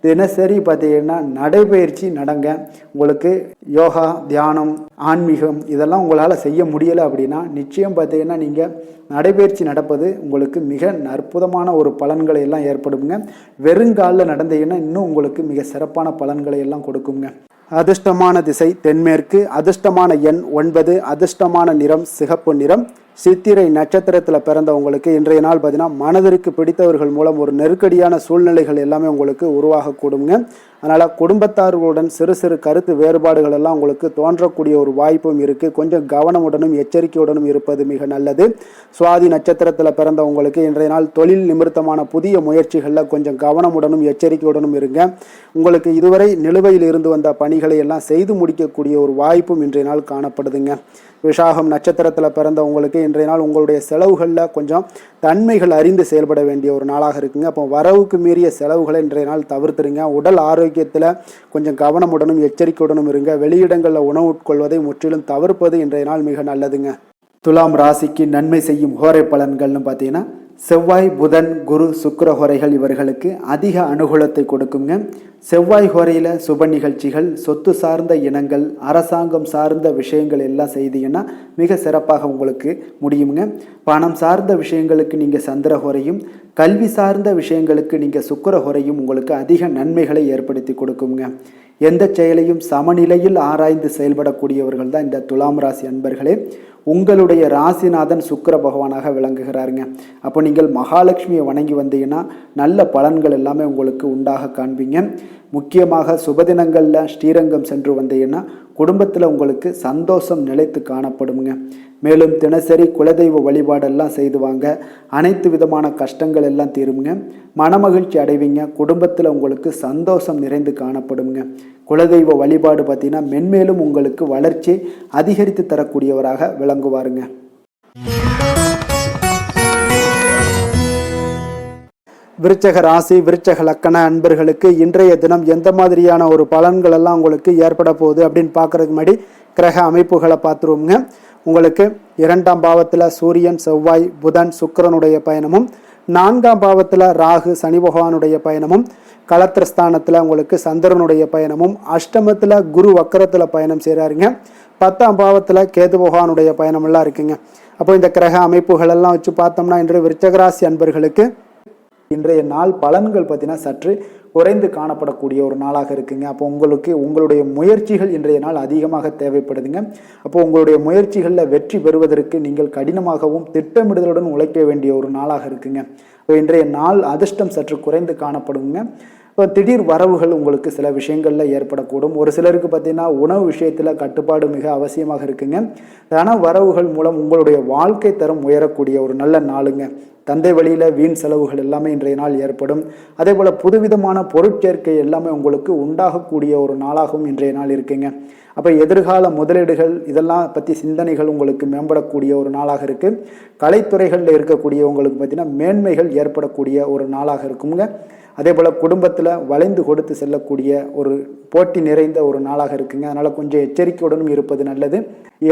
தினசரி பார்த்தீங்கன்னா நடைபயிற்சி நடங்க. உங்களுக்கு யோகா தியானம் ஆன்மீகம் இதெல்லாம் உங்களால் செய்ய முடியலை அப்படின்னா நிச்சயம் பார்த்தீங்கன்னா நீங்கள் நடைபயிற்சி நடப்பது உங்களுக்கு மிக அற்புதமான ஒரு பலன்களை எல்லாம் ஏற்படுங்க. வெறுங்காலில் நடந்தீங்கன்னா இன்னும் உங்களுக்கு மிக சிறப்பான பலன்களை எல்லாம் கொடுக்குங்க. அதிர்ஷ்டமான திசை தென்மேற்கு, அதிர்ஷ்டமான எண் 9, அதிர்ஷ்டமான நிறம் சிகப்பு நிறம். சித்திரை நட்சத்திரத்தில் பிறந்தவங்களுக்கு இன்றைய நாள் பார்த்தீங்கன்னா மனதிற்கு பிடித்தவர்கள் மூலம் ஒரு நெருக்கடியான சூழ்நிலைகள் எல்லாமே உங்களுக்கு உருவாகக்கூடுங்க. அதனால் குடும்பத்தார்களுடன் சிறு சிறு கருத்து வேறுபாடுகள் எல்லாம் உங்களுக்கு தோன்றக்கூடிய ஒரு வாய்ப்பும் இருக்குது. கொஞ்சம் கவனமுடனும் எச்சரிக்கையுடனும் இருப்பது மிக நல்லது. சுவாதி நட்சத்திரத்தில் பிறந்தவங்களுக்கு இன்றைய நாள் தொழில் நிமித்தமான புதிய முயற்சிகளில் கொஞ்சம் கவனமுடனும் எச்சரிக்கையுடனும் இருங்க. உங்களுக்கு இதுவரை நிலுவையில் இருந்து வந்த பணிகளை எல்லாம் செய்து முடிக்கக்கூடிய ஒரு வாய்ப்பும் இன்றைய நாள் காணப்படுதுங்க. விசாகம் நட்சத்திரத்தில் பிறந்தவங்களுக்கு இன்றைய நாள் உங்களுடைய செலவுகளில் கொஞ்சம் தன்மைகள் அறிந்து செயல்பட வேண்டிய ஒரு நாளாக இருக்குங்க. அப்போ வரவுக்கு மீறிய செலவுகளை இன்றைய நாள் தவிர்த்துருங்க. உடல் ஆரோக்கியத்தில் கொஞ்சம் கவனமுடனும் எச்சரிக்கையுடனும் இருங்க. வெளியிடங்களில் உணவு உட்கொள்வதை முற்றிலும் தவிர்ப்பது இன்றைய நாள் மிக நல்லதுங்க. துலாம் ராசிக்கு நன்மை செய்யும் ஹோரை பலன்கள்னு பார்த்தீங்கன்னா செவ்வாய் புதன் குரு சுக்கிர ஹோரைகள் இவர்களுக்கு அதிக அனுகூலத்தை கொடுக்குங்க. செவ்வாய் ஹோரையில் சுப நிகழ்ச்சிகள் சொத்து சார்ந்த இனங்கள் அரசாங்கம் சார்ந்த விஷயங்கள் எல்லாம் செய்தீங்கன்னா மிக சிறப்பாக உங்களுக்கு முடியுங்க. பணம் சார்ந்த விஷயங்களுக்கு நீங்கள் சந்திர ஹோரையும் கல்வி சார்ந்த விஷயங்களுக்கு நீங்கள் சுக்கிர ஹோரையும் உங்களுக்கு அதிக நன்மைகளை ஏற்படுத்தி கொடுக்குங்க. எந்த செயலையும் சமநிலையில் ஆராய்ந்து செயல்படக்கூடியவர்கள் தான் இந்த துலாம் ராசி அன்பர்களே. உங்களுடைய ராசிநாதன் சுக்கிர பகவானாக விளங்குகிறாருங்க. அப்போ நீங்கள் மகாலட்சுமியை வணங்கி வந்தீங்கன்னா நல்ல பலன்கள் எல்லாமே உங்களுக்கு உண்டாக காண்பீங்க. முக்கியமாக சுபதினங்களில் ஸ்ரீரங்கம் சென்று வந்தீங்கன்னா குடும்பத்தில் உங்களுக்கு சந்தோஷம் நிலைத்து காணப்படுங்க. மேலும் தினசரி குலதெய்வ வழிபாடெல்லாம் செய்து வாங்க. அனைத்து விதமான கஷ்டங்கள் எல்லாம் தீருங்க. மனமகிழ்ச்சி அடைவீங்க. குடும்பத்தில் உங்களுக்கு சந்தோஷம் நிறைந்து காணப்படுங்க. குலதெய்வ வழிபாடு பார்த்தீங்கன்னா மென்மேலும் உங்களுக்கு வளர்ச்சி அதிகரித்து தரக்கூடியவராக விளங்குவாருங்க. விருச்சக ராசி விருச்சக லக்கண அன்பர்களுக்கு இன்றைய தினம் எந்த மாதிரியான ஒரு பலன்கள் எல்லாம் உங்களுக்கு ஏற்பட போகுது அப்படின்னு பார்க்கறதுக்கு முன்னாடி கிரக அமைப்புகளை பார்த்துருவோங்க. உங்களுக்கு 2ஆம் பாவத்தில் சூரியன், செவ்வாய், புதன், சுக்கிரனுடைய பயணமும், 4ஆம் பாவத்தில் ராகு, சனி பகவானுடைய பயணமும், களத்திரஸ்தானத்தில் உங்களுக்கு சந்திரனுடைய பயணமும், அஷ்டமத்தில் குரு வக்கரத்தில் பயணம் செய்கிறாருங்க. 10ஆம் பாவத்தில் கேது பகவானுடைய பயணமெல்லாம் இருக்குங்க. அப்போ இந்த கிரக அமைப்புகள் எல்லாம் வச்சு பார்த்தோம்னா இன்று விருச்சகராசி அன்பர்களுக்கு இன்றைய நாள் பலன்கள் பார்த்தீங்கன்னா சற்று குறைந்து காணப்படக்கூடிய ஒரு நாளாக இருக்குங்க. அப்போ உங்களுடைய முயற்சிகள் இன்றைய நாள் அதிகமாக தேவைப்படுதுங்க. அப்போ உங்களுடைய முயற்சிகளில் வெற்றி பெறுவதற்கு நீங்கள் கடினமாகவும் திட்டமிடுதலுடன் உழைக்க வேண்டிய ஒரு நாளாக இருக்குங்க. இப்போ இன்றைய நாள் அதிர்ஷ்டம் சற்று குறைந்து காணப்படுங்க. இப்போ திடீர் வரவுகள் உங்களுக்கு சில விஷயங்களில் ஏற்படக்கூடும். ஒரு சிலருக்கு பார்த்தீங்கன்னா உணவு விஷயத்தில் கட்டுப்பாடு மிக அவசியமாக இருக்குங்க. தன வரவுகள் மூலம் உங்களுடைய வாழ்க்கை தரம் உயரக்கூடிய ஒரு நல்ல நாளுங்க. தந்தை வழியில் வீண் செலவுகள் எல்லாமே இன்றைய நாள் ஏற்படும். அதே போல் புதுவிதமான பொருட்சேர்க்கை எல்லாமே உங்களுக்கு உண்டாகக்கூடிய ஒரு நாளாகவும் இன்றைய நாள் இருக்குங்க. அப்போ எதிர்கால முதலீடுகள் இதெல்லாம் பற்றி சிந்தனைகள் உங்களுக்கு மேம்படக்கூடிய ஒரு நாளாக இருக்குது. கலைத்துறைகளில் இருக்கக்கூடியவங்களுக்கு பார்த்தீங்கன்னா மேன்மைகள் ஏற்படக்கூடிய ஒரு நாளாக இருக்குங்க. அதே போல் குடும்பத்தில் வளைந்து கொடுத்து செல்லக்கூடிய ஒரு போட்டி நிறைந்த ஒரு நாளாக இருக்குங்க. அதனால் கொஞ்சம் எச்சரிக்கையுடனும் இருப்பது நல்லது.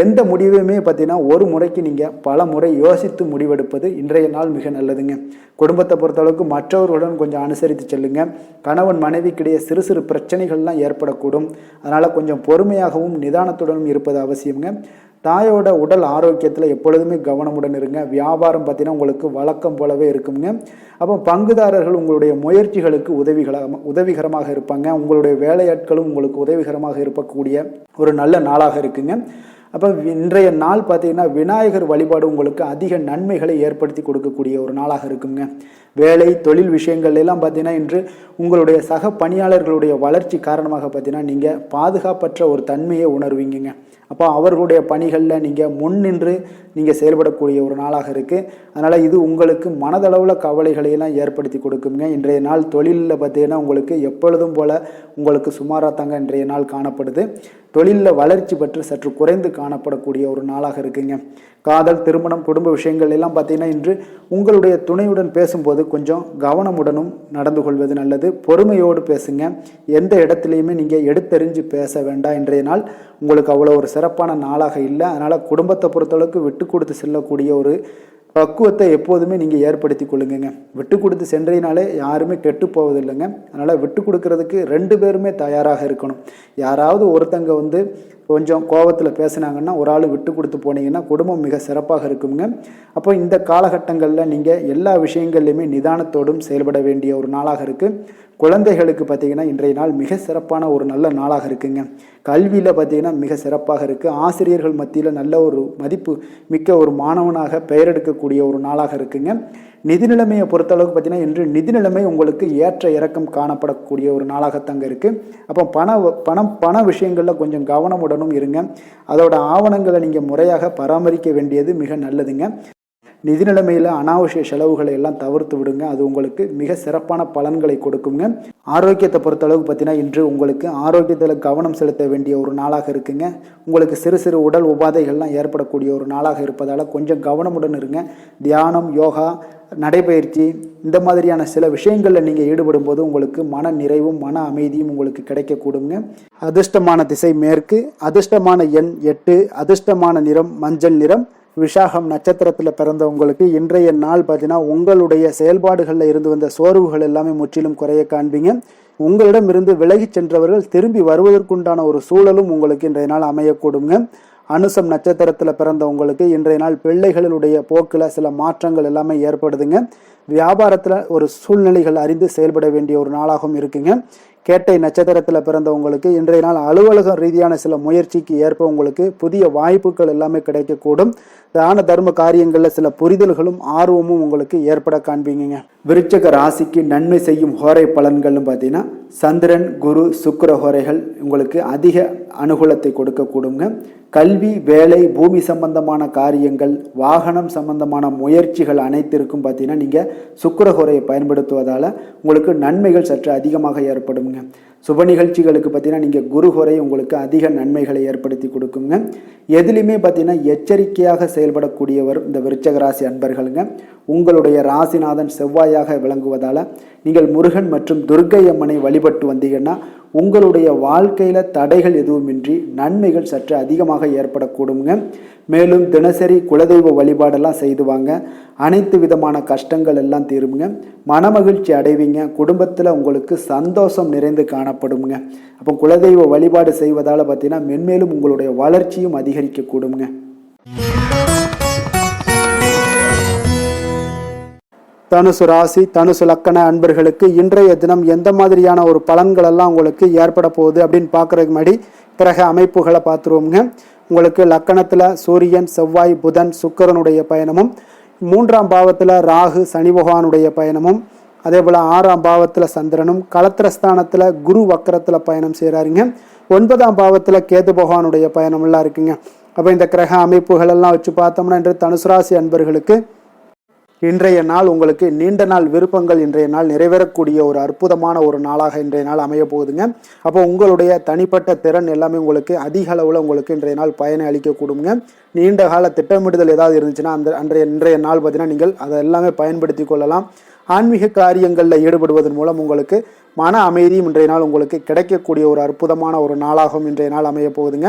எந்த முடிவையுமே பார்த்தீங்கன்னா ஒரு முறைக்கு நீங்கள் பல முறை யோசித்து முடிவெடுப்பது இன்றைய நாள் மிக நல்லதுங்க. குடும்பத்தை பொறுத்தளவுக்கு மற்றவர்களுடன் கொஞ்சம் அனுசரித்து செல்லுங்க. கணவன் மனைவிக்கிடையே சிறு சிறு பிரச்சனைகள்லாம் ஏற்படக்கூடும். அதனால் கொஞ்சம் பொறுமையாகவும் நிதானத்துடனும் இருப்பது அவசியங்க. தாயோட உடல் ஆரோக்கியத்தில் எப்பொழுதுமே கவனமுடன் இருங்க. வியாபாரம் பார்த்தீங்கன்னா உங்களுக்கு வழக்கம் போலவே இருக்குங்க. அப்போ பங்குதாரர்கள் உங்களுடைய முயற்சிகளுக்கு உதவிகரமாக இருப்பாங்க. உங்களுடைய வேலையாட்களும் உங்களுக்கு உதவிகரமாக இருக்கக்கூடிய ஒரு நல்ல நாளாக இருக்குங்க. அப்போ இன்றைய நாள் பார்த்தீங்கன்னா விநாயகர் வழிபாடு உங்களுக்கு அதிக நன்மைகளை ஏற்படுத்தி கொடுக்கக்கூடிய ஒரு நாளாக இருக்குங்க. வேலை தொழில் விஷயங்கள் எல்லாம் பார்த்தீங்கன்னா இன்று உங்களுடைய சக பணியாளர்களுடைய வளர்ச்சி காரணமாக பார்த்தீங்கன்னா நீங்கள் பாதுகாப்பற்ற ஒரு தன்மையை உணர்வீங்க. அப்போ அவர்களுடைய பணிகளில் நீங்கள் முன்னின்று நீங்கள் செயல்படக்கூடிய ஒரு நாளாக இருக்குது. அதனால் இது உங்களுக்கு மனதளவில் கவலைகளையெல்லாம் ஏற்படுத்தி கொடுக்குங்க. இன்றைய நாள் தொழிலில் பார்த்தீங்கன்னா உங்களுக்கு எப்பொழுதும் போல் உங்களுக்கு சுமாராக தாங்க இன்றைய நாள் காணப்படுது. தொழிலில் வளர்ச்சி பற்றி சற்று குறைந்து காணப்படக்கூடிய ஒரு நாளாக இருக்குங்க. காதல், திருமணம், குடும்ப விஷயங்கள் எல்லாம் பார்த்தீங்கன்னா இன்று உங்களுடைய துணையுடன் பேசும்போது கொஞ்சம் கவனமுடனும் நடந்து கொள்வது நல்லது. பொறுமையோடு பேசுங்க. எந்த இடத்துலையுமே நீங்கள் எடுத்தெறிஞ்சு பேச வேண்டாம். இன்றைய நாள் உங்களுக்கு அவ்வளோ ஒரு சிறப்பான நாளாக இல்லை. அதனால் குடும்பத்தை பொறுத்தளவுக்கு விட்டு கொடுத்து செல்லக்கூடிய ஒரு பக்குவத்தை எப்போதுமே நீங்கள் ஏற்படுத்தி கொள்ளுங்க. விட்டு கொடுத்து சென்றீனாலே யாருமே கெட்டு போவதில்லைங்க. அதனால் விட்டு கொடுக்கறதுக்கு 2 பேருமே தயாராக இருக்கணும். யாராவது ஒருத்தங்க கொஞ்சம் கோபத்தில் பேசுனாங்கன்னா ஒரு ஆள் விட்டு கொடுத்து போனீங்கன்னா குடும்பம் மிக சிறப்பாக இருக்குங்க. அப்போ இந்த காலகட்டங்களில் நீங்கள் எல்லா விஷயங்கள்லையுமே நிதானத்தோடும் செயல்பட வேண்டிய ஒரு நாளாக இருக்குது. குழந்தைகளுக்கு பார்த்தீங்கன்னா இன்றைய நாள் மிக சிறப்பான ஒரு நல்ல நாளாக இருக்குங்க. கல்வியில் பார்த்தீங்கன்னா மிக சிறப்பாக இருக்குது. ஆசிரியர்கள் மத்தியில் நல்ல ஒரு மதிப்பு மிக்க ஒரு மாணவனாக பெயர் எடுக்கக்கூடிய ஒரு நாளாக இருக்குங்க. நிதி நிலைமையை பொறுத்தளவுக்கு பார்த்தீங்கன்னா இன்று நிதி நிலைமை உங்களுக்கு ஏற்ற இறக்கம் காணப்படக்கூடிய ஒரு நாளாகத்தாங்க இருக்குது. அப்போ பண விஷயங்களில் கொஞ்சம் கவனமுடனும் இருங்க. அதோட ஆவணங்களை நீங்கள் முறையாக பராமரிக்க வேண்டியது மிக நல்லதுங்க. நிதி நிலைமையில் அனாவசிய செலவுகளை எல்லாம் தவிர்த்து விடுங்க. அது உங்களுக்கு மிக சிறப்பான பலன்களை கொடுக்குங்க. ஆரோக்கியத்தை பொறுத்தளவுக்கு பார்த்தீங்கன்னா இன்று உங்களுக்கு ஆரோக்கியத்தில் கவனம் செலுத்த வேண்டிய ஒரு நாளாக இருக்குங்க. உங்களுக்கு சிறு சிறு உடல் உபாதைகள்லாம் ஏற்படக்கூடிய ஒரு நாளாக இருப்பதால் கொஞ்சம் கவனமுடன் இருங்க. தியானம், யோகா, நடைபயிற்சி இந்த மாதிரியான சில விஷயங்களில் நீங்கள் ஈடுபடும் போது உங்களுக்கு மன நிறைவும் மன அமைதியும் உங்களுக்கு கிடைக்கக்கூடுங்க. அதிர்ஷ்டமான திசை மேற்கு, அதிர்ஷ்டமான எண் 8, அதிர்ஷ்டமான நிறம் மஞ்சள் நிறம். விஷாகம் நட்சத்திரத்தில் பிறந்தவங்களுக்கு இன்றைய நாள் பார்த்தீங்கன்னா உங்களுடைய செயல்பாடுகளில் இருந்து வந்த சோர்வுகள் எல்லாமே முற்றிலும் குறைய காண்பீங்க. உங்களிடம் இருந்து விலகி சென்றவர்கள் திரும்பி வருவதற்குண்டான ஒரு சூழலும் உங்களுக்கு இன்றைய நாள் அமையக்கூடுங்க. அனுசம் நட்சத்திரத்தில் பிறந்தவங்களுக்கு இன்றைய நாள் பிள்ளைகளுடைய போக்கில் சில மாற்றங்கள் எல்லாமே ஏற்படுதுங்க. வியாபாரத்தில் ஒரு சூழ்நிலைகள் அறிந்து செயல்பட வேண்டிய ஒரு நாளாகவும் இருக்குங்க. கேட்டை நட்சத்திரத்தில் பிறந்தவங்களுக்கு இன்றைய நாள் அலுவலக ரீதியான சில முயற்சிக்கு ஏற்ப உங்களுக்கு புதிய வாய்ப்புகள் எல்லாமே கிடைக்கக்கூடும். தான தர்ம காரியங்களில் சில புரிதல்களும் ஆர்வமும் உங்களுக்கு ஏற்பட காண்பீங்க. விருச்சக ராசிக்கு நன்மை செய்யும் ஹோரை பலன்கள்னு பார்த்தீங்கன்னா சந்திரன், குரு, சுக்கிர ஹோரைகள் உங்களுக்கு அதிக அனுகூலத்தை கொடுக்கக்கூடுங்க. கல்வி, வேலை, பூமி சம்பந்தமான காரியங்கள், வாகனம் சம்பந்தமான முயற்சிகள் அனைத்திற்கும் பார்த்தீங்கன்னா நீங்கள் சுக்கிர ஹோரையை பயன்படுத்துவதால் உங்களுக்கு நன்மைகள் சற்று அதிகமாக ஏற்படுங்க. சுப நிகழ்ச்சிகளுக்கு பார்த்தீங்கன்னா நீங்கள் குரு ஹோரை உங்களுக்கு அதிக நன்மைகளை ஏற்படுத்தி கொடுக்குங்க. எதுலையுமே பார்த்தீங்கன்னா எச்சரிக்கையாக செயல்படக்கூடியவர் இந்த விருச்சக ராசி அன்பர்களுங்க. உங்களுடைய ராசிநாதன் செவ்வாயாக விளங்குவதால் நீங்கள் முருகன் மற்றும் துர்க்கை அம்மனை வழிபட்டு வந்தீங்கன்னா உங்களுடைய வாழ்க்கையில் தடைகள் எதுவுமின்றி நன்மைகள் சற்று அதிகமாக ஏற்படக்கூடுங்க. மேலும் தினசரி குலதெய்வ வழிபாடெல்லாம் செய்து வாங்க. அனைத்து விதமான கஷ்டங்கள் எல்லாம் தீருமுங்க. மனமகிழ்ச்சி அடைவீங்க. குடும்பத்தில் உங்களுக்கு சந்தோஷம் நிறைந்து காணப்படுங்க. அப்போ குலதெய்வ வழிபாடு செய்வதால் பார்த்தீங்கன்னா மென்மேலும் உங்களுடைய வளர்ச்சியும் அதிகரிக்கக்கூடுங்க. தனுசு ராசி தனுசு லக்கண அன்பர்களுக்கு இன்றைய தினம் எந்த மாதிரியான ஒரு பலன்கள் எல்லாம் உங்களுக்கு ஏற்பட போகுது அப்படின்னு பார்க்கறதுக்கு முன்னாடி கிரக அமைப்புகளை பார்த்துருவோங்க. உங்களுக்கு லக்கணத்தில் சூரியன், செவ்வாய், புதன், சுக்கிரனுடைய பயணமும், 3ஆம் பாவத்தில் ராகு, சனி பகவானுடைய பயணமும், அதே போல் 6ஆம் பாவத்தில் சந்திரனும், களத்திரஸ்தானத்தில் குரு வக்கரத்தில் பயணம் செய்கிறாருங்க. 9ஆம் பாவத்தில் கேது பகவானுடைய பயணமெல்லாம் இருக்குங்க. அப்போ இந்த கிரக அமைப்புகள் எல்லாம் வச்சு பார்த்தோம்னா இன்று தனுசு ராசி அன்பர்களுக்கு இன்றைய நாள் உங்களுக்கு நீண்ட நாள் விருப்பங்கள் இன்றைய நாள் நிறைவேறக்கூடிய ஒரு அற்புதமான ஒரு நாளாக இன்றைய நாள் அமைய போகுதுங்க. அப்போ உங்களுடைய தனிப்பட்ட திறன் எல்லாமே உங்களுக்கு அதிக அளவில் உங்களுக்கு இன்றைய நாள் பயனை அளிக்கக்கூடுங்க. நீண்ட கால திட்டமிடுதல் ஏதாவது இருந்துச்சுன்னா இன்றைய நாள் பார்த்தீங்கன்னா நீங்கள் அதை எல்லாமே பயன்படுத்தி கொள்ளலாம். ஆன்மீக காரியங்களில் ஈடுபடுவதன் மூலம் உங்களுக்கு மன அமைதியும் இன்றைய நாள் உங்களுக்கு கிடைக்கக்கூடிய ஒரு அற்புதமான ஒரு நாளாகவும் இன்றைய நாள் அமைய போகுதுங்க.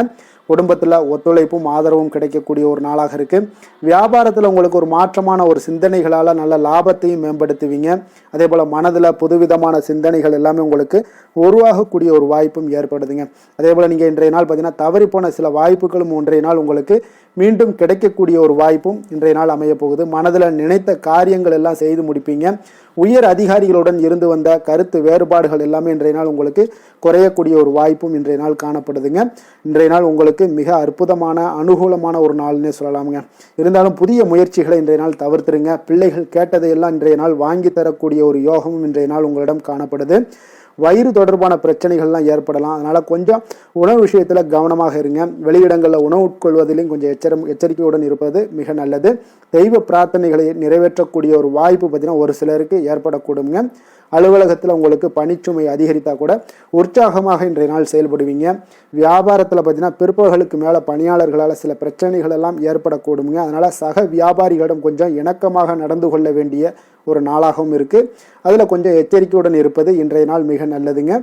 குடும்பத்தில் ஒத்துழைப்பும் ஆதரவும் கிடைக்கக்கூடிய ஒரு நாளாக இருக்குது. வியாபாரத்தில் உங்களுக்கு ஒரு மாற்றமான ஒரு சிந்தனைகளால் நல்ல லாபத்தையும் மேம்படுத்துவீங்க. அதே போல் மனதில் புதுவிதமான சிந்தனைகள் எல்லாமே உங்களுக்கு உருவாகக்கூடிய ஒரு வாய்ப்பும் ஏற்படுதுங்க. அதே போல் நீங்கள் இன்றைய நாள் பார்த்தீங்கன்னா தவறி போன சில வாய்ப்புகளும் இன்றைய நாள் உங்களுக்கு மீண்டும் கிடைக்கக்கூடிய ஒரு வாய்ப்பும் இன்றைய நாள் அமைய போகுது. மனதில் நினைத்த காரியங்கள் எல்லாம் செய்து முடிப்பீங்க. உயர் அதிகாரிகளுடன் இருந்து வந்த கருத்து வேறுபாடுகள் எல்லாமே இன்றைய நாள் உங்களுக்கு குறையக்கூடிய ஒரு வாய்ப்பும் இன்றைய நாள் காணப்படுதுங்க. இன்றைய நாள் உங்களுக்கு மிக அற்புதமான அனுகூலமான ஒரு நாள்னே சொல்லலாமுங்க. இருந்தாலும் புதிய முயற்சிகளை இன்றைய நாள் தவிர்த்துருங்க. பிள்ளைகள் கேட்டதையெல்லாம் இன்றைய நாள் வாங்கி தரக்கூடிய ஒரு யோகமும் இன்றைய நாள் உங்களிடம் காணப்படுது. வயிறு தொடர்பான பிரச்சனைகள்லாம் ஏற்படலாம். அதனால் கொஞ்சம் உணவு விஷயத்தில் கவனமாக இருங்க. வெளியிடங்களில் உணவு உட்கொள்வதிலையும் கொஞ்சம் எச்சரிக்கையுடன் இருப்பது மிக நல்லது. தெய்வ பிரார்த்தனைகளை நிறைவேற்றக்கூடிய ஒரு வாய்ப்பு பார்த்தீங்கன்னா ஒரு சிலருக்கு ஏற்படக்கூடுங்க. அலுவலகத்தில் உங்களுக்கு பணிச்சுமை அதிகரித்தா கூட உற்சாகமாக இன்றைய நாள் செயல்படுவீங்க. வியாபாரத்தில் பார்த்தீங்கன்னா பிற்பகலுக்கு மேலே பணியாளர்களால் சில பிரச்சனைகள் எல்லாம் ஏற்படக்கூடுங்க. அதனால் சக வியாபாரிகளிடம் கொஞ்சம் இணக்கமாக நடந்து கொள்ள வேண்டிய ஒரு நாளாகவும் இருக்குது. அதில் கொஞ்சம் எச்சரிக்கையுடன் இருப்பது இன்றைய நாள் மிக நல்லதுங்க.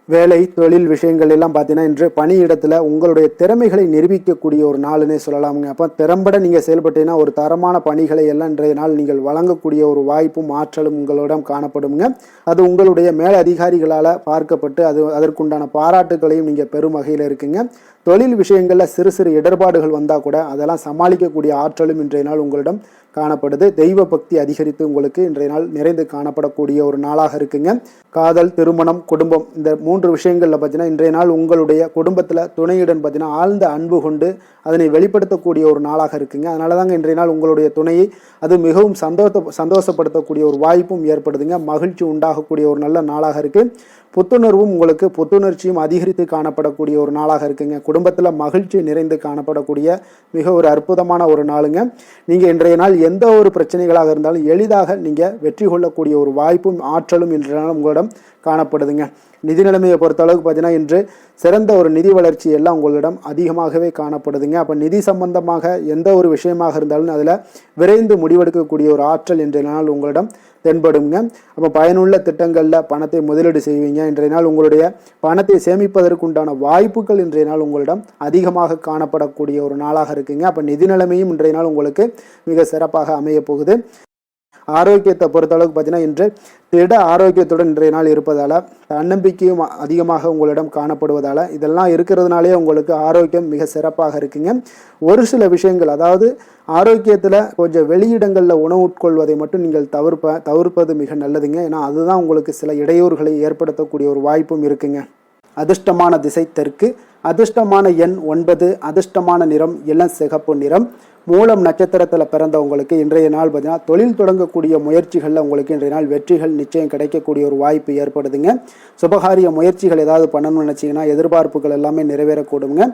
வேலை தொழில் விஷயங்கள் எல்லாம் பார்த்தீங்கன்னா இன்று பணியிடத்தில் உங்களுடைய திறமைகளை நிரூபிக்கக்கூடிய ஒரு நாளுன்னே சொல்லலாமுங்க. அப்போ திறம்பட நீங்கள் செயல்பட்டீங்கன்னா ஒரு தரமான பணிகளை எல்லாம் இன்றைய நாள் நீங்கள் வழங்கக்கூடிய ஒரு வாய்ப்பும் ஆற்றலும் உங்களிடம் காணப்படுங்க. அது உங்களுடைய மேல் அதிகாரிகளால் பார்க்கப்பட்டு அதற்குண்டான பாராட்டுகளையும் நீங்கள் பெரும் வகையில் இருக்குங்க. தொழில் விஷயங்களில் சிறு சிறு இடர்பாடுகள் வந்தால் கூட அதெல்லாம் சமாளிக்கக்கூடிய ஆற்றலும் இன்றைய நாள் உங்களிடம் காணப்படுது. தெய்வ பக்தி அதிகரித்து உங்களுக்கு இன்றைய நாள் நிறைந்து காணப்படக்கூடிய ஒரு நாளாக இருக்குங்க. காதல், திருமணம், குடும்பம் இந்த 3 விஷயங்களில் பார்த்தீங்கன்னா இன்றைய நாள் உங்களுடைய குடும்பத்தில் துணையுடன் பார்த்தீங்கன்னா ஆழ்ந்த அன்பு கொண்டு அதனை வெளிப்படுத்தக்கூடிய ஒரு நாளாக இருக்குங்க. அதனால தாங்க இன்றைய நாள் உங்களுடைய துணையை அது மிகவும் சந்தோஷப்படுத்தக்கூடிய ஒரு வாய்ப்பும் ஏற்படுதுங்க. மகிழ்ச்சி உண்டாகக்கூடிய ஒரு நல்ல நாளாக இருக்குது. புத்துணர்வும் உங்களுக்கு புத்துணர்ச்சியும் அதிகரித்து காணப்படக்கூடிய ஒரு நாளாக இருக்குங்க. குடும்பத்தில் மகிழ்ச்சி நிறைந்து காணப்படக்கூடிய மிக ஒரு அற்புதமான ஒரு நாளுங்க. நீங்கள் இன்றைய நாள் எந்த ஒரு பிரச்சனைகளாக இருந்தாலும் எளிதாக நீங்கள் வெற்றி கொள்ளக்கூடிய ஒரு வாய்ப்பும் ஆற்றலும் இன்றைய நாள் உங்களிடம் காணப்படுதுங்க. நிதி நிலைமையை பொறுத்தளவுக்கு பார்த்தீங்கன்னா இன்று சிறந்த ஒரு நிதி வளர்ச்சி எல்லாம் உங்களிடம் அதிகமாகவே காணப்படுதுங்க. அப்போ நிதி சம்பந்தமாக எந்த ஒரு விஷயமாக இருந்தாலும் அதில் விரைந்து முடிவெடுக்கக்கூடிய ஒரு ஆற்றல் இன்றைய நாள் உங்களிடம் தென்படுங்க. அப்போ பயனுள்ள திட்டங்களில் பணத்தை முதலீடு செய்வீங்க. இன்றைய நாள் உங்களுடைய பணத்தை சேமிப்பதற்குண்டான வாய்ப்புகள் இன்றைய நாள் உங்களிடம் அதிகமாக காணப்படக்கூடிய ஒரு நாளாக இருக்குங்க. அப்போ நிதி நிலைமையும் இன்றைய நாள் உங்களுக்கு மிக சிறப்பாக அமைய போகுது. ஆரோக்கியத்தை பொறுத்தளவுக்கு பார்த்தீங்கன்னா இன்று திட ஆரோக்கியத்துடன் இன்றைய நாள் இருப்பதால் தன்னம்பிக்கையும் அதிகமாக உங்களிடம் காணப்படுவதால் இதெல்லாம் இருக்கிறதுனாலே உங்களுக்கு ஆரோக்கியம் மிக சிறப்பாக இருக்குங்க. ஒரு சில விஷயங்கள் அதாவது ஆரோக்கியத்தில் கொஞ்சம் வெளியிடங்களில் உணவு உட்கொள்வதை மட்டும் நீங்கள் தவிர்ப்பது மிக நல்லதுங்க. ஏன்னா அதுதான் உங்களுக்கு சில இடையூறுகளை ஏற்படுத்தக்கூடிய ஒரு வாய்ப்பும் இருக்குங்க. அதிர்ஷ்டமான திசை தெற்கு, அதிர்ஷ்டமான எண் 9, அதிர்ஷ்டமான நிறம் இளம் சிகப்பு நிறம். மூலம் நட்சத்திரத்தில் பிறந்தவங்களுக்கு இன்றைய நாள் பார்த்தீங்கன்னா தொழில் தொடங்கக்கூடிய முயற்சிகளில் உங்களுக்கு இன்றைய நாள் வெற்றிகள் நிச்சயம் கிடைக்கக்கூடிய ஒரு வாய்ப்பு ஏற்படுதுங்க. சுபகாரிய முயற்சிகள் ஏதாவது பண்ணணும்னு நினச்சிங்கன்னா எதிர்பார்ப்புகள் எல்லாமே நிறைவேறக்கூடுங்க.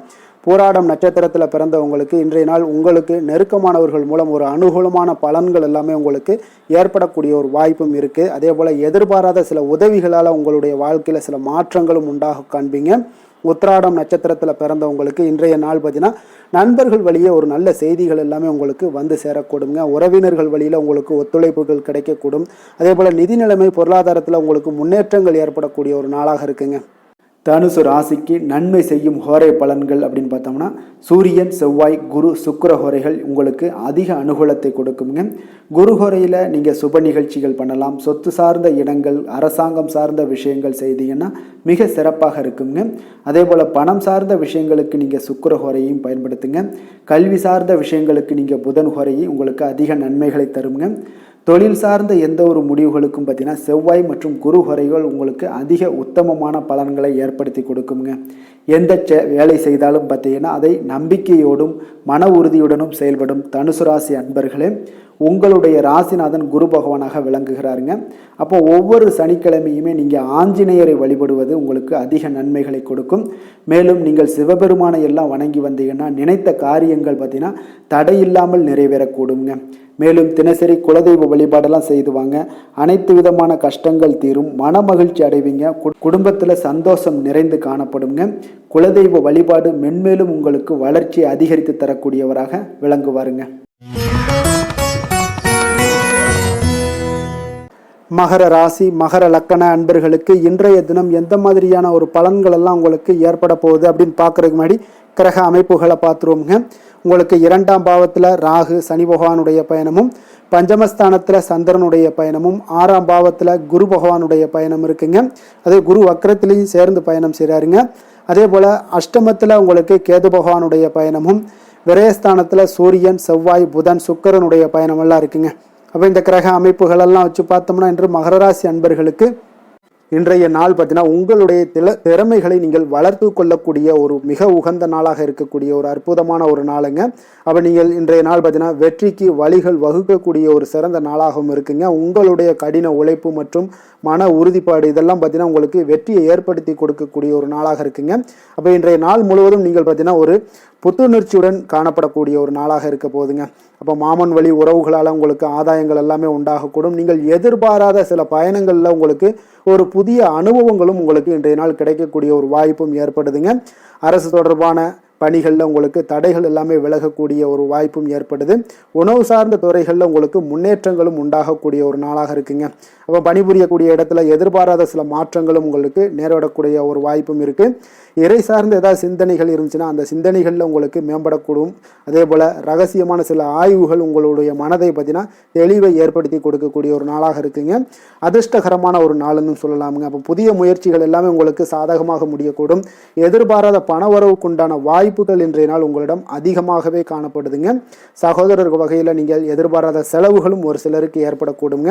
போராடம் நட்சத்திரத்தில் பிறந்தவங்களுக்கு இன்றைய நாள் உங்களுக்கு நெருக்கமானவர்கள் மூலம் ஒரு அனுகூலமான பலன்கள் எல்லாமே உங்களுக்கு ஏற்படக்கூடிய ஒரு வாய்ப்பும் இருக்குது. அதே போல் எதிர்பாராத சில உதவிகளால் உங்களுடைய வாழ்க்கையில் சில மாற்றங்களும் உண்டாக காண்பீங்க. உத்திராடம் நட்சத்திரத்தில் பிறந்தவங்களுக்கு இன்றைய நாள் பார்த்தீங்கன்னா நண்பர்கள் வழியே ஒரு நல்ல செய்திகள் எல்லாமே உங்களுக்கு வந்து சேரக்கூடுங்க. உறவினர்கள் வழியில் உங்களுக்கு ஒத்துழைப்புகள் கிடைக்கக்கூடும். அதே போல் நிதி நிலைமை பொருளாதாரத்தில் உங்களுக்கு முன்னேற்றங்கள் ஏற்படக்கூடிய ஒரு நாளாக இருக்குங்க. தனுசு ராசிக்கு நன்மை செய்யும் ஹோரை பலன்கள் அப்படின்னு பார்த்தோம்னா சூரியன், செவ்வாய், குரு, சுக்கிர ஹோரைகள் உங்களுக்கு அதிக அனுகூலத்தை கொடுக்குங்க. குரு ஹோரையில் நீங்கள் சுப நிகழ்ச்சிகள் பண்ணலாம். சொத்து சார்ந்த இடங்கள், அரசாங்கம் சார்ந்த விஷயங்கள் செய்தீங்கன்னா மிக சிறப்பாக இருக்குங்க. அதே போல் பணம் சார்ந்த விஷயங்களுக்கு நீங்கள் சுக்கிர ஹோரையையும் பயன்படுத்துங்க. கல்வி சார்ந்த விஷயங்களுக்கு நீங்கள் புதன் ஹோரையை உங்களுக்கு அதிக நன்மைகளை தருங்க. தொழில் சார்ந்த எந்த ஒரு முடிவுகளுக்கும் பார்த்தீங்கன்னா செவ்வாய் மற்றும் குரு ஹோரைகள் உங்களுக்கு அதிக உத்தமமான பலன்களை ஏற்படுத்தி கொடுக்குங்க. எந்த வேலை செய்தாலும் பார்த்தீங்கன்னா அதை நம்பிக்கையோடும் மன உறுதியுடனும் செயல்படும் தனுசு ராசி அன்பர்களே, உங்களுடைய ராசிநாதன் குரு பகவானாக விளங்குகிறாருங்க. அப்போ ஒவ்வொரு சனிக்கிழமையுமே நீங்கள் ஆஞ்சநேயரை வழிபடுவது உங்களுக்கு அதிக நன்மைகளை கொடுக்கும். மேலும் நீங்கள் சிவபெருமானை எல்லாம் வணங்கி வந்தீங்கன்னா நினைத்த காரியங்கள் பார்த்தீங்கன்னா தடையில்லாமல் நிறைவேறக்கூடுங்க. மேலும் தினசரி குலதெய்வ வழிபாடெல்லாம் செய்துவாங்க. அனைத்து விதமான கஷ்டங்கள் தீரும், மன மகிழ்ச்சி அடைவீங்க, குடும்பத்தில் சந்தோஷம் நிறைந்து காணப்படுங்க. குலதெய்வ வழிபாடு மென்மேலும் உங்களுக்கு வளர்ச்சியை அதிகரித்து தரக்கூடியவராக விளங்குவாருங்க. மகர ராசி, மகர லக்கண அன்பர்களுக்கு இன்றைய தினம் எந்த மாதிரியான ஒரு பலன்கள் எல்லாம் உங்களுக்கு ஏற்பட போகுது அப்படின்னு பார்க்கறதுக்கு முன்னாடி கிரக அமைப்புகளை பார்த்துருவோங்க. உங்களுக்கு 2ஆம் பாவத்தில் ராகு சனி பகவானுடைய பயணமும், பஞ்சமஸ்தானத்தில் சந்திரனுடைய பயணமும், 6ஆம் பாவத்தில் குரு பகவானுடைய பயணம் இருக்குங்க. அதே குரு வக்கரத்திலையும் சேர்ந்து பயணம் செய்கிறாருங்க. அதே போல் அஷ்டமத்தில் உங்களுக்கு கேது பகவானுடைய பயணமும், விரயஸ்தானத்தில் சூரியன், செவ்வாய், புதன், சுக்கிரனுடைய பயணமெல்லாம் இருக்குங்க. அப்போ இந்த கிரக அமைப்புகளெல்லாம் வச்சு பார்த்தோம்னா இன்று மகர ராசி அன்பர்களுக்கு இன்றைய நாள் பார்த்தீங்கன்னா உங்களுடைய திறமைகளை நீங்கள் வளர்த்து கொள்ளக்கூடிய ஒரு மிக உகந்த நாளாக இருக்கக்கூடிய ஒரு அற்புதமான ஒரு நாளுங்க. அப்போ நீங்கள் இன்றைய நாள் பார்த்தீங்கன்னா வெற்றிக்கு வழிகள் வகுக்கக்கூடிய ஒரு சிறந்த நாளாகவும் இருக்குங்க. உங்களுடைய கடின உழைப்பு மற்றும் மன உறுதிப்பாடு இதெல்லாம் பார்த்தீங்கன்னா உங்களுக்கு வெற்றியை ஏற்படுத்தி கொடுக்கக்கூடிய ஒரு நாளாக இருக்குங்க. அப்போ இன்றைய நாள் முழுவதும் நீங்கள் பார்த்தீங்கன்னா ஒரு புத்துணர்ச்சியுடன் காணப்படக்கூடிய ஒரு நாளாக இருக்க போகுதுங்க. அப்போ மாமன் வழி உறவுகளால் உங்களுக்கு ஆதாயங்கள் எல்லாமே உண்டாகக்கூடும். நீங்கள் எதிர்பாராத சில பயணங்களில் உங்களுக்கு ஒரு புதிய அனுபவங்களும் உங்களுக்கு இன்றைய நாள் கிடைக்கக்கூடிய ஒரு வாய்ப்பும் ஏற்படுதுங்க. அரசு தொடர்பான பணிகளில் உங்களுக்கு தடைகள் எல்லாமே விலகக்கூடிய ஒரு வாய்ப்பும் ஏற்படுது. உணவு சார்ந்த துறைகளில் உங்களுக்கு முன்னேற்றங்களும் உண்டாகக்கூடிய ஒரு நாளாக இருக்குங்க. அப்போ பணிபுரியக்கூடிய இடத்துல எதிர்பாராத சில மாற்றங்களும் உங்களுக்கு நேரிடக்கூடிய ஒரு வாய்ப்பும் இருக்குது. இறை சார்ந்த ஏதாவது சிந்தனைகள் இருந்துச்சுன்னா அந்த சிந்தனைகளில் உங்களுக்கு மேம்படக்கூடும். அதே போல் ரகசியமான சில ஆய்வுகள் உங்களுடைய மனதை பார்த்தீங்கன்னா தெளிவை ஏற்படுத்தி கொடுக்கக்கூடிய ஒரு நாளாக இருக்குங்க. அதிர்ஷ்டகரமான ஒரு நாள்னு சொல்லலாமுங்க. அப்போ புதிய முயற்சிகள் எல்லாமே உங்களுக்கு சாதகமாக முடியக்கூடும். எதிர்பாராத பணவரவுக்குண்டான வாய்ப்புகள் இன்றைய நாள் உங்களிடம் அதிகமாகவே காணப்படுதுங்க. சகோதரர் வகையில் நீங்கள் எதிர்பாராத செலவுகளும் ஒரு சிலருக்கு ஏற்படக்கூடுங்க.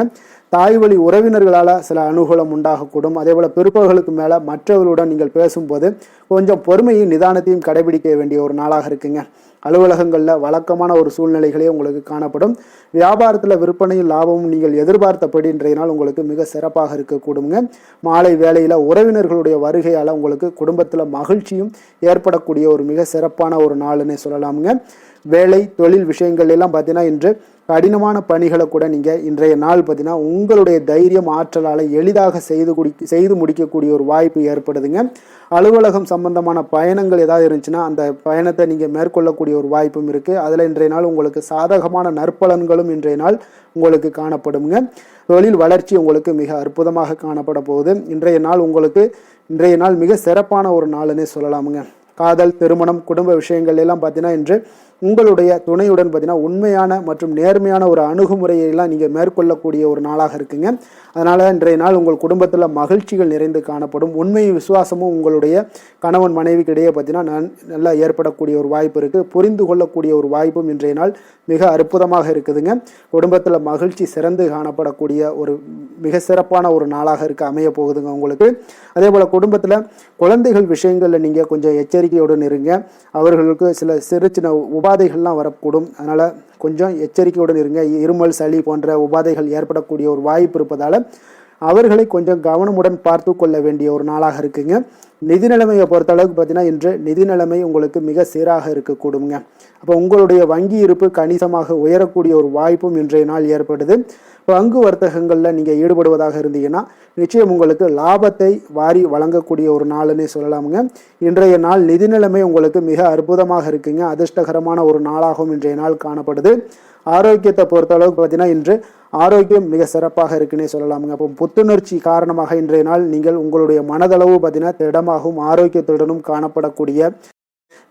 தாய் வழி உறவினர்களால் சில அனுகூலம் உண்டாகக்கூடும். அதே போல் பிற்பகலுக்கு மேலே மற்றவர்களுடன் நீங்கள் பேசும்போது கொஞ்சம் பொறுமையும் நிதானத்தையும் கடைபிடிக்க வேண்டிய ஒரு நாளாக இருக்குங்க. அலுவலகங்களில் வழக்கமான ஒரு சூழ்நிலைகளே உங்களுக்கு காணப்படும். வியாபாரத்தில் விற்பனையும் லாபமும் நீங்கள் எதிர்பார்த்தபடி இன்றைய நாள் உங்களுக்கு மிக சிறப்பாக இருக்கக்கூடுங்க. மாலை வேளையில் உறவினர்களுடைய வருகையால் உங்களுக்கு குடும்பத்தில் மகிழ்ச்சியும் ஏற்படக்கூடிய ஒரு மிக சிறப்பான ஒரு நாள்னே சொல்லலாமுங்க. வேலை தொழில் விஷயங்கள் எல்லாம் பார்த்தீங்கன்னா இன்று கடினமான பணிகளை கூட நீங்கள் இன்றைய நாள் பார்த்தீங்கன்னா உங்களுடைய தைரியம் ஆற்றலால் எளிதாக செய்து முடிக்கக்கூடிய ஒரு வாய்ப்பு ஏற்படுதுங்க. அலுவலகம் சம்பந்தமான பயணங்கள் ஏதாவது இருந்துச்சுன்னா அந்த பயணத்தை நீங்கள் மேற்கொள்ளக்கூடிய ஒரு வாய்ப்பும் இருக்குது. அதில் இன்றைய நாள் உங்களுக்கு சாதகமான நற்பலன்களும் இன்றைய நாள் உங்களுக்கு காணப்படுங்க. தொழில் வளர்ச்சி உங்களுக்கு மிக அற்புதமாக காணப்பட போகுது. இன்றைய நாள் மிக சிறப்பான ஒரு நாள்னே சொல்லலாமுங்க. காதல், திருமணம், குடும்ப விஷயங்கள் எல்லாம் பார்த்தீங்கன்னா இன்று உங்களுடைய துணையுடன் பார்த்தீங்கன்னா உண்மையான மற்றும் நேர்மையான ஒரு அணுகுமுறையெல்லாம் நீங்கள் மேற்கொள்ளக்கூடிய ஒரு நாளாக இருக்குங்க. அதனால் இன்றைய நாள் உங்கள் குடும்பத்தில் மகிழ்ச்சிகள் நிறைந்து காணப்படும். உண்மையும் விசுவாசமும் உங்களுடைய கணவன் மனைவிக்கு இடையே பார்த்தீங்கன்னா நல்லா ஏற்படக்கூடிய ஒரு வாய்ப்பு இருக்குது. புரிந்து கொள்ளக்கூடிய ஒரு வாய்ப்பும் இன்றைய நாள் மிக அற்புதமாக இருக்குதுங்க. குடும்பத்தில் மகிழ்ச்சி சிறந்து காணப்படக்கூடிய ஒரு மிக சிறப்பான ஒரு நாளாக அமைய போகுதுங்க உங்களுக்கு. அதே போல் குடும்பத்தில் குழந்தைகள் விஷயங்களில் நீங்கள் கொஞ்சம் எச்சரிக்கையுடன் இருங்க. அவர்களுக்கு சில சின்ன உபாதைகள்லாம் வரக்கூடும். அதனால் கொஞ்சம் எச்சரிக்கையுடன் இருங்க. இருமல், சளி போன்ற உபாதைகள் ஏற்படக்கூடிய ஒரு வாய்ப்பு இருப்பதால் அவர்களை கொஞ்சம் கவனமுடன் பார்த்து கொள்ள வேண்டிய ஒரு நாளாக இருக்குங்க. நிதி நிலைமையை பொறுத்த அளவுக்கு பார்த்தீங்கன்னா இன்று நிதி நிலைமை உங்களுக்கு மிக சீராக இருக்கக்கூடுங்க. அப்போ உங்களுடைய வங்கி இருப்பு கணிசமாக உயரக்கூடிய ஒரு வாய்ப்பும் இன்றைய நாள் ஏற்படுது. பங்கு வர்த்தகங்களில் நீங்கள் ஈடுபடுவதாக இருந்தீங்கன்னா நிச்சயம் உங்களுக்கு லாபத்தை வாரி வழங்கக்கூடிய ஒரு நாள்னே சொல்லலாமுங்க. இன்றைய நாள் நிதி நிலைமை உங்களுக்கு மிக அற்புதமாக இருக்குங்க. அதிர்ஷ்டகரமான ஒரு நாளாகவும் இன்றைய நாள் காணப்படுது. ஆரோக்கியத்தை பொறுத்த அளவுக்கு பார்த்தீங்கன்னா இன்று ஆரோக்கியம் மிக சிறப்பாக இருக்குன்னே சொல்லலாமுங்க. அப்போ புத்துணர்ச்சி காரணமாக இன்றைய நாள் நீங்கள் உங்களுடைய மனதளவு பார்த்தீங்கன்னா பலமாகவும் ஆரோக்கியத்துடனும் காணப்படக்கூடிய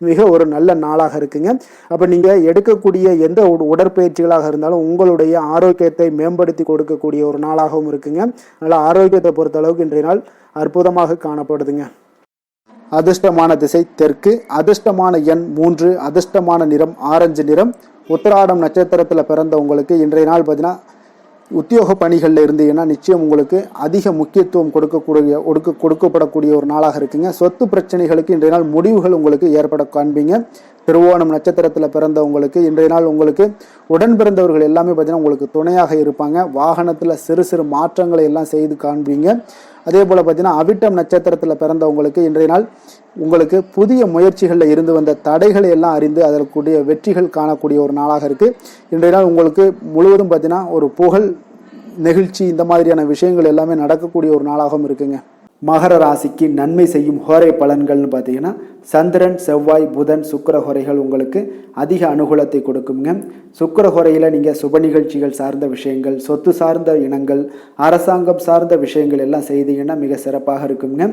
மிக ஒரு நல்ல நாளாக இருக்குங்க. அப்போ நீங்கள் எடுக்கக்கூடிய எந்த உடற்பயிற்சிகளாக இருந்தாலும் உங்களுடைய ஆரோக்கியத்தை மேம்படுத்தி கொடுக்கக்கூடிய ஒரு நாளாகவும் இருக்குங்க. அதனால் ஆரோக்கியத்தை பொறுத்த அளவுக்கு இன்றைய நாள் அற்புதமாக காணப்படுதுங்க. அதிர்ஷ்டமான திசை தெற்கு, அதிர்ஷ்டமான எண் 3, அதிர்ஷ்டமான நிறம் ஆரஞ்சு நிறம். உத்திராடம் நட்சத்திரத்தில் பிறந்த உங்களுக்கு இன்றைய நாள் பார்த்தீங்கன்னா உத்தியோக பணிகளில் இருந்தீங்கன்னா நிச்சயம் உங்களுக்கு அதிக முக்கியத்துவம் கொடுக்கப்படக்கூடிய ஒரு நாளாக இருக்குங்க. சொத்து பிரச்சனைகளுக்கு இன்றைய நாள் முடிவுகள் உங்களுக்கு ஏற்பட காண்பீங்க. திருவோணம் நட்சத்திரத்தில் பிறந்தவங்களுக்கு இன்றைய நாள் உங்களுக்கு உடன் பிறந்தவர்கள் எல்லாமே பார்த்தீங்கன்னா உங்களுக்கு துணையாக இருப்பாங்க. வாகனத்தில் சிறு சிறு மாற்றங்களை எல்லாம் செய்து காண்பீங்க. அதே போல் பார்த்தீங்கன்னா அவிட்டம் நட்சத்திரத்தில் பிறந்தவங்களுக்கு இன்றைய நாள் உங்களுக்கு புதிய முயற்சிகளில் இருந்து வந்த தடைகளை எல்லாம் அறிந்து அதற்குரிய வெற்றிகள் காணக்கூடிய ஒரு நாளாக இருக்குது. இன்றைய நாள் உங்களுக்கு முழுவதும் பார்த்தீங்கன்னா ஒரு புகழ் நெகிழ்ச்சி இந்த மாதிரியான விஷயங்கள் எல்லாமே நடக்கக்கூடிய ஒரு நாளாகவும் இருக்குங்க. மகர ராசிக்கு நன்மை செய்யும் ஹோரை பலன்கள்னு பார்த்தீங்கன்னா சந்திரன், செவ்வாய், புதன், சுக்கிர ஹோரைகள் உங்களுக்கு அதிக அனுகூலத்தை கொடுக்குங்க. சுக்கிர ஹோரையில் நீங்கள் சுப நிகழ்ச்சிகள் சார்ந்த விஷயங்கள், சொத்து சார்ந்த இனங்கள், அரசாங்கம் சார்ந்த விஷயங்கள் எல்லாம் செய்தீங்கன்னா மிக சிறப்பாக இருக்குங்க.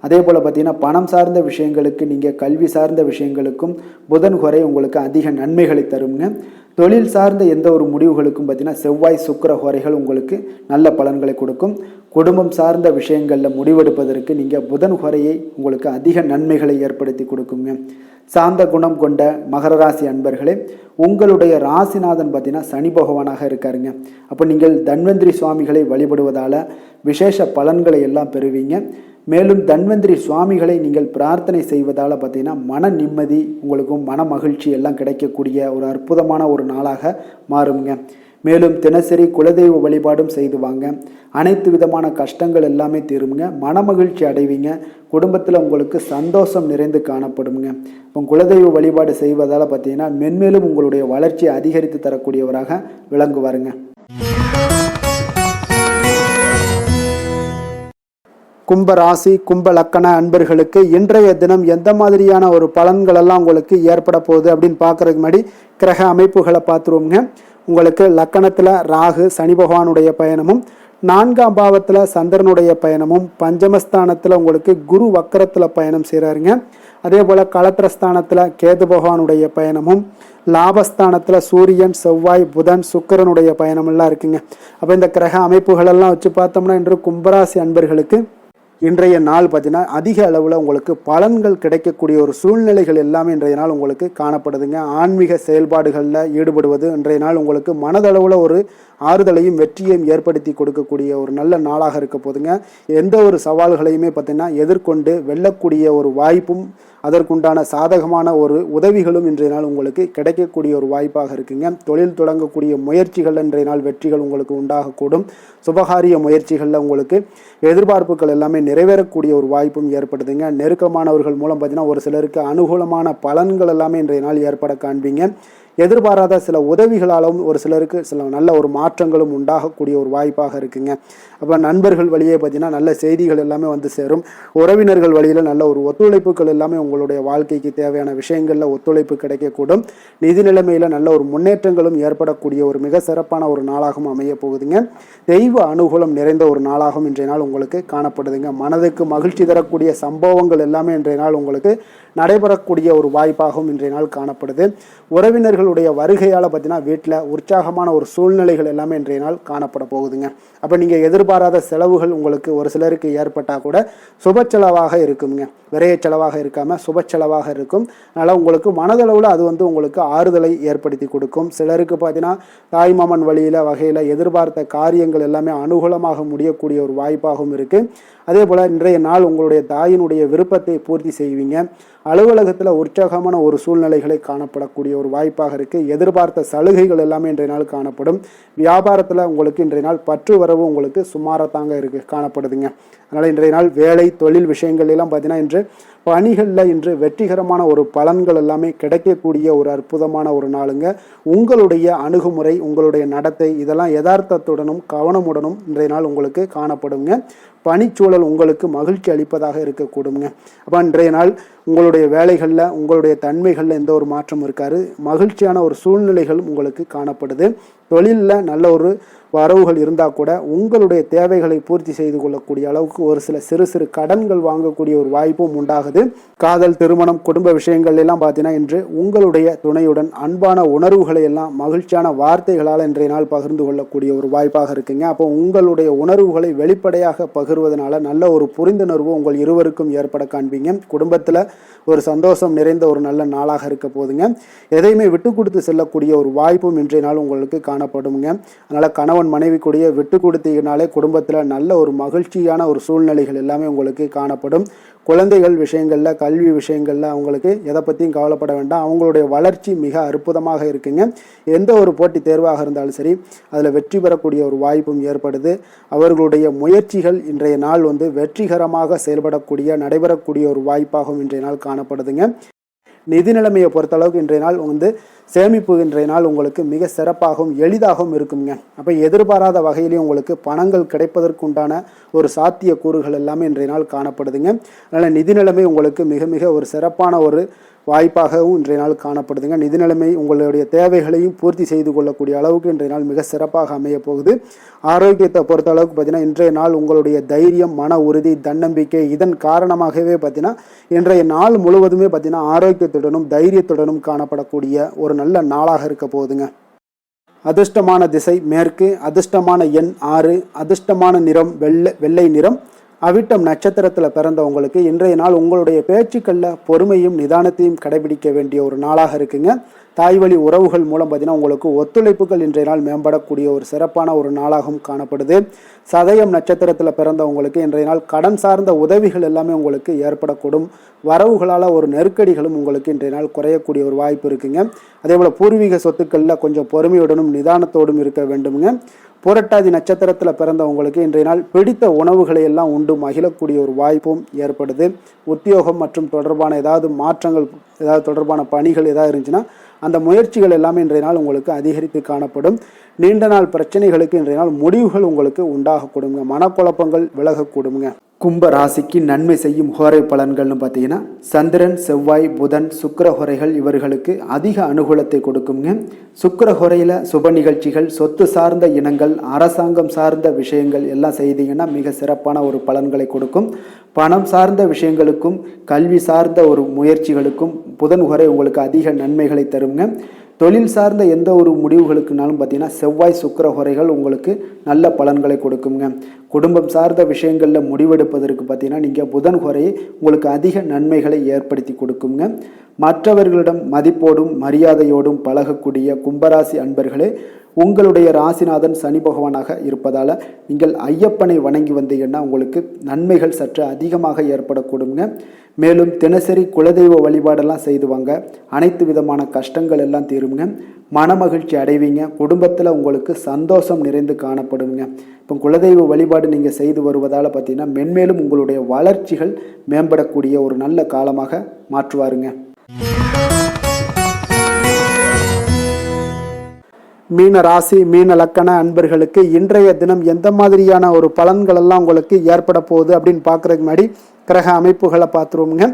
அதே போல் பார்த்தீங்கன்னா பணம் சார்ந்த விஷயங்களுக்கு, நீங்கள் கல்வி சார்ந்த விஷயங்களுக்கும் புதன் ஹோரை உங்களுக்கு அதிக நன்மைகளை தருங்க. தொழில் சார்ந்த எந்த ஒரு முடிவுகளுக்கும் பார்த்தீங்கன்னா செவ்வாய், சுக்கிர ஹோரைகள் உங்களுக்கு நல்ல பலன்களை கொடுக்கும். குடும்பம் சார்ந்த விஷயங்களில் முடிவெடுப்பதற்கு நீங்கள் புதன் ஹோரையை உங்களுக்கு அதிக நன்மைகளை ஏற்படுத்தி கொடுக்குங்க. சாந்த குணம் கொண்ட மகர ராசி அன்பர்களே, உங்களுடைய ராசிநாதன் பார்த்தீங்கன்னா சனி பகவானாக இருக்காருங்க. அப்போ நீங்கள் தன்வந்திரி சுவாமிகளை வழிபடுவதால் விசேஷ பலன்களை எல்லாம் பெறுவீங்க. மேலும் தன்வந்திரி சுவாமிகளை நீங்கள் பிரார்த்தனை செய்வதால் பார்த்தீங்கன்னா மன நிம்மதி உங்களுக்கும் மன மகிழ்ச்சி எல்லாம் கிடைக்கக்கூடிய ஒரு அற்புதமான ஒரு நாளாக மாறுங்க. மேலும் தினசரி குலதெய்வ வழிபாடும் செய்து வாங்க. அனைத்து விதமான கஷ்டங்கள் எல்லாமே தீருங்க. மன மகிழ்ச்சி அடைவீங்க. குடும்பத்தில் உங்களுக்கு சந்தோஷம் நிறைந்து காணப்படுங்க. இப்போ குலதெய்வ வழிபாடு செய்வதால் பார்த்தீங்கன்னா மென்மேலும் உங்களுடைய வளர்ச்சியை அதிகரித்து தரக்கூடியவராக விளங்குவாருங்க. கும்ப ராசி, கும்ப லக்கண அன்பர்களுக்கு இன்றைய தினம் எந்த மாதிரியான ஒரு பலன்கள் எல்லாம் உங்களுக்கு ஏற்பட போகுது அப்படின்னு பார்க்கறதுக்கு முன்னாடி கிரக அமைப்புகளை பார்த்துருவோங்க. உங்களுக்கு லக்கணத்தில் ராகு சனி பகவானுடைய பயணமும், 4ஆம் பாவத்தில் சந்திரனுடைய பயணமும், பஞ்சமஸ்தானத்தில் உங்களுக்கு குரு வக்கரத்தில் பயணம் செய்கிறாருங்க. அதே போல் களத்திரஸ்தானத்தில் கேது பகவானுடைய பயணமும், லாபஸ்தானத்தில் சூரியன், செவ்வாய், புதன், சுக்கிரனுடைய பயணமெல்லாம் இருக்குங்க. அப்போ இந்த கிரக அமைப்புகளெல்லாம் வச்சு பார்த்தோம்னா இன்று கும்பராசி அன்பர்களுக்கு இன்றைய நாள் பார்த்தீங்கன்னா அதிக அளவில் உங்களுக்கு பலன்கள் கிடைக்கக்கூடிய ஒரு சூழ்நிலைகள் எல்லாமே இன்றைய நாள் உங்களுக்கு காணப்படுதுங்க. ஆன்மீக செயல்பாடுகளில் ஈடுபடுவது இன்றைய நாள் உங்களுக்கு மனதளவில் ஒரு ஆறுதலையும் வெற்றியையும் ஏற்படுத்தி கொடுக்கக்கூடிய ஒரு நல்ல நாளாக இருக்க போதுங்க. எந்த ஒரு சவால்களையுமே பார்த்தீங்கன்னா எதிர்கொண்டு வெல்லக்கூடிய ஒரு வாய்ப்பும் அதற்குண்டான சாதகமான ஒரு உதவிகளும் இன்றைய நாள் உங்களுக்கு கிடைக்கக்கூடிய ஒரு வாய்ப்பாக இருக்குங்க. தொழில் தொடங்கக்கூடிய முயற்சிகள் இன்றைய நாள் வெற்றிகள் உங்களுக்கு உண்டாகக்கூடும். சுபகாரிய முயற்சிகளில் உங்களுக்கு எதிர்பார்ப்புகள் எல்லாமே நிறைவேறக்கூடிய ஒரு வாய்ப்பும் ஏற்படுதுங்க. நெருக்கமானவர்கள் மூலம் பார்த்தீங்கன்னா ஒரு சிலருக்கு அனுகூலமான பலன்கள் எல்லாமே இன்றைய நாள் ஏற்பட காண்பீங்க. எதிர்பாராத சில உதவிகளாலும் ஒரு சிலருக்கு சில நல்ல ஒரு மாற்றங்களும் உண்டாகக்கூடிய ஒரு வாய்ப்பாக இருக்குங்க. அப்போ நண்பர்கள் வழியே பார்த்தீங்கன்னா நல்ல செய்திகள் எல்லாமே வந்து சேரும். உறவினர்கள் வழியில் நல்ல ஒரு ஒத்துழைப்புகள் எல்லாமே உங்களுடைய வாழ்க்கைக்கு தேவையான விஷயங்களில் ஒத்துழைப்பு கிடைக்கக்கூடும். நிதி நிலைமையில் நல்ல ஒரு முன்னேற்றங்களும் ஏற்படக்கூடிய ஒரு மிக சிறப்பான ஒரு நாளாகவும் அமைய போகுதுங்க. தெய்வ அனுகூலம் நிறைந்த ஒரு நாளாகவும் இன்றைய நாள் உங்களுக்கு காணப்படுதுங்க. மனதுக்கு மகிழ்ச்சி தரக்கூடிய சம்பவங்கள் எல்லாமே இன்றைய நாள் உங்களுக்கு நடைபெறக்கூடிய ஒரு வாய்ப்பாகவும் இன்றைய நாள் காணப்படுது. உறவினர்களுடைய வருகையால் பார்த்தீங்கன்னா வீட்டில் உற்சாகமான ஒரு சூழ்நிலைகள் எல்லாமே இன்றைய நாள் காணப்பட போகுதுங்க. அப்போ நீங்கள் எதிர்பாராத செலவுகள் உங்களுக்கு ஒரு சிலருக்கு ஏற்பட்டால் கூட சுப செலவாக இருக்குங்க. விரைய செலவாக இருக்காமல் சுப செலவாக இருக்கும். அதனால் உங்களுக்கு மனதளவில் அது உங்களுக்கு ஆறுதலை ஏற்படுத்தி கொடுக்கும். சிலருக்கு பார்த்தீங்கன்னா தாய்மாமன் வழியில் வகையில் எதிர்பார்த்த காரியங்கள் எல்லாமே அனுகூலமாக முடியக்கூடிய ஒரு வாய்ப்பாகவும் இருக்குது. அதே போல் இன்றைய நாள் உங்களுடைய தாயினுடைய விருப்பத்தை பூர்த்தி செய்வீங்க. அலுவலகத்தில் உற்சாகமான ஒரு சூழ்நிலைகளை காணப்படக்கூடிய ஒரு வாய்ப்பாக இருக்குது. எதிர்பார்த்த சலுகைகள் எல்லாமே இன்றைய நாள் காணப்படும். வியாபாரத்தில் உங்களுக்கு இன்றைய நாள் பற்று வரவு உங்களுக்கு சுமாரத்தாங்க இருக்குது காணப்படுதுங்க. அதனால் இன்றைய நாள் வேலை தொழில் விஷயங்கள் எல்லாம் பார்த்தீங்கன்னா இன்று பணிகளில் இன்று வெற்றிகரமான ஒரு பலன்கள் எல்லாமே கிடைக்கக்கூடிய ஒரு அற்புதமான ஒரு நாளுங்க. உங்களுடைய அணுகுமுறை உங்களுடைய நடத்தை இதெல்லாம் யதார்த்தத்துடனும் கவனமுடனும் இன்றைய நாள் உங்களுக்கு காணப்படுங்க. பணிச்சூழல் உங்களுக்கு மகிழ்ச்சி அளிப்பதாக இருக்கக்கூடுங்க. அப்போ இன்றைய நாள் உங்களுடைய வேலைகளில் உங்களுடைய தன்மைகளில் எந்த ஒரு மாற்றம் இருக்காது. மகிழ்ச்சியான ஒரு சூழ்நிலைகளும் உங்களுக்கு காணப்படுது. தொழிலில் நல்ல ஒரு வரவுகள் இருந்தால் கூட உங்களுடைய தேவைகளை பூர்த்தி செய்து கொள்ளக்கூடிய அளவுக்கு ஒரு சில சிறு சிறு கடன்கள் வாங்கக்கூடிய ஒரு வாய்ப்பும் உண்டாகுது. காதல், திருமணம், குடும்ப விஷயங்கள் எல்லாம் பார்த்தீங்கன்னா இன்று உங்களுடைய துணையுடன் அன்பான உணர்வுகளை எல்லாம் மகிழ்ச்சியான வார்த்தைகளால் இன்றைய நாள் பகிர்ந்து கொள்ளக்கூடிய ஒரு வாய்ப்பாக இருக்குங்க. அப்போ உங்களுடைய உணர்வுகளை வெளிப்படையாக பகிர்வதனால நல்ல ஒரு புரிந்துணர்வு உங்கள் இருவருக்கும் ஏற்பட காண்பீங்க. குடும்பத்தில் ஒரு சந்தோஷம் நிறைந்த ஒரு நல்ல நாளாக இருக்க போதுங்க. எதையுமே விட்டு கொடுத்து செல்லக்கூடிய ஒரு வாய்ப்பும் இன்றைய நாள் உங்களுக்கு காணப்படுங்க. அதனால் கணவன் மனைவி கூடிய விட்டு கொடுத்தீங்கனாலே குடும்பத்தில் நல்ல ஒரு மகிழ்ச்சியான ஒரு சூழ்நிலைகள் எல்லாமே உங்களுக்கு காணப்படும். குழந்தைகள் விஷயங்களில், கல்வி விஷயங்களில் அவங்களுக்கு எதை பற்றியும் கவலைப்பட வேண்டாம். அவங்களுடைய வளர்ச்சி மிக அற்புதமாக இருக்குங்க. எந்த ஒரு போட்டித் தேர்வாக இருந்தாலும் சரி அதில் வெற்றி பெறக்கூடிய ஒரு வாய்ப்பும் ஏற்படுது. அவர்களுடைய முயற்சிகள் இன்றைய நாள் வெற்றிகரமாக செயல்படக்கூடிய, நடைபெறக்கூடிய ஒரு வாய்ப்பாகவும் இன்றைய நாள் காணப்படுதுங்க. நிதி நிலைமையை பொறுத்தளவுக்கு இன்றைய நாள் சேமிப்பு இன்றைய நாள் உங்களுக்கு மிக சிறப்பாகவும் எளிதாகவும் இருக்குங்க. அப்போ எதிர்பாராத வகையிலேயும் உங்களுக்கு பணங்கள் கிடைப்பதற்குண்டான ஒரு சாத்திய கூறுகள் எல்லாமே இன்றைய நாள் காணப்படுதுங்க. அதனால் நிதி நிலைமை உங்களுக்கு மிக மிக ஒரு சிறப்பான ஒரு வாய்ப்பாகவும் இன்றைய நாள் காணப்படுதுங்க. நிதி நிலைமை உங்களுடைய தேவைகளையும் பூர்த்தி செய்து கொள்ளக்கூடிய அளவுக்கு இன்றைய நாள் மிக சிறப்பாக அமைய போகுது. ஆரோக்கியத்தை பொறுத்த அளவுக்கு பார்த்தீங்கன்னா இன்றைய நாள் உங்களுடைய தைரியம், மன உறுதி, தன்னம்பிக்கை இதன் காரணமாகவே பார்த்தீங்கன்னா இன்றைய நாள் முழுவதுமே பார்த்தீங்கன்னா ஆரோக்கியத்துடனும் தைரியத்துடனும் காணப்படக்கூடிய ஒரு நல்ல நாளாக இருக்க போகுதுங்க. அதிர்ஷ்டமான திசை மேற்கு, அதிர்ஷ்டமான எண் 6, அதிர்ஷ்டமான நிறம் வெள்ளை நிறம். அவிட்டம் நட்சத்திரத்தில் பிறந்தவங்களுக்கு இன்றைய நாள் உங்களுடைய பேச்சுக்களில் பொறுமையும் நிதானத்தையும் கடைபிடிக்க வேண்டிய ஒரு நாளாக இருக்குங்க. தாய் வழி உறவுகள் மூலம் பார்த்தீங்கன்னா உங்களுக்கு ஒத்துழைப்புகள் இன்றைய நாள் மேம்படக்கூடிய ஒரு சிறப்பான ஒரு நாளாகவும் காணப்படுது. சதயம் நட்சத்திரத்தில் பிறந்தவங்களுக்கு இன்றைய நாள் கடன் சார்ந்த உதவிகள் எல்லாமே உங்களுக்கு ஏற்படக்கூடும். வரவுகளால் ஒரு நெருக்கடிகளும் உங்களுக்கு இன்றைய நாள் குறையக்கூடிய ஒரு வாய்ப்பு இருக்குங்க. அதே போல் பூர்வீக சொத்துக்களில் கொஞ்சம் பொறுமையுடனும் நிதானத்தோடும் இருக்க வேண்டுங்க. புரட்டாதி நட்சத்திரத்தில் பிறந்தவங்களுக்கு இன்றைய நாள் பிடித்த உணவுகளை எல்லாம் உண்டு மகிழக்கூடிய ஒரு வாய்ப்பும் ஏற்படுது. உத்தியோகம் மற்றும் தொடர்பான ஏதாவது மாற்றங்கள், ஏதாவது தொடர்பான பணிகள் ஏதாவது இருந்துச்சுன்னா அந்த முயற்சிகள் எல்லாமே இன்றைய நாள் உங்களுக்கு அதிகரித்து காணப்படும். நீண்ட நாள் பிரச்சனைகளுக்கு இன்றைய நாள் முடிவுகள் உங்களுக்கு உண்டாகக்கூடுங்க. மனக்குழப்பங்கள் விலகக்கூடுங்க. கும்ப ராசிக்கு நன்மை செய்யும் ஹோரை பலன்கள்னு பார்த்தீங்கன்னா சந்திரன், செவ்வாய், புதன், சுக்கிர ஹோரைகள் இவர்களுக்கு அதிக அனுகூலத்தை கொடுக்குங்க. சுக்கிர ஹோரையில் சுப நிகழ்ச்சிகள், சொத்து சார்ந்த இனங்கள், அரசாங்கம் சார்ந்த விஷயங்கள் எல்லாம் செய்தீங்கன்னா மிக சிறப்பான ஒரு பலன்களை கொடுக்கும். பணம் சார்ந்த விஷயங்களுக்கும் கல்வி சார்ந்த ஒரு முயற்சிகளுக்கும் புதன் ஹோரை உங்களுக்கு அதிக நன்மைகளை தருங்க. தொழில் சார்ந்த எந்த ஒரு முடிவுகளுக்குனாலும் பார்த்தீங்கன்னா செவ்வாய், சுக்கிர ஹோரைகள் உங்களுக்கு நல்ல பலன்களை கொடுக்குங்க. குடும்பம் சார்ந்த விஷயங்களில் முடிவெடுப்பதற்கு பார்த்தீங்கன்னா நீங்கள் புதன் ஹோரையை உங்களுக்கு அதிக நன்மைகளை ஏற்படுத்தி கொடுக்குங்க. மற்றவர்களிடம் மதிப்போடும் மரியாதையோடும் பழகக்கூடிய கும்பராசி அன்பர்களே, உங்களுடைய ராசிநாதன் சனி பகவானாக இருப்பதால் நீங்கள் ஐயப்பனை வணங்கி வந்தீங்கன்னா உங்களுக்கு நன்மைகள் சற்று அதிகமாக ஏற்படக்கூடுங்க. மேலும் தினசரி குலதெய்வ வழிபாடெல்லாம் செய்து வாங்க. அனைத்து விதமான கஷ்டங்கள் எல்லாம் தீருங்க. மனமகிழ்ச்சி அடைவீங்க. குடும்பத்தில் உங்களுக்கு சந்தோஷம் நிறைந்து காணப்படுங்க. இப்போ குலதெய்வ வழிபாடு நீங்கள் செய்து வருவதால் பார்த்தீங்கன்னா மென்மேலும் உங்களுடைய வளர்ச்சிகள் மேம்படக்கூடிய ஒரு நல்ல காலமாக மாற்றுவாருங்க. மீன ராசி, மீன லக்கண அன்பர்களுக்கு இன்றைய தினம் எந்த மாதிரியான ஒரு பலன்கள் எல்லாம் உங்களுக்கு ஏற்பட போகுது அப்படின்னு பார்க்குறதுக்கு முன்னாடி கிரக அமைப்புகளை பார்த்துருவோங்க.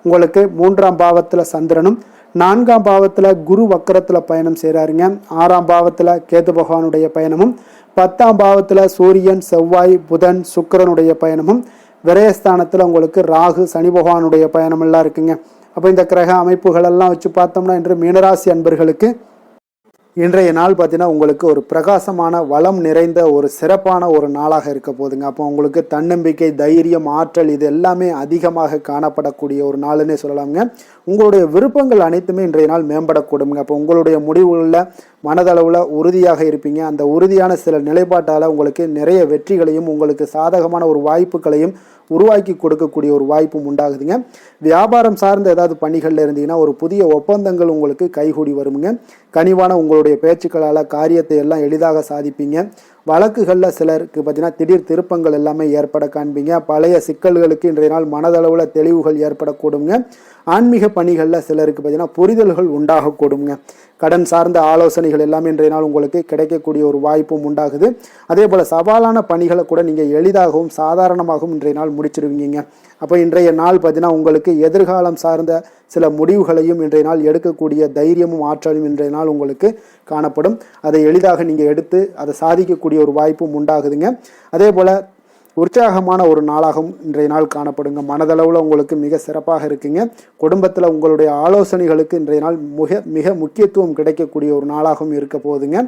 உங்களுக்கு 3ஆம் பாவத்தில் சந்திரனும், 4ஆம் பாவத்தில் குரு வக்கரத்தில் பயணம் செய்கிறாருங்க. 6ஆம் பாவத்தில் கேது பகவானுடைய பயணமும், 10ஆம் பாவத்தில் சூரியன், செவ்வாய், புதன், சுக்கிரனுடைய பயணமும், விரயஸ்தானத்தில் உங்களுக்கு ராகு, சனி பகவானுடைய பயணமெல்லாம் இருக்குங்க. அப்போ இந்த கிரக அமைப்புகளெல்லாம் வச்சு பார்த்தோம்னா இன்று மீனராசி அன்பர்களுக்கு இன்றைய நாள் பார்த்தீங்கன்னா உங்களுக்கு ஒரு பிரகாசமான வளம் நிறைந்த ஒரு சிறப்பான ஒரு நாளாக இருக்க போதுங்க. அப்போ உங்களுக்கு தன்னம்பிக்கை, தைரியம், ஆற்றல் இது எல்லாமே அதிகமாக காணப்படக்கூடிய ஒரு நாளுன்னே சொல்லலாங்க. உங்களுடைய விருப்பங்கள் அனைத்துமே இன்றைய நாள் மேம்படக்கூடுங்க. அப்போ உங்களுடைய முடிவுகளில் மனதளவில் உறுதியாக இருப்பீங்க. அந்த உறுதியான சில நிலைப்பாட்டால் உங்களுக்கு நிறைய வெற்றிகளையும் உங்களுக்கு சாதகமான ஒரு வாய்ப்புகளையும் உருவாக்கி கொடுக்கக்கூடிய ஒரு வாய்ப்பும் உண்டாகுதுங்க. வியாபாரம் சார்ந்த ஏதாவது பணிகளில் இருந்தீங்கன்னா ஒரு புதிய ஒப்பந்தங்கள் உங்களுக்கு கைகூடி வருங்க. கனிவான உங்களுடைய பேச்சுக்களால் காரியத்தை எல்லாம் எளிதாக சாதிப்பீங்க. வழக்குகளில் சிலருக்கு பார்த்தீங்கன்னா திடீர் திருப்பங்கள் எல்லாமே ஏற்பட காண்பீங்க. பழைய சிக்கல்களுக்கு இன்றைய நாள் மனதளவில் தெளிவுகள் ஏற்படக்கூடுங்க. ஆன்மீக பணிகளில் சிலருக்கு பார்த்தீங்கன்னா புரிதல்கள் உண்டாகக்கூடுங்க. கடன் சார்ந்த ஆலோசனைகள் எல்லாமே இன்றைய நாள் உங்களுக்கு கிடைக்கக்கூடிய ஒரு வாய்ப்பும் உண்டாகுது. அதே போல் சவாலான பணிகளை கூட நீங்கள் எளிதாகவும் சாதாரணமாகவும் இன்றைய நாள் முடிச்சிருவீங்க. அப்போ இன்றைய நாள் பார்த்தீங்கன்னா உங்களுக்கு எதிர்காலம் சார்ந்த சில முடிவுகளையும் இன்றைய நாள் எடுக்கக்கூடிய தைரியமும் ஆற்றலும் இன்றைய நாள் உங்களுக்கு காணப்படும். அதை எளிதாக நீங்கள் எடுத்து அதை சாதிக்கக்கூடிய ஒரு வாய்ப்பும் உண்டாகுதுங்க. அதே போல் உற்சாகமான ஒரு நாளாகவும் இன்றைய நாள் காணப்படுங்க. மனதளவில் உங்களுக்கு மிக சிறப்பாக இருக்குங்க. குடும்பத்தில் உங்களுடைய ஆலோசனைகளுக்கு இன்றைய நாள் மிக முக்கியத்துவம் கிடைக்கக்கூடிய ஒரு நாளாகவும் இருக்க போகுதுங்க.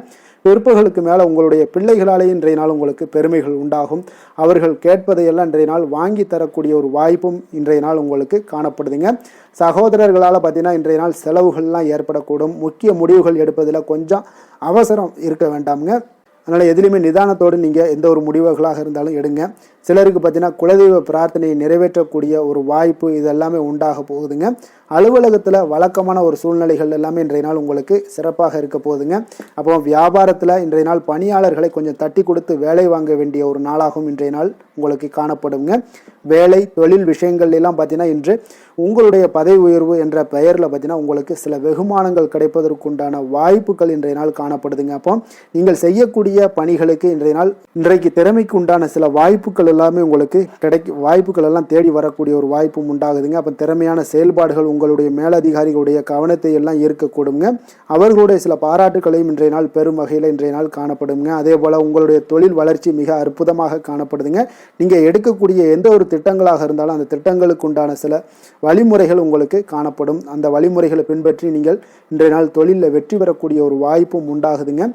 பிற்பகலுக்கு மேலே உங்களுடைய பிள்ளைகளாலே இன்றைய நாள் உங்களுக்கு பெருமைகள் உண்டாகும். அவர்கள் கேட்பதையெல்லாம் இன்றைய நாள் வாங்கி தரக்கூடிய ஒரு வாய்ப்பும் இன்றைய நாள் உங்களுக்கு காணப்படுதுங்க. சகோதரர்களால் பார்த்தீங்கன்னா இன்றைய நாள் செலவுகள்லாம் ஏற்படக்கூடும். முக்கிய முடிவுகள் எடுப்பதில் கொஞ்சம் அவசரம் இருக்க வேண்டாமுங்க. அதனால் எதுலேயுமே நிதானத்தோடு நீங்கள் எந்த ஒரு முடிவுகளாக இருந்தாலும் எடுங்க. சிலருக்கு பார்த்தீங்கன்னா குலதெய்வ பிரார்த்தனையை நிறைவேற்றக்கூடிய ஒரு வாய்ப்பு இதெல்லாமே உண்டாக போகுதுங்க. அலுவலகத்தில் வழக்கமான ஒரு சூழ்நிலைகள் எல்லாமே இன்றைய நாள் உங்களுக்கு சிறப்பாக இருக்க போகுதுங்க. அப்போ வியாபாரத்தில் இன்றைய நாள் பணியாளர்களை கொஞ்சம் தட்டி கொடுத்து வேலை வாங்க வேண்டிய ஒரு நாளாகவும் இன்றைய நாள் உங்களுக்கு காணப்படுங்க. வேலை தொழில் விஷயங்கள் எல்லாம் பார்த்தீங்கன்னா இன்று உங்களுடைய பதவி உயர்வு என்ற பெயரில் பார்த்தீங்கன்னா உங்களுக்கு சில வெகுமானங்கள் கிடைப்பதற்குண்டான வாய்ப்புகள் இன்றைய நாள் காணப்படுதுங்க. அப்போ நீங்கள் செய்யக்கூடிய பணிகளுக்கு இன்றைக்கு திறமைக்கு உண்டான சில வாய்ப்புகள் எல்லாமே உங்களுக்கு வாய்ப்புகள் எல்லாம் தேடி வரக்கூடிய ஒரு வாய்ப்பும் உண்டாகுதுங்க. அப்போ திறமையான செயல்பாடுகள் உங்களுடைய மேலதிகாரிகளுடைய கவனத்தை எல்லாம் ஈர்க்கக்கூடுங்க. அவர்களுடைய சில பாராட்டுகளையும் இன்றைய நாள் பெரும் வகையில் இன்றைய நாள் காணப்படுங்க. அதே போல் உங்களுடைய தொழில் வளர்ச்சி மிக அற்புதமாக காணப்படுதுங்க. நீங்கள் எடுக்கக்கூடிய எந்த ஒரு திட்டங்களாக இருந்தாலும் அந்த திட்டங்களுக்கு உண்டான சில வழிமுறைகள் உங்களுக்கு காணப்படும். அந்த வழிமுறைகளை பின்பற்றி நீங்கள் இன்றைய நாள் தொழிலில் வெற்றி பெறக்கூடிய ஒரு வாய்ப்பும் உண்டாகுதுங்க.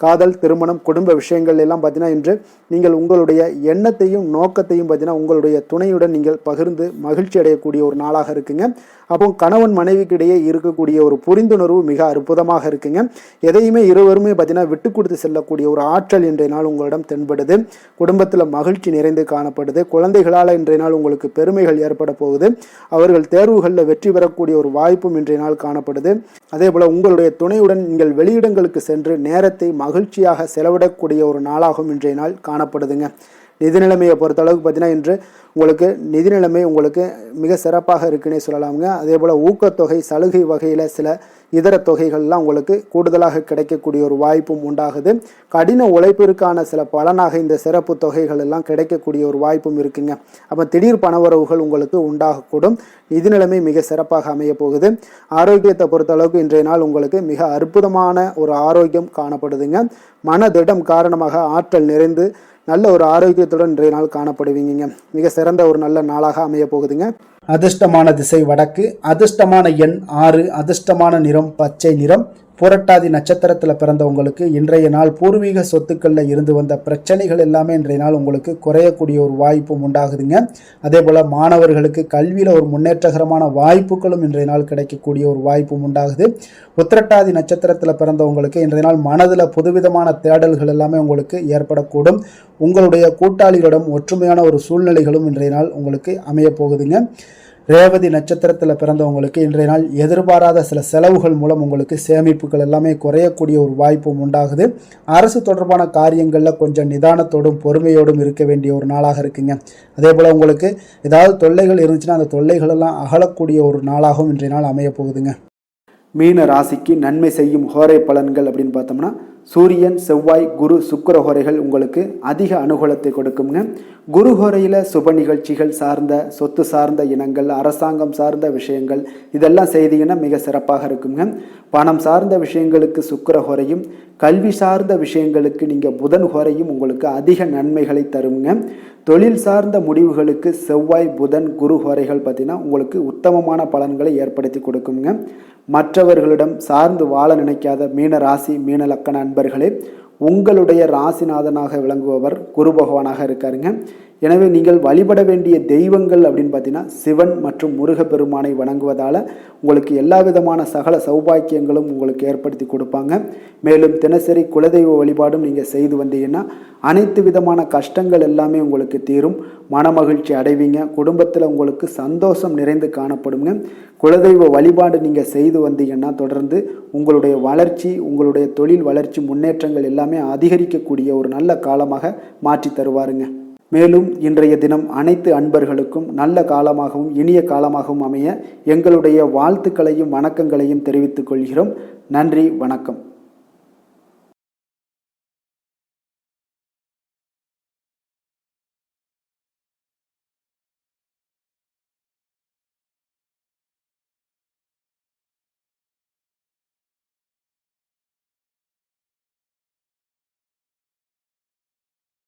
காதல், திருமணம், குடும்ப விஷயங்கள் எல்லாம் பார்த்தீங்கன்னா இன்று நீங்கள் உங்களுடைய எண்ணத்தையும் நோக்கத்தையும் பார்த்தீங்கன்னா உங்களுடைய துணையுடன் நீங்கள் பகிர்ந்து மகிழ்ச்சி அடையக்கூடிய ஒரு நாளாக இருக்குங்க. அப்போ கணவன் மனைவிக்கு இடையே இருக்கக்கூடிய ஒரு புரிந்துணர்வு மிக அற்புதமாக இருக்குங்க. எதையுமே இருவருமே பார்த்தீங்கன்னா விட்டு கொடுத்து செல்லக்கூடிய ஒரு ஆற்றல் இன்றைய நாள் உங்களிடம் தென்படுது. குடும்பத்தில் மகிழ்ச்சி நிறைந்து காணப்படுது. குழந்தைகளால் இன்றைய நாள் உங்களுக்கு பெருமைகள் ஏற்பட போகுது. அவர்கள் தேர்வுகளில் வெற்றி பெறக்கூடிய ஒரு வாய்ப்பும் இன்றைய நாள் காணப்படுது. அதே போல் உங்களுடைய துணையுடன் நீங்கள் வெளியிடங்களுக்கு சென்று நேரத்தை மகிழ்ச்சியாக செலவிடக்கூடிய ஒரு நாளாகவும் இன்றைய நாள் காணப்படுதுங்க. நிதி நிலைமையை பொறுத்தளவுக்கு பார்த்தீங்கன்னா இன்று உங்களுக்கு நிதி நிலைமை உங்களுக்கு மிக சிறப்பாக இருக்குன்னே சொல்லலாமுங்க. அதே போல் ஊக்கத்தொகை, சலுகை வகையில் சில இதர தொகைகள்லாம் உங்களுக்கு கூடுதலாக கிடைக்கக்கூடிய ஒரு வாய்ப்பும் உண்டாகுது. கடின உழைப்பிற்கான சில பலனாக இந்த சிறப்பு தொகைகள் எல்லாம் கிடைக்கக்கூடிய ஒரு வாய்ப்பும் இருக்குங்க. அப்போ திடீர் பணவரவுகள் உங்களுக்கு உண்டாகக்கூடும். நிதி நிலைமை மிக சிறப்பாக அமைய போகுது. ஆரோக்கியத்தை பொறுத்தளவுக்கு இன்றைய நாள் உங்களுக்கு மிக அற்புதமான ஒரு ஆரோக்கியம் காணப்படுதுங்க. மனதிடம் காரணமாக ஆற்றல் நிறைந்து நல்ல ஒரு ஆரோக்கியத்துடன் இன்றைய நாள் காணப்படுவீங்க. மிக சிறந்த ஒரு நல்ல நாளாக அமைய போகுதுங்க. அதிர்ஷ்டமான திசை வடக்கு, அதிர்ஷ்டமான எண் 6, அதிர்ஷ்டமான நிறம் பச்சை நிறம். புரட்டாதி நட்சத்திரத்தில் பிறந்தவங்களுக்கு இன்றைய நாள் பூர்வீக சொத்துக்களில் இருந்து வந்த பிரச்சனைகள் எல்லாமே இன்றைய நாள் உங்களுக்கு குறையக்கூடிய ஒரு வாய்ப்பும் உண்டாகுதுங்க. அதே போல் மாணவர்களுக்கு கல்வியில் ஒரு முன்னேற்றகரமான வாய்ப்புகளும் இன்றைய நாள் கிடைக்கக்கூடிய ஒரு வாய்ப்பும் உண்டாகுது. உத்திரட்டாதி நட்சத்திரத்தில் பிறந்தவங்களுக்கு இன்றைய நாள் மனதில் புதுவிதமான தேடல்கள் எல்லாமே உங்களுக்கு ஏற்படக்கூடும். உங்களுடைய கூட்டாளிகளிடம் ஒற்றுமையான ஒரு சூழ்நிலைகளும் இன்றைய நாள் உங்களுக்கு அமைய போகுதுங்க. ரேவதி நட்சத்திரத்தில் பிறந்தவங்களுக்கு இன்றைய நாள் எதிர்பாராத சில செலவுகள் மூலம் உங்களுக்கு சேமிப்புகள் எல்லாமே குறையக்கூடிய ஒரு வாய்ப்பும் உண்டாகுது. அரசு தொடர்பான காரியங்களில் கொஞ்சம் நிதானத்தோடும் பொறுமையோடும் இருக்க வேண்டிய ஒரு நாளாக இருக்குங்க. அதே போல் உங்களுக்கு ஏதாவது தொல்லைகள் இருந்துச்சுன்னா அந்த தொல்லைகள் எல்லாம் அகலக்கூடிய ஒரு நாளாகவும் இன்றைய நாள் அமைய போகுதுங்க. மீன ராசிக்கு நன்மை செய்யும் ஹோரை பலன்கள் அப்படின்னு பார்த்தோம்னா சூரியன், செவ்வாய், குரு, சுக்கிர ஹோரைகள் உங்களுக்கு அதிக அனுகூலத்தை கொடுக்குங்க. குரு ஹோரையில் சுப நிகழ்ச்சிகள் சார்ந்த சொத்து சார்ந்த இனங்கள், அரசாங்கம் சார்ந்த விஷயங்கள் இதெல்லாம் செய்தீங்கன்னா மிக சிறப்பாக இருக்குங்க. பணம் சார்ந்த விஷயங்களுக்கு சுக்கிர ஹோரையும், கல்வி சார்ந்த விஷயங்களுக்கு நீங்கள் புதன் ஹோரையும் உங்களுக்கு அதிக நன்மைகளை தருங்க. தொழில் சார்ந்த முடிவுகளுக்கு செவ்வாய், புதன், குரு ஹோரைகள் பார்த்தீங்கன்னா உங்களுக்கு உத்தமமான பலன்களை ஏற்படுத்தி கொடுக்குங்க. மற்றவர்களிடம் சார்ந்து வாழ நினைக்காத மீன ராசி, மீன லக்கண அன்பர்களே, உங்களுடைய ராசிநாதனாக விளங்குபவர் குரு பகவானாக இருக்காருங்க. எனவே நீங்கள் வழிபட வேண்டிய தெய்வங்கள் அப்படின்னு பார்த்தீங்கன்னா சிவன் மற்றும் முருகப்பெருமானை வணங்குவதால் உங்களுக்கு எல்லா விதமான சகல சௌபாக்கியங்களும் உங்களுக்கு ஏற்படுத்தி கொடுப்பாங்க. மேலும் தினசரி குலதெய்வ வழிபாடும் நீங்கள் செய்து வந்தீங்கன்னா அனைத்து விதமான கஷ்டங்கள் எல்லாமே உங்களுக்கு தீரும். மனமகிழ்ச்சி அடைவீங்க. குடும்பத்தில் உங்களுக்கு சந்தோஷம் நிறைந்து காணப்படுங்க. குலதெய்வ வழிபாடு நீங்கள் செய்து வந்தீங்கன்னா தொடர்ந்து உங்களுடைய வளர்ச்சி, உங்களுடைய தொழில் வளர்ச்சி, முன்னேற்றங்கள் எல்லாமே அதிகரிக்கக்கூடிய ஒரு நல்ல காலமாக மாற்றி தருவாருங்க. மேலும் இன்றைய தினம் அனைத்து அன்பர்களுக்கும் நல்ல காலமாகவும் இனிய காலமாகவும் அமைய எங்களுடைய வாழ்த்துக்களையும் வணக்கங்களையும் தெரிவித்துக் கொள்கிறோம். நன்றி, வணக்கம்.